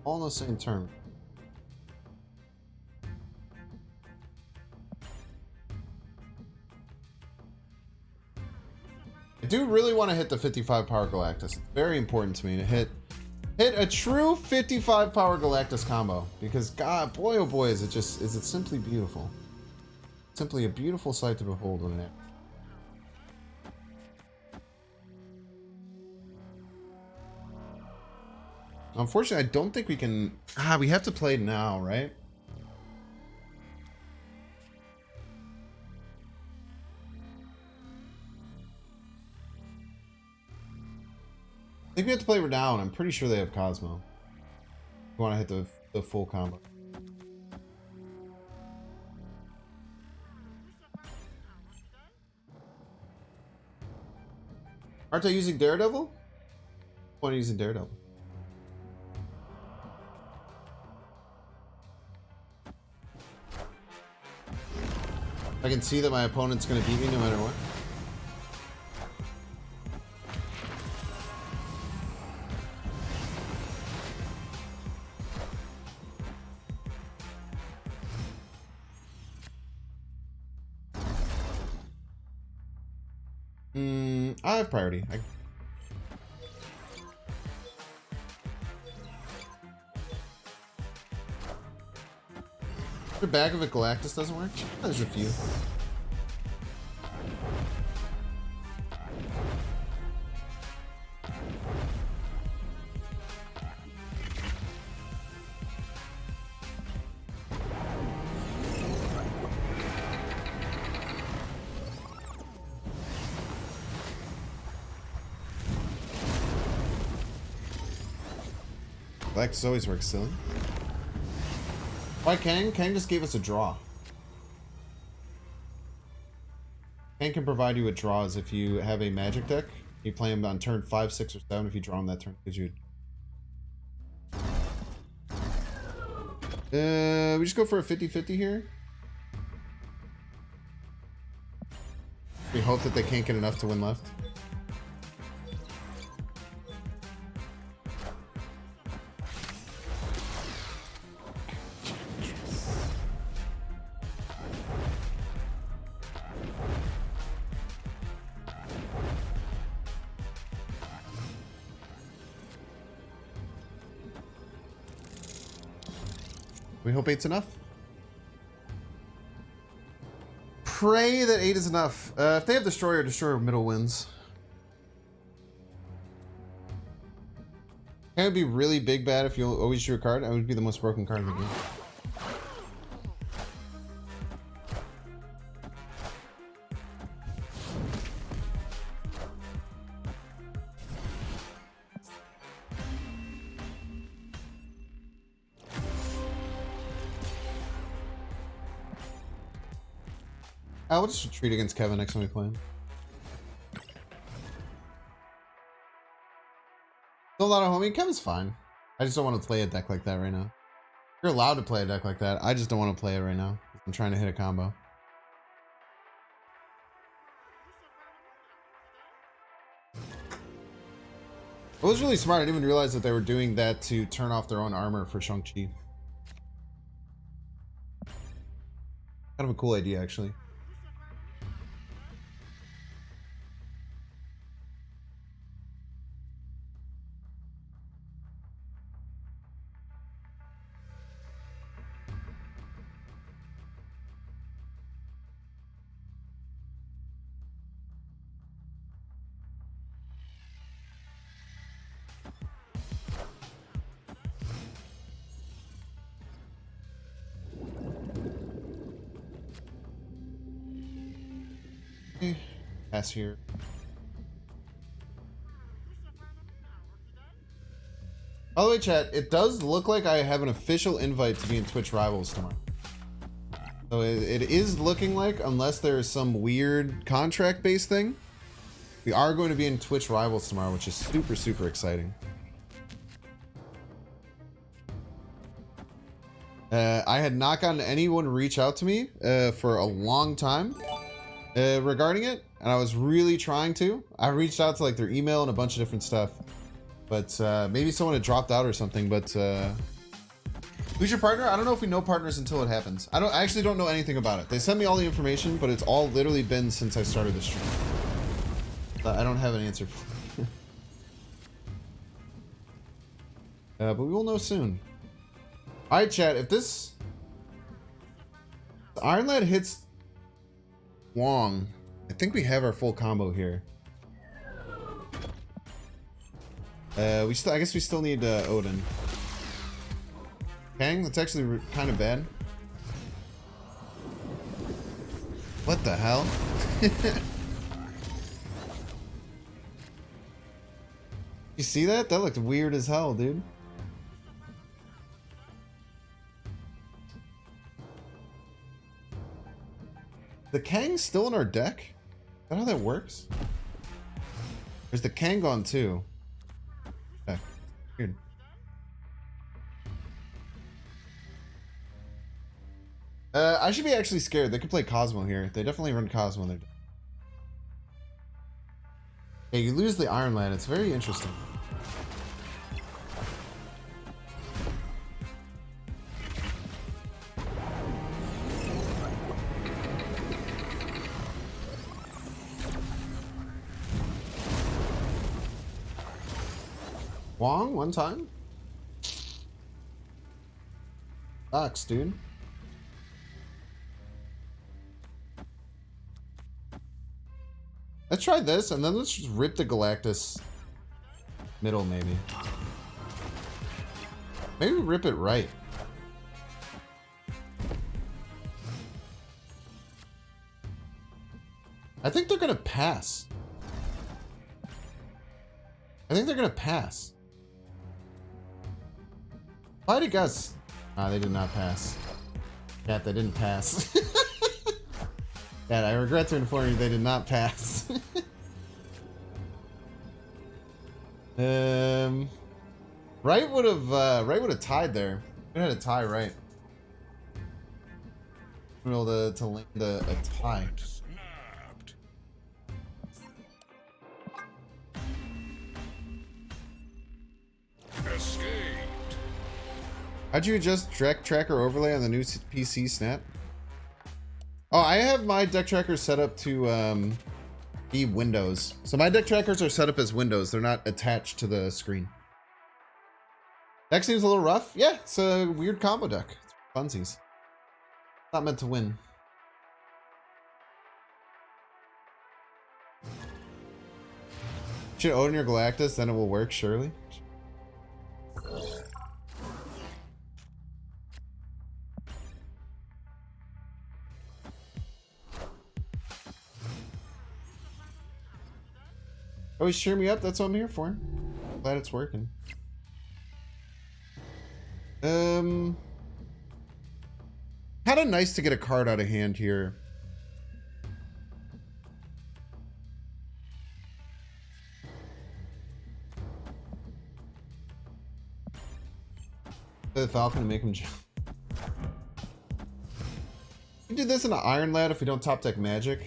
all in the same turn. I do really want to hit the 55 power Galactus. It's very important to me to hit a true 55 power Galactus combo because God, boy oh boy, is it simply beautiful. Simply a beautiful sight to behold when it happens. Unfortunately, I don't think we can. We have to play now, right? think we have to play Renown. I'm pretty sure they have Cosmo. You want to hit the full combo. Aren't I using Daredevil? I want to use Daredevil. I can see that my opponent's going to beat me no matter what. I have priority. The back of it, Galactus doesn't work. There's a few. Galactus always works silly. Why Kang? Kang just gave us a draw. Kang can provide you with draws if you have a magic deck. You play him on turn 5, 6, or 7. If you draw him that turn, gives you. We just go for a 50-50 here. We hope that they can't get enough to win left. We hope 8's enough. Pray that 8 is enough. If they have Destroyer, Destroyer middle wins. It would be really big bad if you always drew a card. That would be the most broken card in the game. We'll just retreat against Kevin next time we play him. Still not a homie. Kevin's fine. I just don't want to play a deck like that right now. You're allowed to play a deck like that. I just don't want to play it right now. I'm trying to hit a combo. It was really smart. I didn't even realize that they were doing that to turn off their own armor for Shang-Chi. Kind of a cool idea, actually. Pass here. By the way, chat, it does look like I have an official invite to be in Twitch Rivals tomorrow. So it is looking like, unless there is some weird contract-based thing, we are going to be in Twitch Rivals tomorrow, which is super, super exciting. I had not gotten anyone reach out to me for a long time regarding it, and I was really trying to. I reached out to like their email and a bunch of different stuff, but maybe someone had dropped out or something. But who's your partner? I don't know if we know partners until it happens. I actually don't know anything about it. They sent me all the information, but it's all literally been since I started the stream. I don't have an answer for you. But we will know soon. Alright, chat, if this Iron Lad hits Wong, I think we have our full combo here. I guess we still need Odin. Kang, that's actually kind of bad. What the hell? You see that? That looked weird as hell, dude. The Kang's still in our deck? Is that how that works? There's the Kang gone too. Okay. Weird. I should be actually scared. They could play Cosmo here. They definitely run Cosmo in their deck. Yeah, you lose the Iron Lad. It's very interesting. Wong, one time? Sucks, dude. Let's try this, and then let's just rip the Galactus middle, maybe. Maybe rip it right. I think they're gonna pass. I think they're gonna pass. If I had to guess. Ah, they did not pass. Cat, they didn't pass. Cat, I regret to inform you they did not pass. Right would have tied there. We had a tie, right? Be able to link a tie. Snapped. Escaped. How'd you adjust deck tracker overlay on the new PC Snap? Oh, I have my deck trackers set up to be windows. So my deck trackers are set up as windows. They're not attached to the screen. Deck seems a little rough. Yeah, it's a weird combo deck. It's funsies. Not meant to win. Should own your Galactus, then it will work, surely. Always cheer me up, that's what I'm here for. Glad it's working. Kinda nice to get a card out of hand here. The Falcon to make him jump. We do this in an Iron Lad if we don't top deck Magic.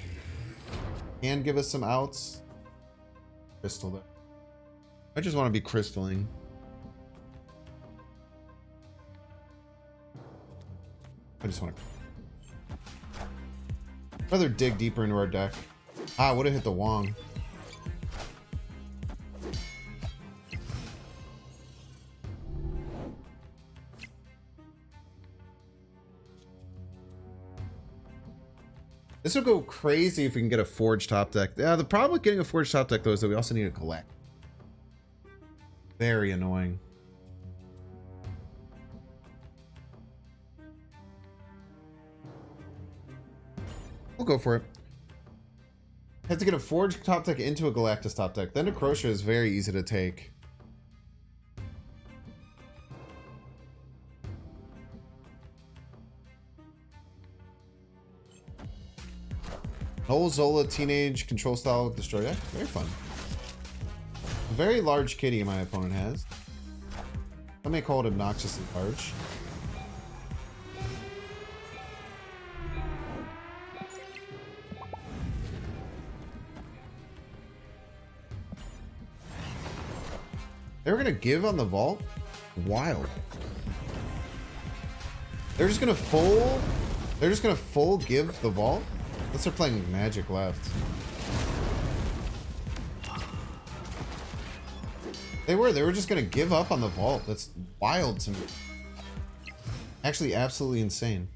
And give us some outs. Crystal though. I just want to be crystalling. I just want to rather dig deeper into our deck. Ah, would have hit the Wong. This will go crazy if we can get a Forge top deck. Yeah, the problem with getting a Forge top deck though is that we also need to collect. Very annoying. We'll go for it. Have to get a Forge top deck into a Galactus top deck. Then Necrotia is very easy to take. Whole Zola teenage control style destroy deck. Very fun. A very large kitty my opponent has. I may call it obnoxiously large. They were gonna give on the vault? Wild. They're just gonna full. They're just gonna full give the vault? Unless they're playing Magic left. They were just gonna give up on the vault. That's wild to me. Actually, absolutely insane.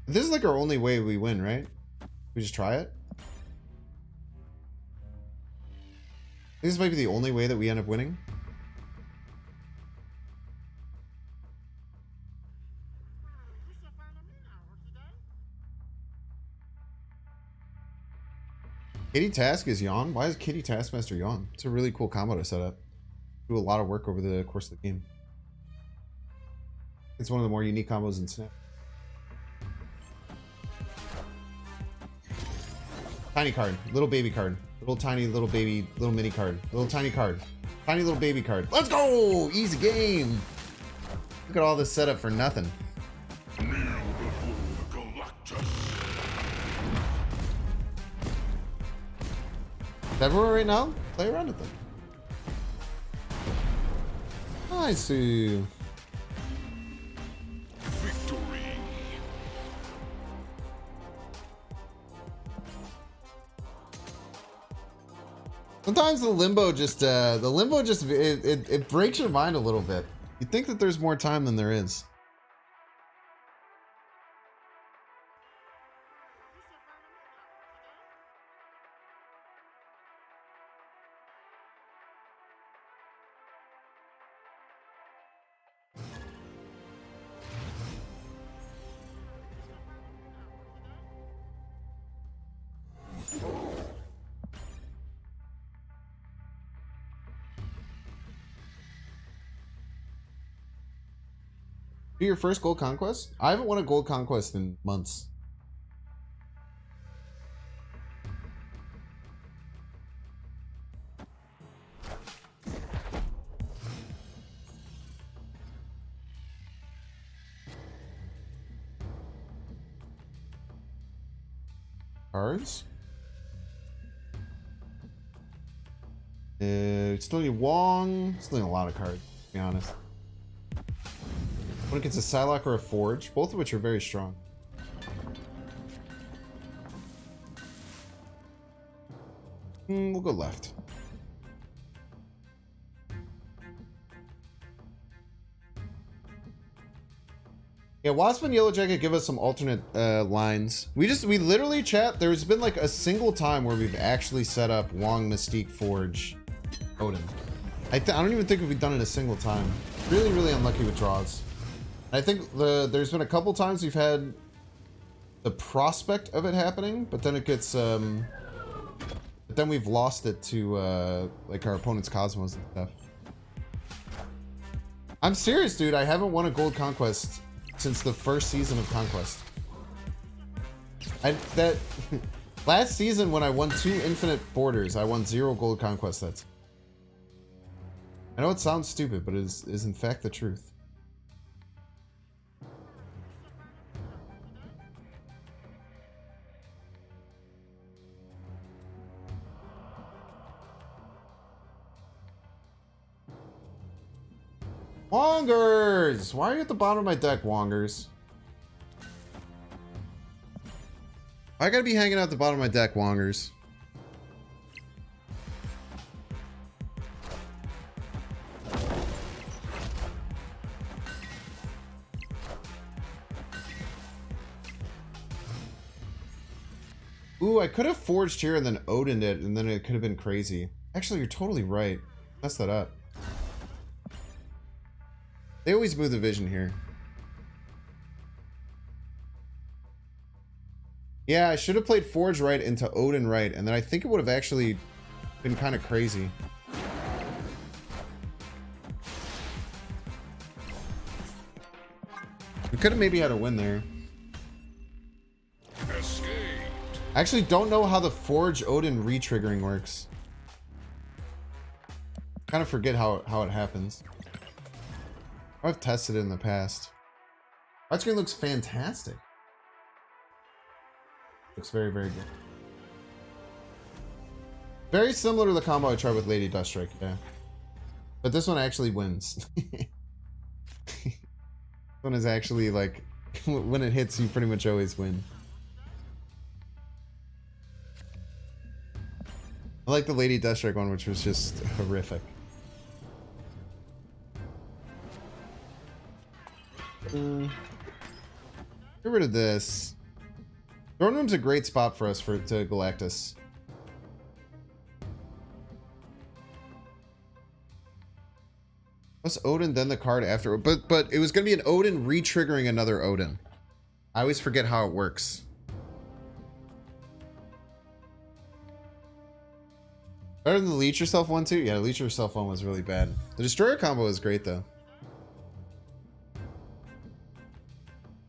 This is like our only way we win, right? We just try it? This might be the only way that we end up winning. Kitty Task is Yawn? Why is Kitty Taskmaster Yawn? It's a really cool combo to set up. Do a lot of work over the course of the game. It's one of the more unique combos in Snap. Tiny card, little baby card, little tiny little baby, little mini card, little tiny card, tiny little baby card. Let's go! Easy game. Look at all this setup for nothing. Kneel before Galactus. Everywhere right now? Play around with them. I see. Victory. Sometimes the limbo just it breaks your mind a little bit. You think that there's more time than there is. Your first gold conquest? I haven't won a gold conquest in months. Cards? Still need Wong. Still need a lot of cards, to be honest. When it gets a Psylocke or a Forge, both of which are very strong. We'll go left. Yeah, Wasp and Yellow Jacket give us some alternate lines. We literally, chat, there's been like a single time where we've actually set up Wong, Mystique, Forge, Odin. I don't even think we've done it a single time. Really, really unlucky with draws. I think there's been a couple times we've had the prospect of it happening, but then it gets but then we've lost it to like our opponent's Cosmos and stuff. I'm serious, dude. I haven't won a gold conquest since the first season of Conquest. Last season when I won 2 infinite borders, I won 0 gold conquest sets. I know it sounds stupid, but it is in fact the truth. Wongers! Why are you at the bottom of my deck, Wongers? I gotta be hanging out at the bottom of my deck, Wongers. Ooh, I could have forged here and then Odin'd it, and then it could have been crazy. Actually, you're totally right. Mess that up. They always move the vision here. Yeah, I should have played Forge right into Odin right, and then I think it would have actually been kind of crazy. We could have maybe had a win there. Escaped. I actually don't know how the Forge Odin re-triggering works. Kind of forget how it happens. I've tested it in the past. White screen looks fantastic. Looks very, very good. Very similar to the combo I tried with Lady Duststrike, yeah. But this one actually wins. This one is actually like, when it hits, you pretty much always win. I like the Lady Duststrike one, which was just horrific. Get rid of this. Throne Room's a great spot for us to Galactus. Plus Odin, then the card after. But it was gonna be an Odin re-triggering another Odin. I always forget how it works. Better than the Leech Yourself one too? Yeah, the Leech Yourself one was really bad. The Destroyer combo is great though.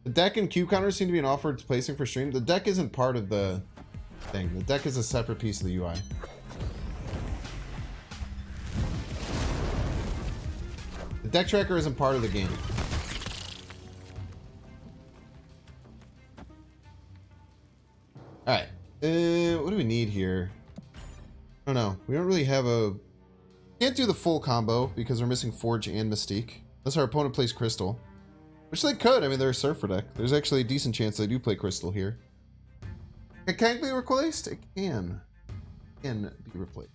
The deck and Q counters seem to be an offered placing for stream. The deck isn't part of the thing. The deck is a separate piece of the UI. The deck tracker isn't part of the game. Alright. What do we need here? I don't know. We don't really have a... Can't do the full combo because we're missing Forge and Mystique. Unless our opponent plays Crystal. Which they could. I mean, they're a Surfer deck. There's actually a decent chance they do play Crystal here. It can be replaced? It can. It can be replaced.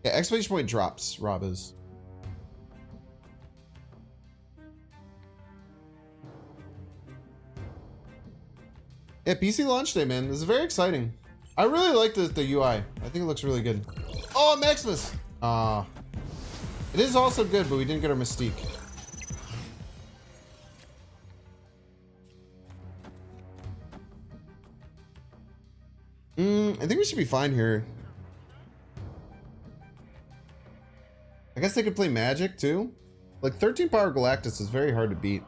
Yeah, exclamation point drops, Rob is. Yeah, PC launch day, man. This is very exciting. I really like the UI. I think it looks really good. Oh, Maximus! It is also good, but we didn't get our Mystique. I think we should be fine here. I guess they could play Magic, too. Like, 13 power Galactus is very hard to beat.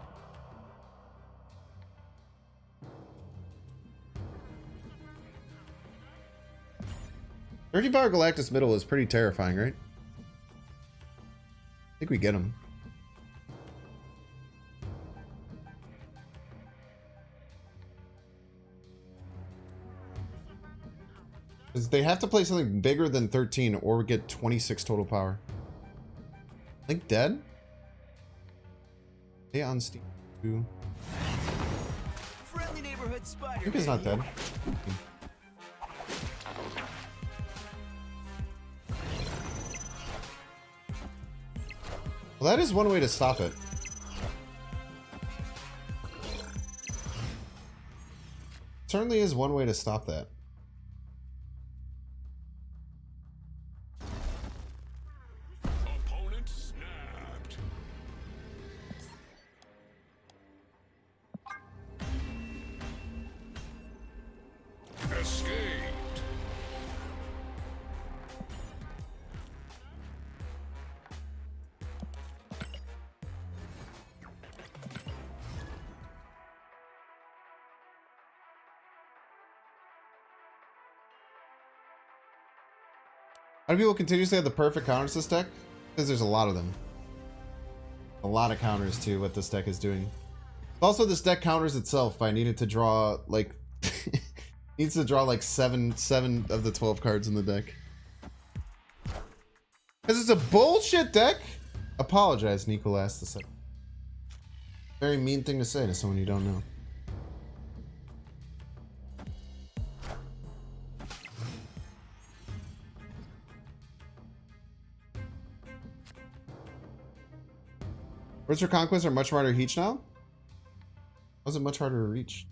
Power Galactus middle is pretty terrifying, right? I think we get him. Because they have to play something bigger than 13 or we get 26 total power. I think dead? Hey, on Steam. Friendly neighborhood spider. I think he's not dead. Well, that is one way to stop it. Certainly is one way to stop that. Opponent snapped. Escaped. How do people continuously have the perfect counters to this deck? Because there's a lot of them. A lot of counters to what this deck is doing. Also, this deck counters itself by needing to draw like needs to draw like seven of the 12 cards in the deck. Because it's a bullshit deck. Apologize, Nicolas the second. Very mean thing to say to someone you don't know. Words for Conquest are much harder to reach now? Was it much harder to reach?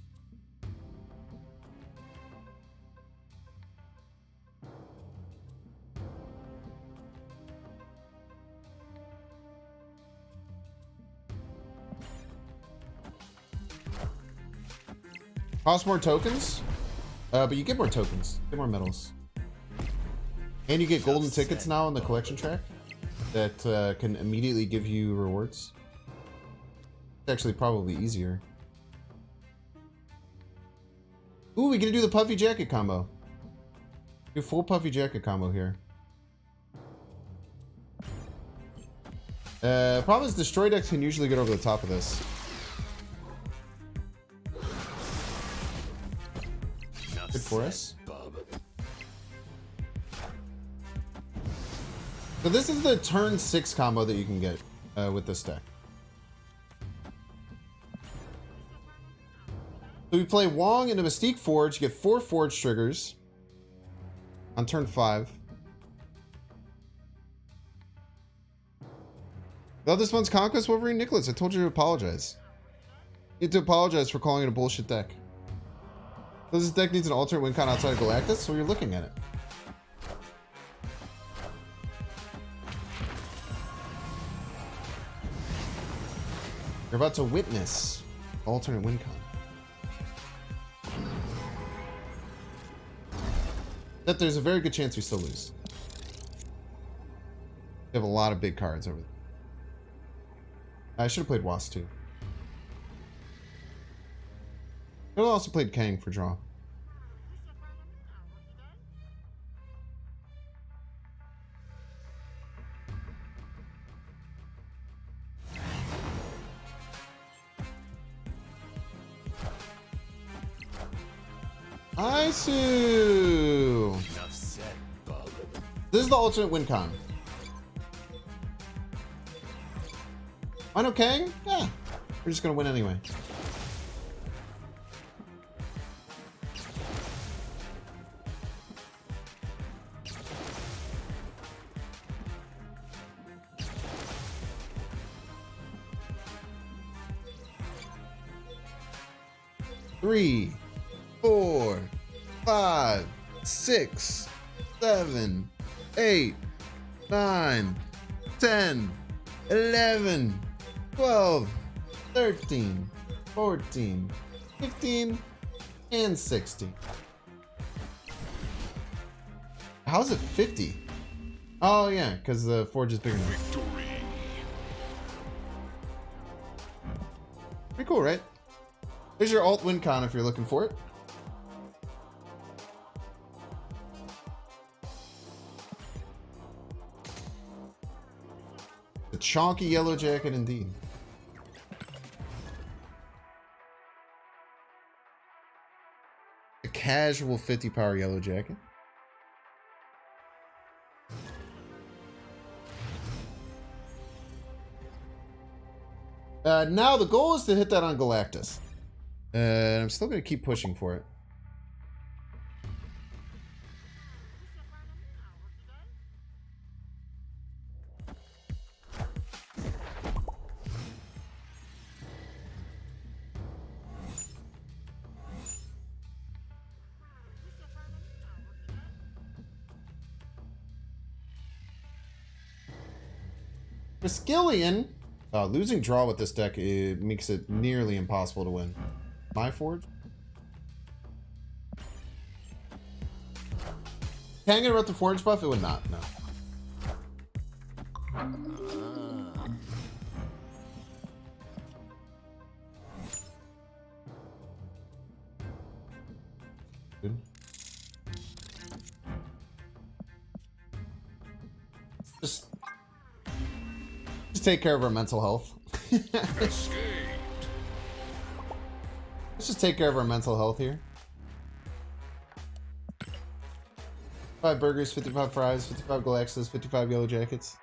Cost more tokens? But you get more tokens. Get more medals. And you get golden tickets now on the collection track that can immediately give you rewards. It's actually probably easier. Ooh, we can do the puffy jacket combo. Do full puffy jacket combo here. Problem is destroy decks can usually get over the top of this. Good for us. So this is the turn 6 combo that you can get with this deck. So we play Wong into Mystique Forge, you get 4 Forge triggers on turn 5. Well, this one's Conquest Wolverine Nicholas. I told you to apologize. You need to apologize for calling it a bullshit deck. So this deck needs an alternate win con outside of Galactus, so you're looking at it. You're about to witness alternate win con. That there's a very good chance we still lose. We have a lot of big cards over there. I should have played Was too. Could have also played Kang for draw. Aisu! Enough said, bub. This is the alternate win con. I know Kang? Yeah. We're just gonna win anyway. Three, 4, 5, 6, 7, 8, 9, 10, 11, 12, 13, 14, 15, and 16. How's it 50? Oh yeah, because the forge is bigger now. Victory. Pretty cool, right? There's your alt win con if you're looking for it. The chonky yellow jacket indeed. A casual 50 power yellow jacket. Now the goal is to hit that on Galactus. I'm still going to keep pushing for it. Skillian, losing draw with this deck, it makes it nearly impossible to win. My forge? Can I get about the forge buff? It would not, no. Good. Just take care of our mental health. Escaped. Let's just take care of our mental health here. 5 burgers, 55 fries, 55 Galactus, 55 yellow jackets.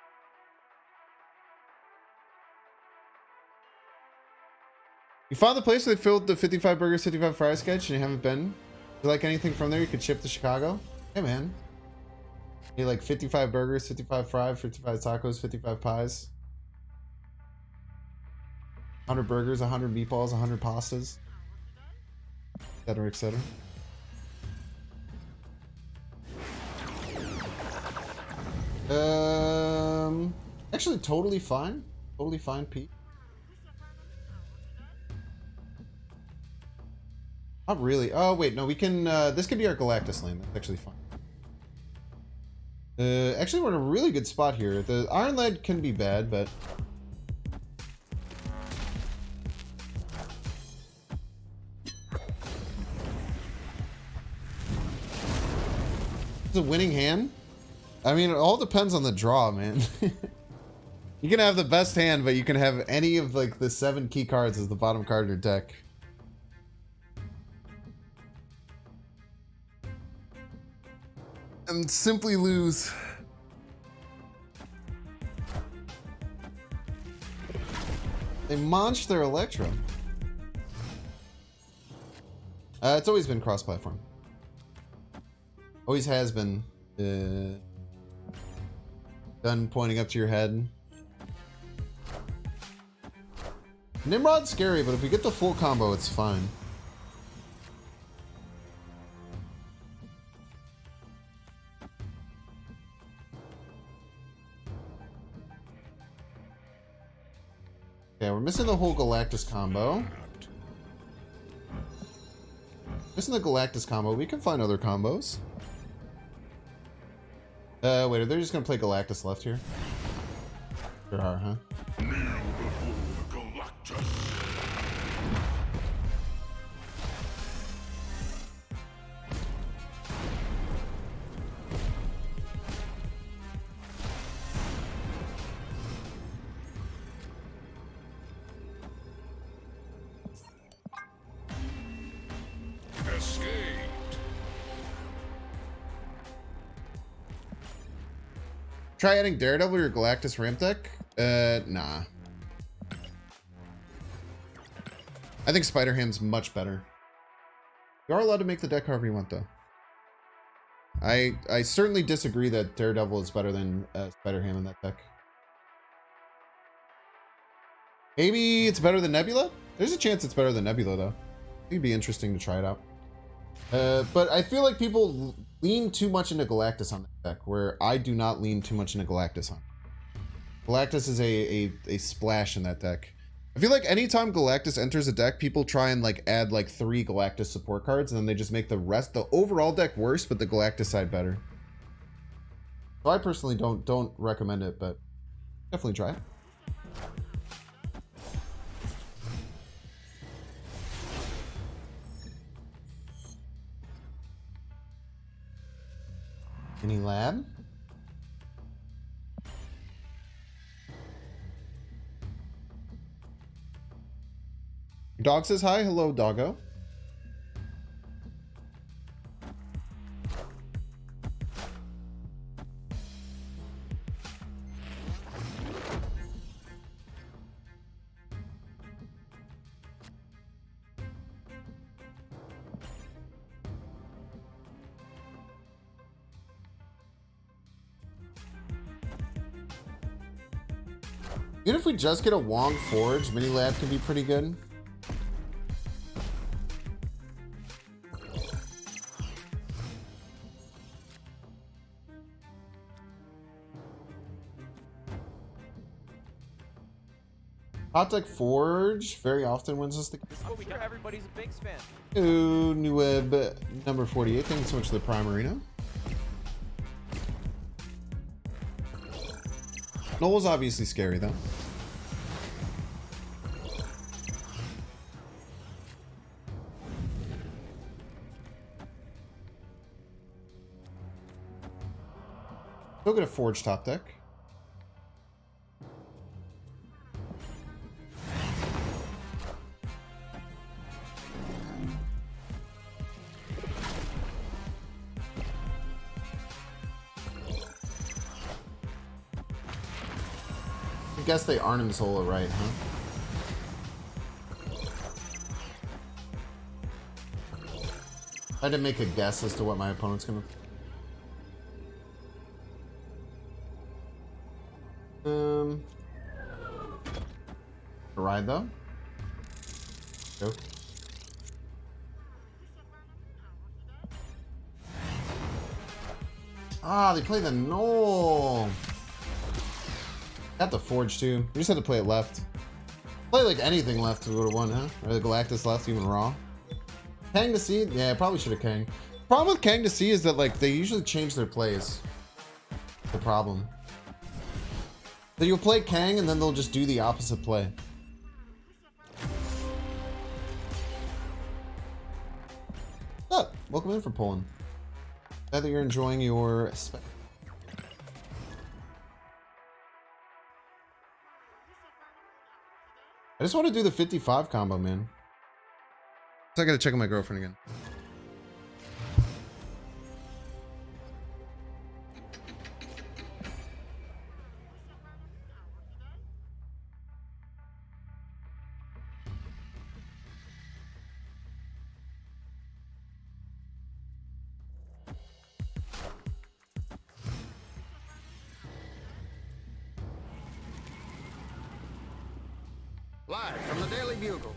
You found the place where they filled the 55 burgers, 55 fries sketch and you haven't been? If you like anything from there, you could ship to Chicago? Hey man. You like 55 burgers, 55 fries, 55 tacos, 55 pies. 100 burgers, 100 meatballs, 100 pastas. Etc, etc. Actually totally fine. Totally fine, Pete. Not really. Oh wait, no, we can this could be our Galactus lane. That's actually fine. Actually we're in a really good spot here. The Iron Lead can be bad, but it's a winning hand. I mean, it all depends on the draw, man. You can have the best hand, but you can have any of like the 7 key cards as the bottom card of your deck. And simply lose. They launched their Electro. It's always been cross-platform. Always has been. Gun pointing up to your head. Nimrod's scary, but if we get the full combo, it's fine. Okay, we're missing the whole Galactus combo. Missing the Galactus combo. We can find other combos. Wait, are they just gonna play Galactus left here? Sure are, huh? Galactus. Escaped. Try adding Daredevil to your Galactus ramp deck? Nah. I think Spider-Ham's much better. You are allowed to make the deck however you want, though. I certainly disagree that Daredevil is better than Spider-Ham in that deck. Maybe it's better than Nebula? There's a chance it's better than Nebula, though. It'd be interesting to try it out. But I feel like people lean too much into Galactus on that deck, where I do not lean too much into Galactus on. Galactus is a splash in that deck. I feel like anytime Galactus enters a deck, people try and like add like 3 Galactus support cards, and then they just make the overall deck worse, but the Galactus side better. So I personally don't recommend it, but definitely try it. Any lab? Dog says hi. Hello, doggo. Even if we just get a Wong Forge, Mini Lab can be pretty good. Hot Deck Forge very often wins us the game. Oh, we got everybody's a Binks fan. Ooh, New Web number 48. Thank you so much for the Prime Arena. Noel's obviously scary, though. Still get a Forge top deck. I guess they Arnim Zola right, huh? I had to make a guess as to what my opponent's gonna... Ride though. Go. Ah, they play the Knoll. Got the Forge too. We just had to play it left. Play like anything left to go to 1, huh? Or the Galactus left, even raw. Kang to see? Yeah, probably should have Kang. Problem with Kang to see is that like they usually change their plays. The problem. So you'll play Kang and then they'll just do the opposite play. Oh, welcome in from Poland. Glad that you're enjoying your I just want to do the 55 combo, man. So I gotta check on my girlfriend again. Live from the Daily Bugle.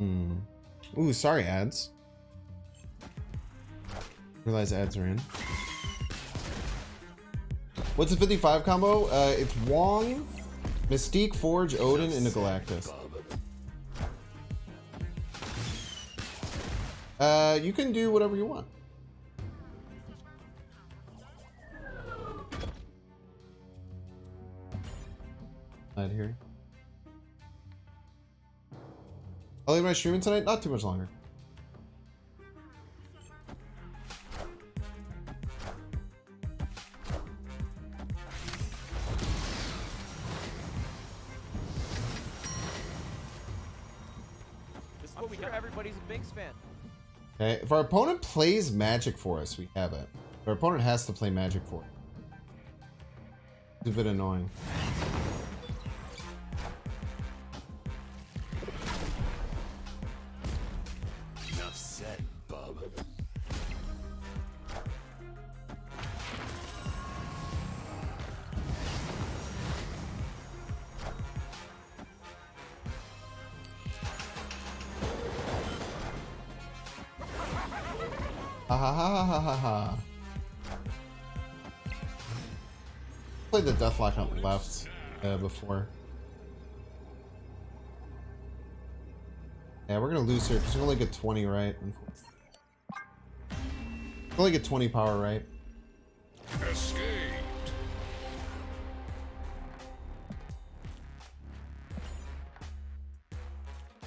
Ooh, sorry, ads. Realize ads are in. What's the 55 combo? It's Wong, Mystique, Forge, Odin, and a Galactus. You can do whatever you want. Right here. I'll leave my streaming tonight. Not too much longer. This is what we do. Everybody's a Binks fan. Okay, if our opponent plays Magic for us, we have it. If our opponent has to play Magic for us. It's a bit annoying. Enough said, bub. Ha ha ha ha ha ha. Played the Deathlock on left before. Yeah, we're gonna lose here because we only get 20 right. We only get 20 power right. Escaped.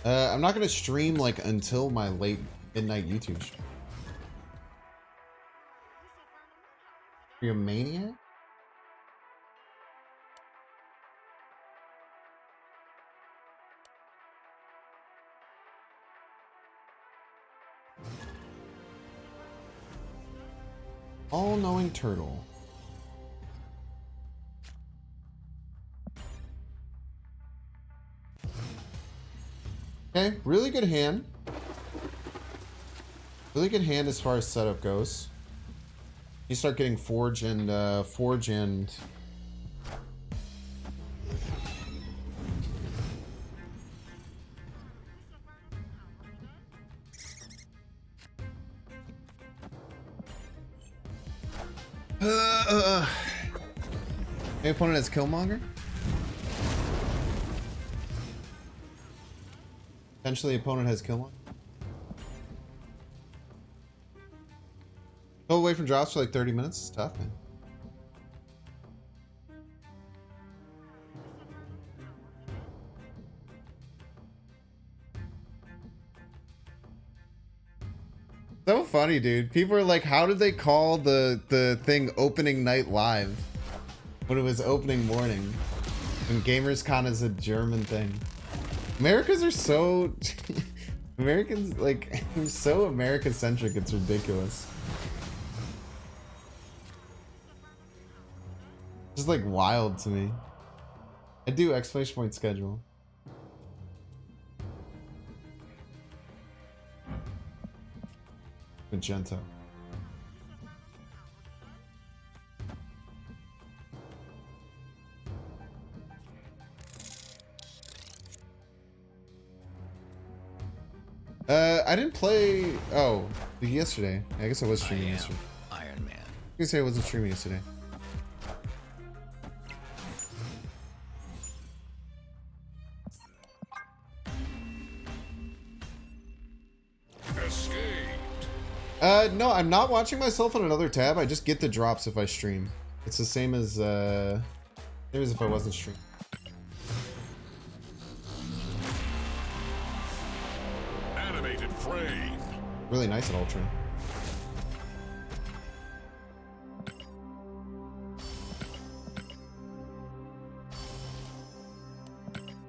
I'm not gonna stream like until my late midnight YouTube stream. Are you a maniac? All-knowing turtle. Okay, really good hand. Really good hand as far as setup goes. You start getting Forge and my opponent has Killmonger. Potentially, opponent has Killmonger. Go away from drops for like 30 minutes. It's tough, man. So funny, dude. People are like, how did they call the thing opening night live when it was opening morning? And GamersCon is a German thing. Americans are so Americans like so America-centric, it's ridiculous. Just like wild to me. I do exclamation point schedule. Magenta. I didn't play. Oh, yesterday. I guess I was streaming yesterday. Iron Man. I can say I wasn't streaming yesterday. Escaped. No, I'm not watching myself on another tab. I just get the drops if I stream. It's the same as if I wasn't streaming. Animated frame. Really nice at Ultra.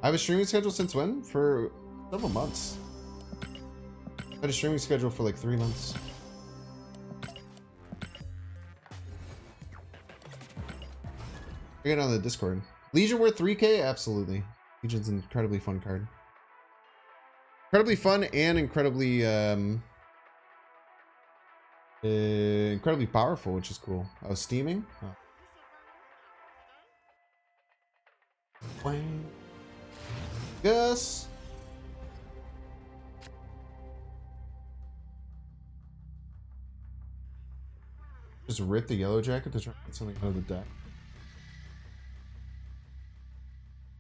I have a streaming schedule since when? For several months. I had a streaming schedule for like 3 months. I get on the Discord. Legion worth 3K? Absolutely. Legion's an incredibly fun card. Incredibly fun and incredibly incredibly powerful, which is cool. Oh, steaming? Oh. Wang. Yes. Just rip the yellow jacket to try to get something out of the deck.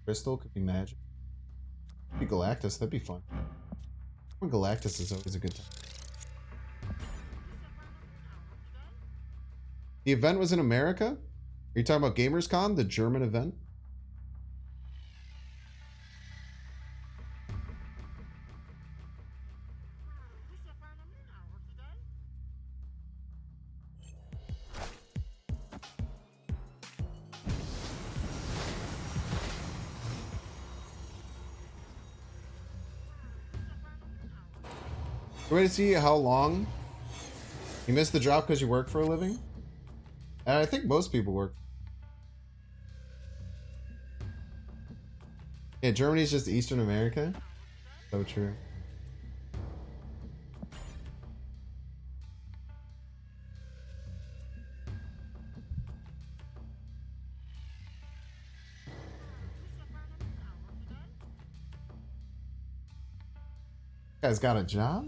Crystal could be magic. Could be Galactus, that'd be fun. Galactus is always a good time. The event was in America? Are you talking about GamersCon, the German event? We're going to see how long you missed the drop because you work for a living. And I think most people work. Yeah, Germany's just Eastern America. So true. Guy's got a job?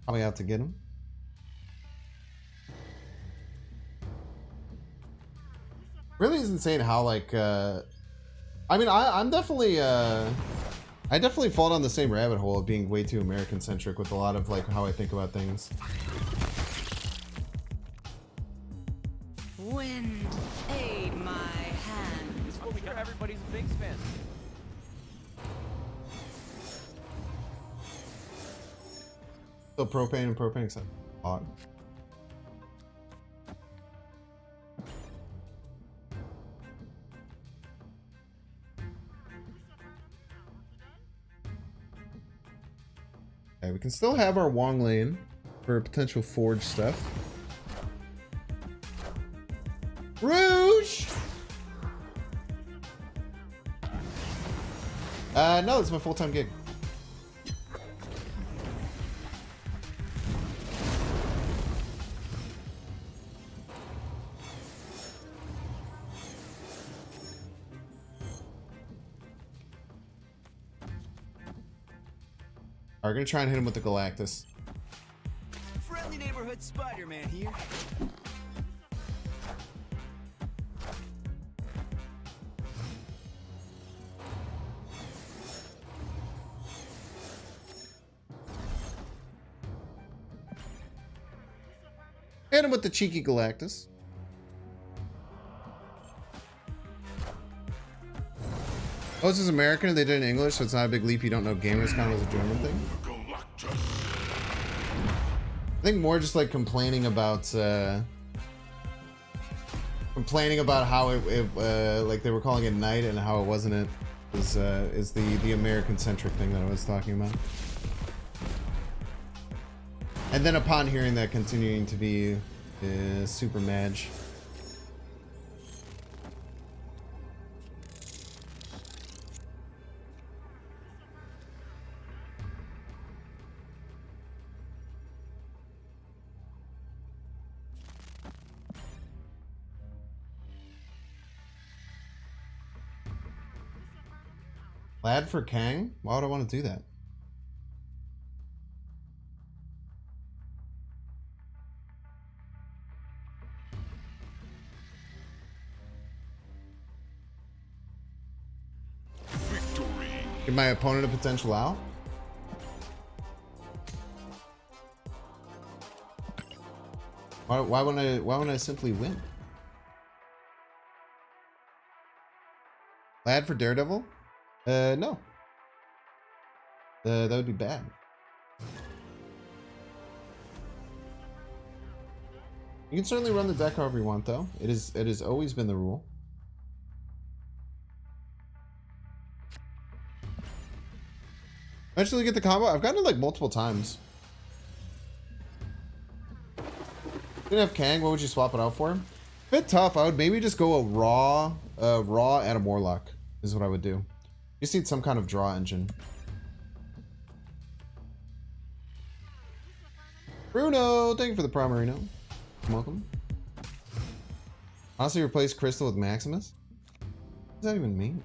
Probably out to get him. Really is insane how like I mean I'm definitely I definitely fall down the same rabbit hole of being way too American centric with a lot of like how I think about things. Wind, aid my hand. This is what we got. Everybody's a Binks fan. Still propane and propane except hot. Okay, we can still have our Wong lane for potential forge stuff. Rouge! No, it's my full-time gig. We're gonna try and hit him with the Galactus. Friendly neighborhood Spider-Man here. Hit him with the cheeky Galactus. Oh, this is American and they did it in English, so it's not a big leap. You don't know GamersCon was a German thing. Galactus. I think more just like complaining about how it like they were calling it night and how it wasn't. It is the American centric thing that I was talking about. And then upon hearing that, continuing to be super maj. Lad for Kang? Why would I want to do that? Victory. Give my opponent a potential out? Why wouldn't I simply win? Lad for Daredevil? No. That would be bad. You can certainly run the deck however you want, though. It has always been the rule. Eventually get the combo. I've gotten it like multiple times. Didn't have Kang. What would you swap it out for? Bit tough. I would maybe just go a raw and a Morlock is what I would do. You just need some kind of draw engine. Bruno, thank you for the Primarino. Welcome. Honestly, replace Crystal with Maximus? What does that even mean?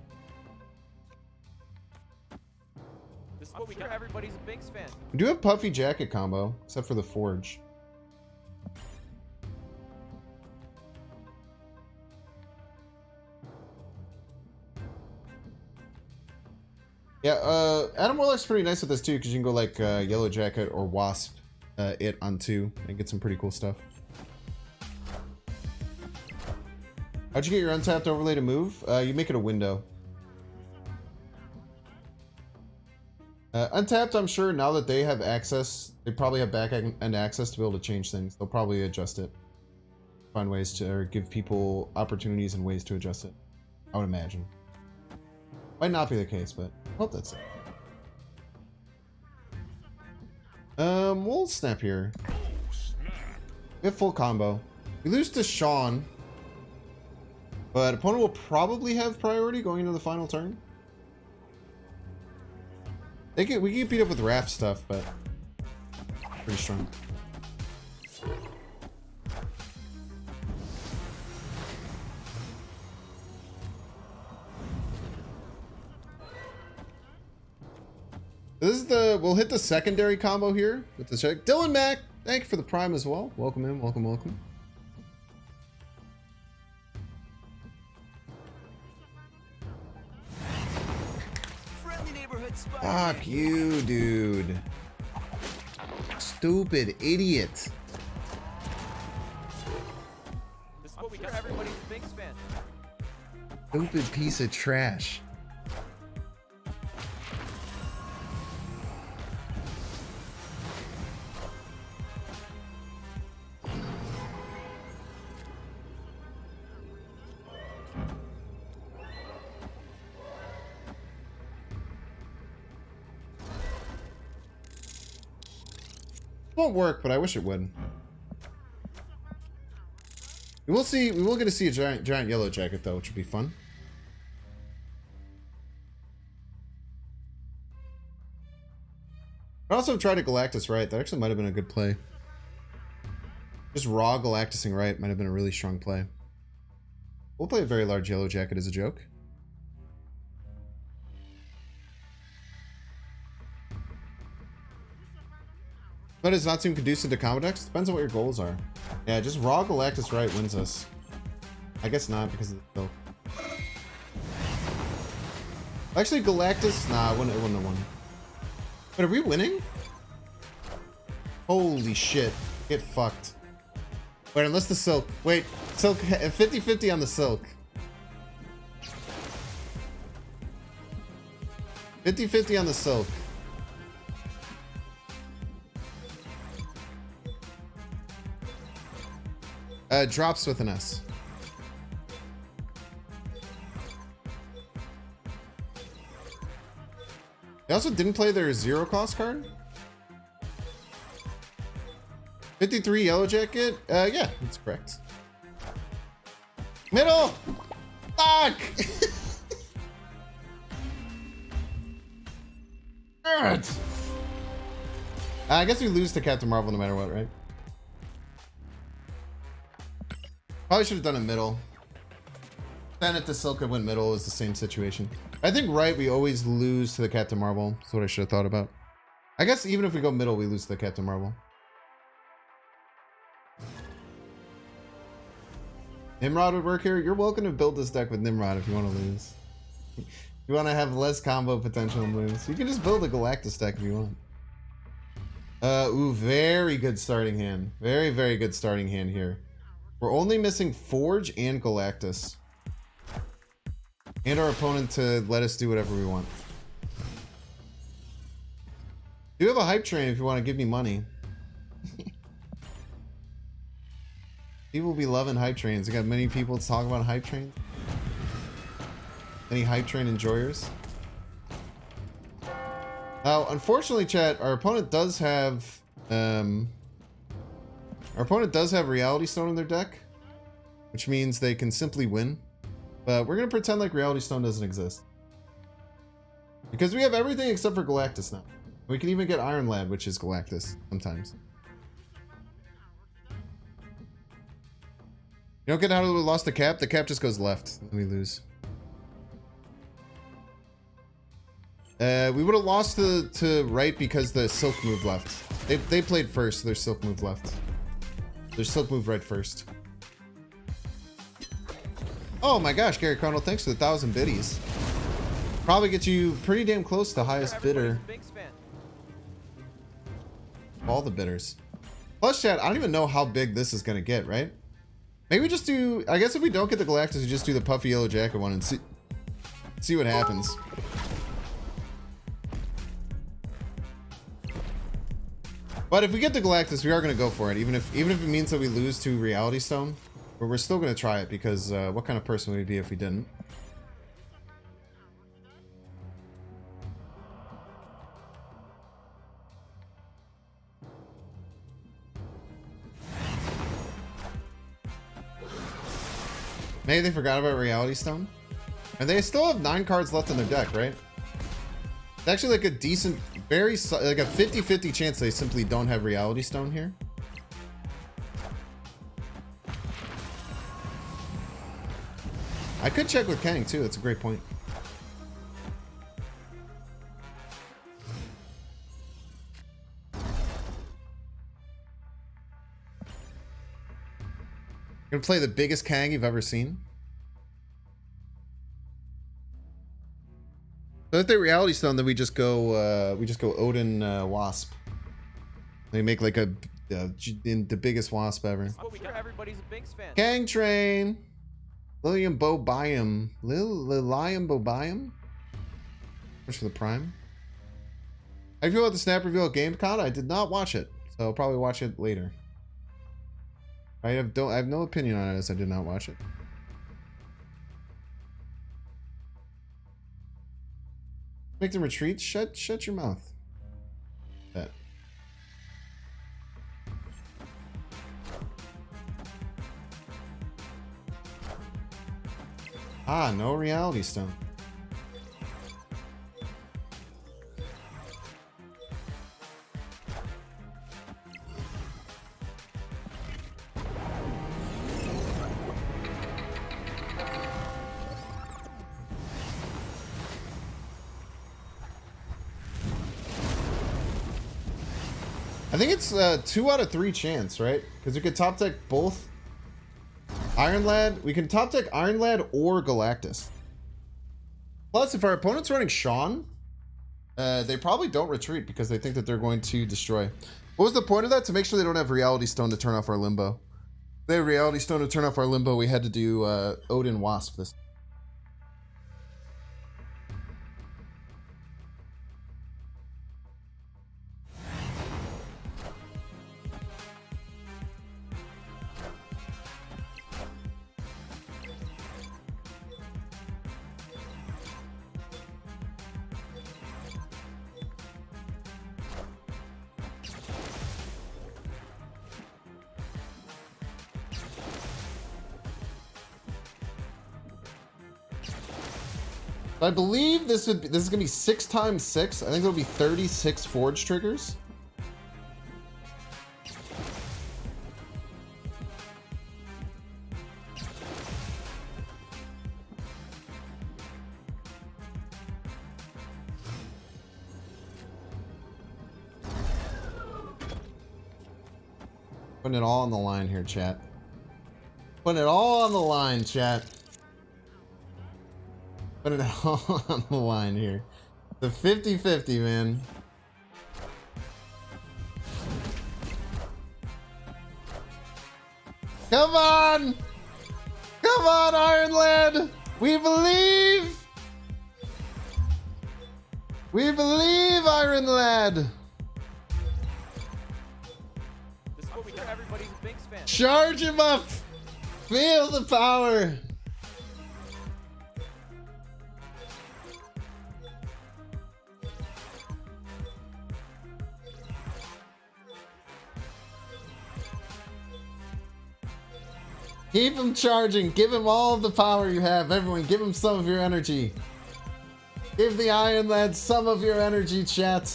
This is what we got. Everybody's a Binks fan. We do have Puffy Jacket combo, except for the Forge. Yeah, Adam Warlock's pretty nice with this too, because you can go like Yellow Jacket or Wasp it on 2 and get some pretty cool stuff. How'd you get your untapped overlay to move? You make it a window. Untapped, I'm sure now that they have access, they probably have back end access to be able to change things. They'll probably adjust it. Find ways to, or give people opportunities and ways to adjust it. I would imagine. Might not be the case, but I hope that's it. We'll snap here. We have full combo. We lose to Sean, but opponent will probably have priority going into the final turn. We can beat up with Raph stuff, but pretty strong. This is we'll hit the secondary combo here with the check. Dylan Mac, thank you for the prime as well. Welcome in, welcome, welcome. Friendly neighborhood spider. Fuck you, dude. Stupid idiot. This is what we got. Everybody's a Binks fan. Stupid piece of trash. Won't work, but I wish it would. We will see. We will get to see a giant yellow jacket though, which would be fun. I also tried a Galactus right. That actually might have been a good play. Just raw Galactusing right might have been a really strong play. We'll play a very large yellow jacket as a joke. But it's not seem conducive to combo decks? Depends on what your goals are. Yeah, just raw Galactus right wins us. I guess not because of the silk. Actually, Galactus... Nah, it wouldn't have won. But are we winning? Holy shit. Get fucked. Wait, unless the silk... Wait, silk... 50-50 on the silk. 50-50 on the silk. Drops with an S. They also didn't play their 0 cost card. 53 yellow jacket. Yeah, that's correct. Middle. Fuck. I guess we lose to Captain Marvel no matter what, right? Probably should have done a middle. Then if the Silk could win middle is the same situation. I think right, we always lose to the Captain Marvel. That's what I should have thought about. I guess even if we go middle, we lose to the Captain Marvel. Nimrod would work here. You're welcome to build this deck with Nimrod if you want to lose. You want to have less combo potential and lose. You can just build a Galactus deck if you want. Ooh, very good starting hand. Very, very good starting hand here. We're only missing Forge and Galactus. And our opponent to let us do whatever we want. Do have a hype train if you want to give me money. People be loving hype trains. I got many people talking about hype trains. Any hype train enjoyers? Now, unfortunately, chat, our opponent does have Reality Stone in their deck, which means they can simply win. But we're gonna pretend like Reality Stone doesn't exist, because we have everything except for Galactus now. We can even get Iron Lad, which is Galactus sometimes. You don't get how we lost the cap. The cap just goes left, and we lose. We would have lost to right because the Silk moved left. They played first, so their Silk moved left. Their Silk moved right first. Oh my gosh, Gary Connell, thanks for the 1,000 biddies. Probably get you pretty damn close to the highest bidder. Everybody's a Binks fan. All the bidders. Plus, chat, I don't even know how big this is gonna get, right? Maybe we just do. I guess if we don't get the Galactus, we just do the puffy yellow jacket one and see what happens. But if we get the Galactus, we are gonna go for it, even if it means that we lose to Reality Stone. But we're still gonna try it because what kind of person would we be if we didn't? Maybe they forgot about Reality Stone. And they still have 9 cards left in their deck, right? It's actually like a decent, like a 50-50 chance they simply don't have Reality Stone here. I could check with Kang too, that's a great point. Gonna play the biggest Kang you've ever seen. So if they Reality Stone, then we just go Odin Wasp. They make like the biggest Wasp ever. Everybody's a Binks fan. Kang Train. Lilium Bobium. Lilium Bobium? Much for the Prime. How do you feel about the Snap reveal at GameCon? I did not watch it, so I'll probably watch it later. I have no opinion on it as I did not watch it. Make them retreat? Shut your mouth. That. Ah, no Reality Stone. I think it's 2 out of 3 chance, right? Because we could top deck both Iron Lad. We can top deck Iron Lad or Galactus. Plus, if our opponent's running Sean, they probably don't retreat because they think that they're going to destroy. What was the point of that? To make sure they don't have Reality Stone to turn off our Limbo. If they have Reality Stone to turn off our Limbo, we had to do Odin Wasp this. I believe this is gonna be 6 times 6. I think there'll be 36 forge triggers. Putting it all on the line here, chat. Putting it all on the line, chat. Putting it all on the line here. The 50-50, man. Come on! Come on, Iron Lad! We believe! We believe, Iron Lad! This is what we do. Everybody's a Binks fan. Charge him up! Feel the power! Keep him charging. Give him all of the power you have. Everyone, give him some of your energy. Give the Iron Lad some of your energy, chat.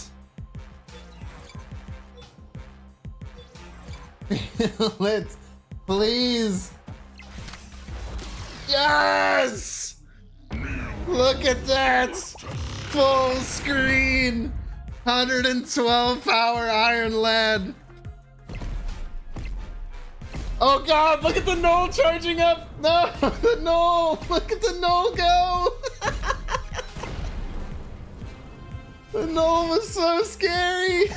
Feel it. Please. Yes! Look at that! Full screen! 112 power Iron Lad. Oh god, look at the Knoll charging up! No, the Knoll! Look at the Knoll go! The Noel was so scary.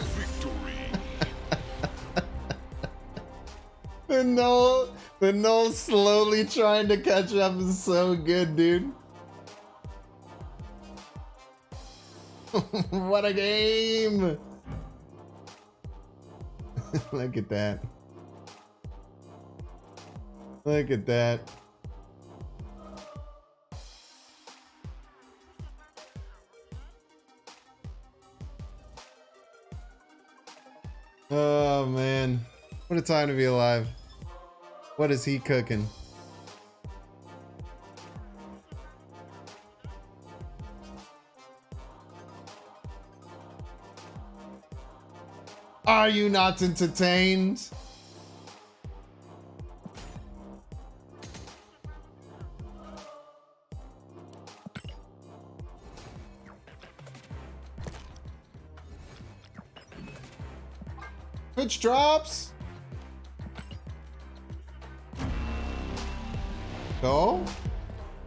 Victory. The Noel slowly trying to catch up is so good, dude. What a game! Look at that. Look at that. Oh man, what a time to be alive. What is he cooking? Are you not entertained? Twitch drops. Go.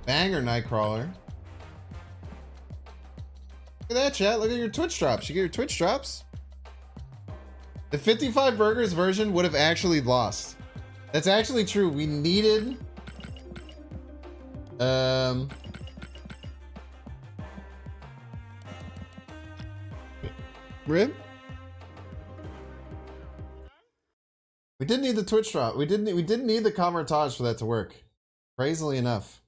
Banger Nightcrawler. Look at that, chat. Look at your Twitch drops. You get your Twitch drops. The 55 burgers version would have actually lost. That's actually true. We needed Rib? We didn't need the Twitch drop. We didn't need the Camartage for that to work. Crazily enough.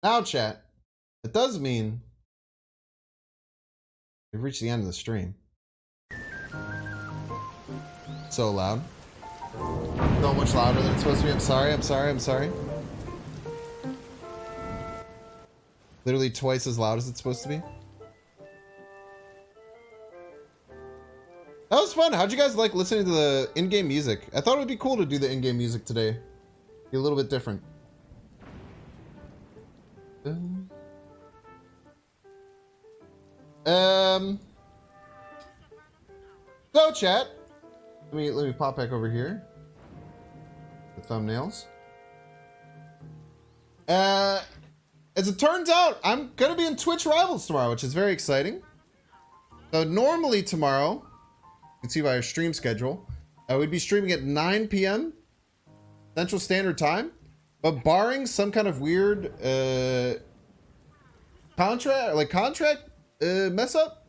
Now, chat, it does mean we've reached the end of the stream. So loud. So much louder than it's supposed to be. I'm sorry. Literally twice as loud as it's supposed to be. That was fun. How'd you guys like listening to the in-game music? I thought it would be cool to do the in-game music today. Be a little bit different. So chat. Let me pop back over here. The thumbnails. As it turns out, I'm gonna be in Twitch Rivals tomorrow, which is very exciting. So normally tomorrow, you can see by our stream schedule, we'd be streaming at 9 p.m. Central Standard Time. But barring some kind of weird contract mess up,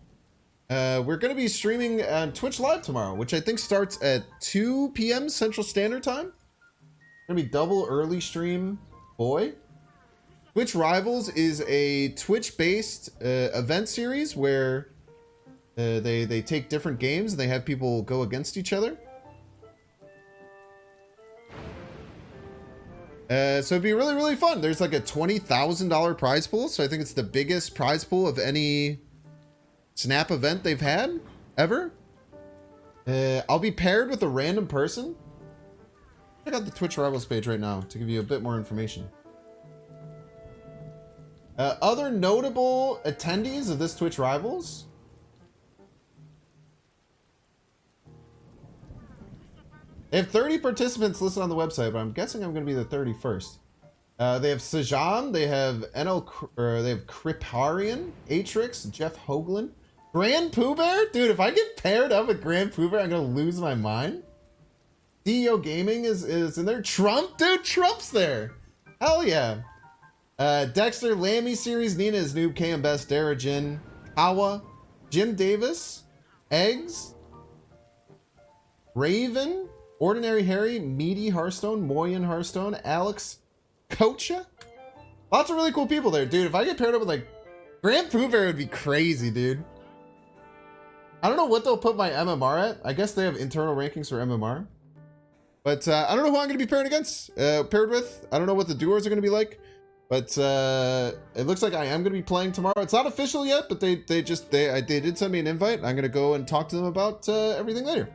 we're going to be streaming on Twitch Live tomorrow, which I think starts at 2 p.m. Central Standard Time. Going to be double early stream, boy. Twitch Rivals is a Twitch-based event series where they take different games and they have people go against each other. So it'd be really, really fun. There's like a $20,000 prize pool. So I think it's the biggest prize pool of any Snap event they've had ever. I'll be paired with a random person. Check out the Twitch Rivals page right now to give you a bit more information. Other notable attendees of this Twitch Rivals. They have 30 participants listed on the website, but I'm guessing I'm going to be the 31st. They have Sajam, they have they have Kriparian, Atrix, Jeff Hoagland, Grand Pooh Bear? Dude, if I get paired up with Grand Pooh Bear, I'm going to lose my mind. CEO Gaming is in there. Trump? Dude, Trump's there. Hell yeah. Dexter, Lammy Series, Nina is Noob, KM Best, Dara Jin, Kawa, Jim Davis, Eggs, Raven, Ordinary Harry, Meaty Hearthstone, Moyen Hearthstone, Alex, Kocha. Lots of really cool people there, dude. If I get paired up with like Grand Pooh Bear, would be crazy, dude. I don't know what they'll put my MMR at. I guess they have internal rankings for MMR. But I don't know who I'm going to be paired with. I don't know what the duos are going to be like. But it looks like I am going to be playing tomorrow. It's not official yet, but they did send me an invite. I'm going to go and talk to them about everything later.